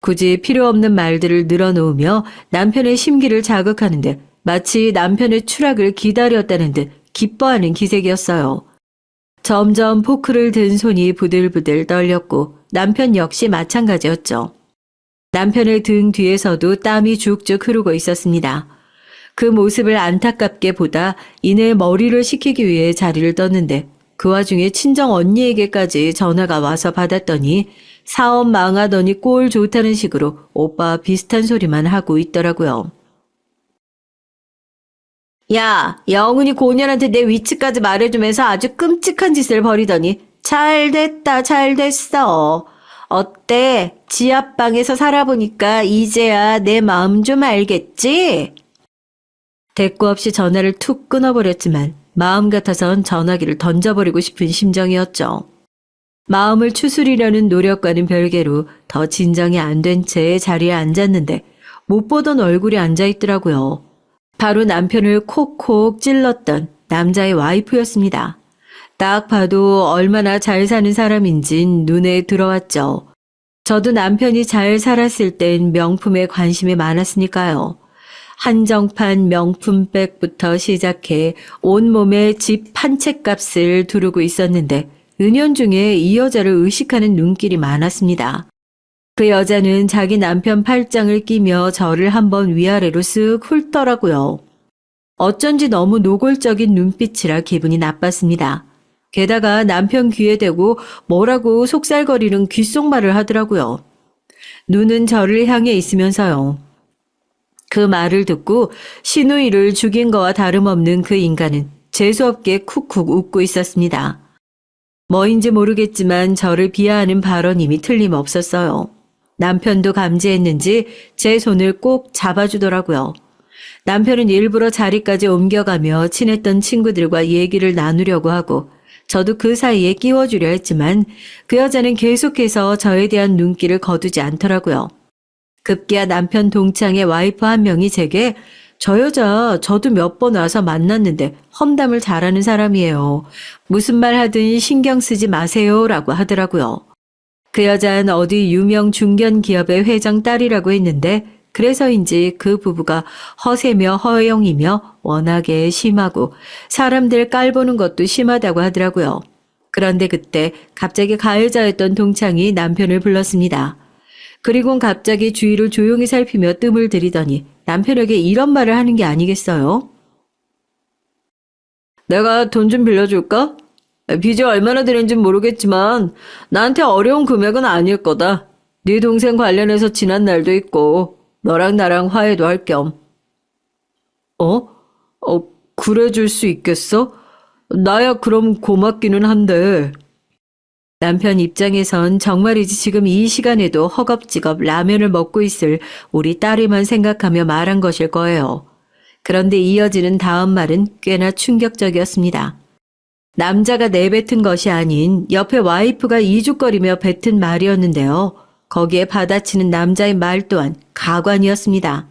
굳이 필요 없는 말들을 늘어놓으며 남편의 심기를 자극하는데 마치 남편의 추락을 기다렸다는 듯 기뻐하는 기색이었어요. 점점 포크를 든 손이 부들부들 떨렸고 남편 역시 마찬가지였죠. 남편의 등 뒤에서도 땀이 죽죽 흐르고 있었습니다. 그 모습을 안타깝게 보다 이내 머리를 식히기 위해 자리를 떴는데 그 와중에 친정 언니에게까지 전화가 와서 받았더니 사업 망하더니 꼴 좋다는 식으로 오빠와 비슷한 소리만 하고 있더라고요. 야, 영은이 고년한테 내 위치까지 말해주면서 아주 끔찍한 짓을 벌이더니 잘 됐다, 잘 됐어. 어때? 지하방에서 살아보니까 이제야 내 마음 좀 알겠지? 대꾸 없이 전화를 툭 끊어버렸지만 마음 같아선 전화기를 던져버리고 싶은 심정이었죠. 마음을 추스리려는 노력과는 별개로 더 진정이 안 된 채 자리에 앉았는데 못 보던 얼굴이 앉아있더라고요. 바로 남편을 콕콕 찔렀던 남자의 와이프였습니다. 딱 봐도 얼마나 잘 사는 사람인진 눈에 들어왔죠. 저도 남편이 잘 살았을 땐 명품에 관심이 많았으니까요. 한정판 명품백부터 시작해 온몸에 집 한 채 값을 두르고 있었는데 은연중에 이 여자를 의식하는 눈길이 많았습니다. 그 여자는 자기 남편 팔짱을 끼며 저를 한번 위아래로 쓱 훑더라고요. 어쩐지 너무 노골적인 눈빛이라 기분이 나빴습니다. 게다가 남편 귀에 대고 뭐라고 속살거리는 귓속말을 하더라고요. 눈은 저를 향해 있으면서요. 그 말을 듣고 시누이를 죽인 거와 다름없는 그 인간은 재수없게 쿡쿡 웃고 있었습니다. 뭐인지 모르겠지만 저를 비하하는 발언임이 틀림없었어요. 남편도 감지했는지 제 손을 꼭 잡아주더라고요. 남편은 일부러 자리까지 옮겨가며 친했던 친구들과 얘기를 나누려고 하고 저도 그 사이에 끼워주려 했지만 그 여자는 계속해서 저에 대한 눈길을 거두지 않더라고요. 급기야 남편 동창의 와이프 한 명이 제게 저 여자 저도 몇 번 와서 만났는데 험담을 잘하는 사람이에요. 무슨 말 하든 신경 쓰지 마세요 라고 하더라고요. 그 여자는 어디 유명 중견 기업의 회장 딸이라고 했는데 그래서인지 그 부부가 허세며 허영이며 워낙에 심하고 사람들 깔보는 것도 심하다고 하더라고요. 그런데 그때 갑자기 가해자였던 동창이 남편을 불렀습니다. 그리곤 갑자기 주위를 조용히 살피며 뜸을 들이더니 남편에게 이런 말을 하는 게 아니겠어요? 내가 돈 좀 빌려줄까? 빚이 얼마나 되는진 모르겠지만 나한테 어려운 금액은 아닐 거다. 네 동생 관련해서 지난 날도 있고 너랑 나랑 화해도 할 겸. 그래 줄 수 있겠어? 나야 그럼 고맙기는 한데. 남편 입장에선 정말이지 지금 이 시간에도 허겁지겁 라면을 먹고 있을 우리 딸이만 생각하며 말한 것일 거예요. 그런데 이어지는 다음 말은 꽤나 충격적이었습니다. 남자가 내뱉은 것이 아닌 옆에 와이프가 이죽거리며 뱉은 말이었는데요. 거기에 받아치는 남자의 말 또한 가관이었습니다.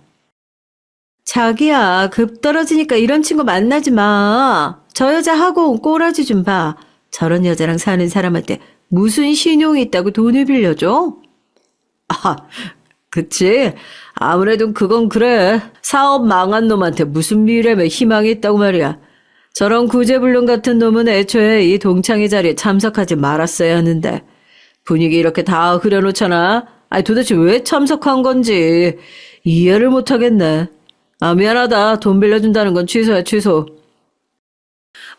자기야, 급 떨어지니까 이런 친구 만나지 마. 저 여자 하고 온 꼬라지 좀 봐. 저런 여자랑 사는 사람한테 무슨 신용이 있다고 돈을 빌려줘? 아, 그치. 아무래도 그건 그래. 사업 망한 놈한테 무슨 미래며 희망이 있다고 말이야. 저런 구제불능 같은 놈은 애초에 이 동창회 자리에 참석하지 말았어야 하는데 분위기 이렇게 다 흐려놓잖아. 아니 도대체 왜 참석한 건지 이해를 못하겠네. 아 미안하다. 돈 빌려준다는 건 취소야 취소.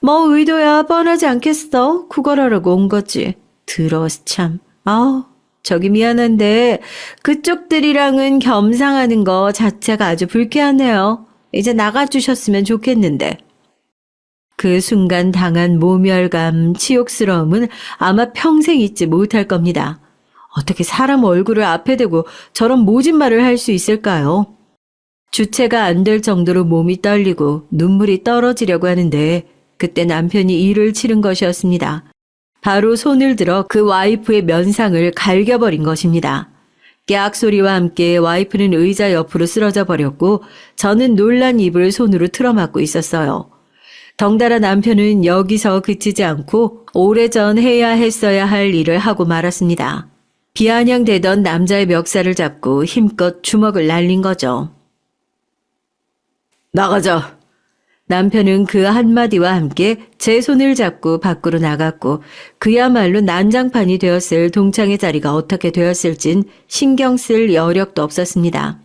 뭐 의도야 뻔하지 않겠어. 구걸하려고 온 거지. 더러워서 참. 아우 저기 미안한데 그쪽들이랑은 겸상하는 거 자체가 아주 불쾌하네요. 이제 나가주셨으면 좋겠는데. 그 순간 당한 모멸감, 치욕스러움은 아마 평생 잊지 못할 겁니다. 어떻게 사람 얼굴을 앞에 대고 저런 모진 말을 할 수 있을까요? 주체가 안 될 정도로 몸이 떨리고 눈물이 떨어지려고 하는데 그때 남편이 일을 치른 것이었습니다. 바로 손을 들어 그 와이프의 면상을 갈겨버린 것입니다. 깨악 소리와 함께 와이프는 의자 옆으로 쓰러져 버렸고 저는 놀란 입을 손으로 틀어막고 있었어요. 덩달아 남편은 여기서 그치지 않고 오래전 해야 했어야 할 일을 하고 말았습니다. 비아냥대던 남자의 멱살을 잡고 힘껏 주먹을 날린 거죠. 나가자. 남편은 그 한마디와 함께 제 손을 잡고 밖으로 나갔고 그야말로 난장판이 되었을 동창의 자리가 어떻게 되었을진 신경 쓸 여력도 없었습니다.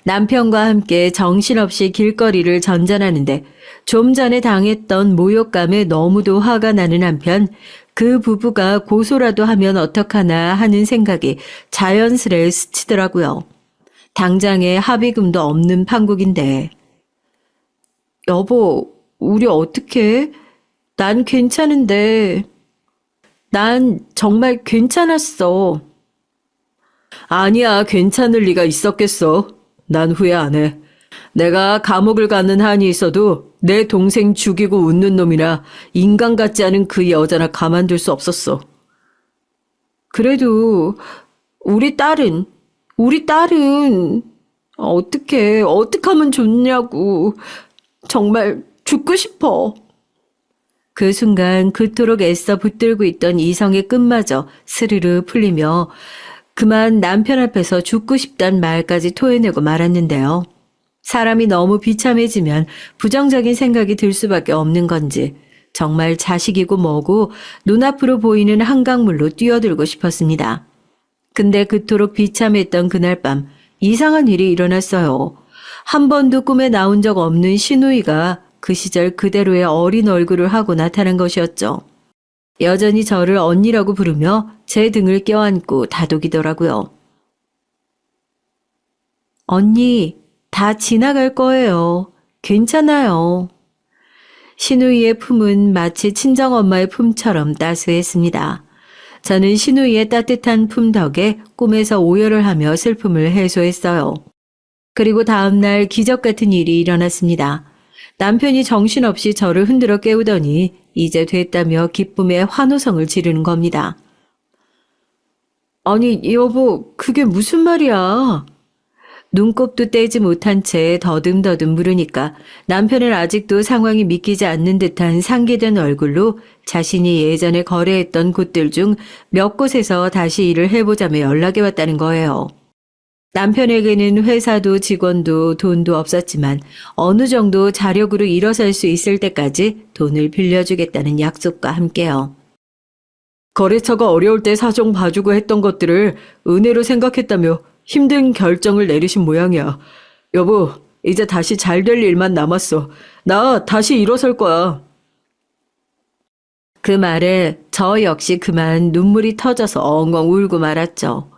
남편과 함께 정신없이 길거리를 전전하는데 좀 전에 당했던 모욕감에 너무도 화가 나는 한편 그 부부가 고소라도 하면 어떡하나 하는 생각이 자연스레 스치더라고요. 당장에 합의금도 없는 판국인데. 여보, 우리 어떡해? 난 괜찮은데. 난 정말 괜찮았어. 아니야, 괜찮을 리가 있었겠어. 난 후회 안 해. 내가 감옥을 가는 한이 있어도 내 동생 죽이고 웃는 놈이나 인간 같지 않은 그 여자나 가만둘 수 없었어. 그래도 우리 딸은 어떻게 하면 좋냐고. 정말 죽고 싶어. 그 순간 그토록 애써 붙들고 있던 이성의 끈마저 스르르 풀리며 그만 남편 앞에서 죽고 싶단 말까지 토해내고 말았는데요. 사람이 너무 비참해지면 부정적인 생각이 들 수밖에 없는 건지 정말 자식이고 뭐고 눈앞으로 보이는 한강물로 뛰어들고 싶었습니다. 근데 그토록 비참했던 그날 밤 이상한 일이 일어났어요. 한 번도 꿈에 나온 적 없는 시누이가 그 시절 그대로의 어린 얼굴을 하고 나타난 것이었죠. 여전히 저를 언니라고 부르며 제 등을 껴안고 다독이더라고요. 언니, 다 지나갈 거예요. 괜찮아요. 시누이의 품은 마치 친정엄마의 품처럼 따스했습니다. 저는 시누이의 따뜻한 품 덕에 꿈에서 오열을 하며 슬픔을 해소했어요. 그리고 다음날 기적 같은 일이 일어났습니다. 남편이 정신없이 저를 흔들어 깨우더니 이제 됐다며 기쁨의 환호성을 지르는 겁니다. 아니 여보 그게 무슨 말이야? 눈곱도 떼지 못한 채 더듬더듬 물으니까 남편은 아직도 상황이 믿기지 않는 듯한 상기된 얼굴로 자신이 예전에 거래했던 곳들 중 몇 곳에서 다시 일을 해보자며 연락이 왔다는 거예요. 남편에게는 회사도 직원도 돈도 없었지만 어느 정도 자력으로 일어설 수 있을 때까지 돈을 빌려주겠다는 약속과 함께요. 거래처가 어려울 때 사정 봐주고 했던 것들을 은혜로 생각했다며 힘든 결정을 내리신 모양이야. 여보, 이제 다시 잘 될 일만 남았어. 나 다시 일어설 거야. 그 말에 저 역시 그만 눈물이 터져서 엉엉 울고 말았죠.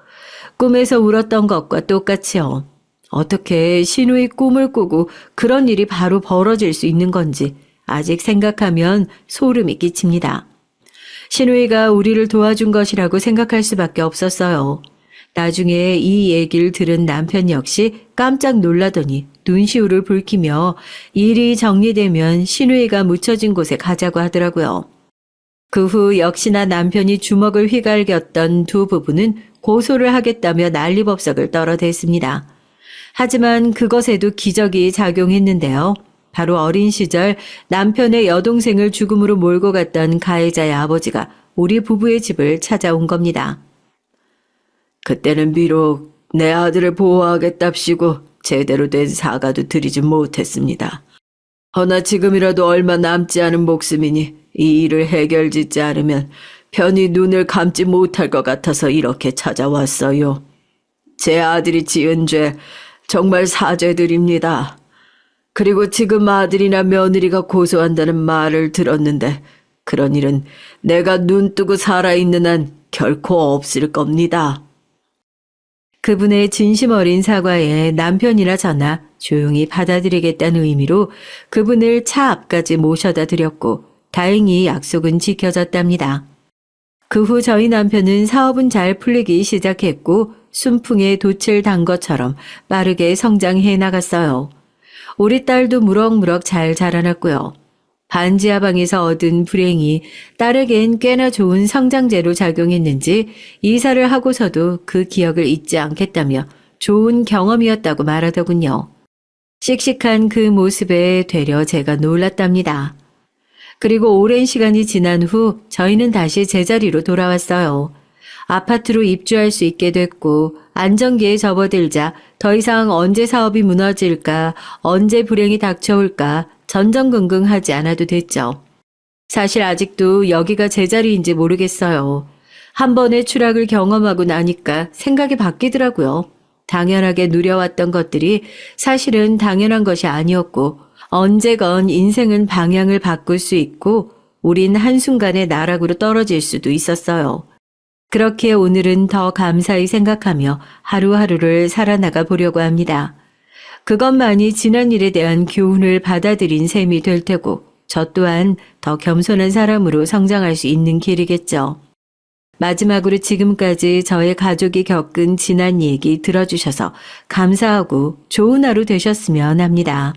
꿈에서 울었던 것과 똑같이요. 어떻게 시누이 꿈을 꾸고 그런 일이 바로 벌어질 수 있는 건지 아직 생각하면 소름이 끼칩니다. 시누이가 우리를 도와준 것이라고 생각할 수밖에 없었어요. 나중에 이 얘기를 들은 남편 역시 깜짝 놀라더니 눈시울을 붉히며 일이 정리되면 시누이가 묻혀진 곳에 가자고 하더라고요. 그 후 역시나 남편이 주먹을 휘갈겼던 두 부부는 고소를 하겠다며 난리법석을 떨어댔습니다. 하지만 그것에도 기적이 작용했는데요. 바로 어린 시절 남편의 여동생을 죽음으로 몰고 갔던 가해자의 아버지가 우리 부부의 집을 찾아온 겁니다. 그때는 비록 내 아들을 보호하겠답시고 제대로 된 사과도 드리지 못했습니다. 허나 지금이라도 얼마 남지 않은 목숨이니 이 일을 해결짓지 않으면 편히 눈을 감지 못할 것 같아서 이렇게 찾아왔어요. 제 아들이 지은 죄 정말 사죄드립니다. 그리고 지금 아들이나 며느리가 고소한다는 말을 들었는데 그런 일은 내가 눈 뜨고 살아있는 한 결코 없을 겁니다. 그분의 진심 어린 사과에 남편이나 저나 조용히 받아들이겠다는 의미로 그분을 차 앞까지 모셔다 드렸고 다행히 약속은 지켜졌답니다. 그 후 저희 남편은 사업은 잘 풀리기 시작했고 순풍에 돛을 단 것처럼 빠르게 성장해 나갔어요. 우리 딸도 무럭무럭 잘 자라났고요. 반지하방에서 얻은 불행이 딸에겐 꽤나 좋은 성장제로 작용했는지 이사를 하고서도 그 기억을 잊지 않겠다며 좋은 경험이었다고 말하더군요. 씩씩한 그 모습에 되려 제가 놀랐답니다. 그리고 오랜 시간이 지난 후 저희는 다시 제자리로 돌아왔어요. 아파트로 입주할 수 있게 됐고 안정기에 접어들자 더 이상 언제 사업이 무너질까, 언제 불행이 닥쳐올까 전전긍긍하지 않아도 됐죠. 사실 아직도 여기가 제자리인지 모르겠어요. 한 번의 추락을 경험하고 나니까 생각이 바뀌더라고요. 당연하게 누려왔던 것들이 사실은 당연한 것이 아니었고 언제건 인생은 방향을 바꿀 수 있고 우린 한순간에 나락으로 떨어질 수도 있었어요. 그렇기에 오늘은 더 감사히 생각하며 하루하루를 살아나가 보려고 합니다. 그것만이 지난 일에 대한 교훈을 받아들인 셈이 될 테고 저 또한 더 겸손한 사람으로 성장할 수 있는 길이겠죠. 마지막으로 지금까지 저의 가족이 겪은 지난 얘기 들어주셔서 감사하고 좋은 하루 되셨으면 합니다.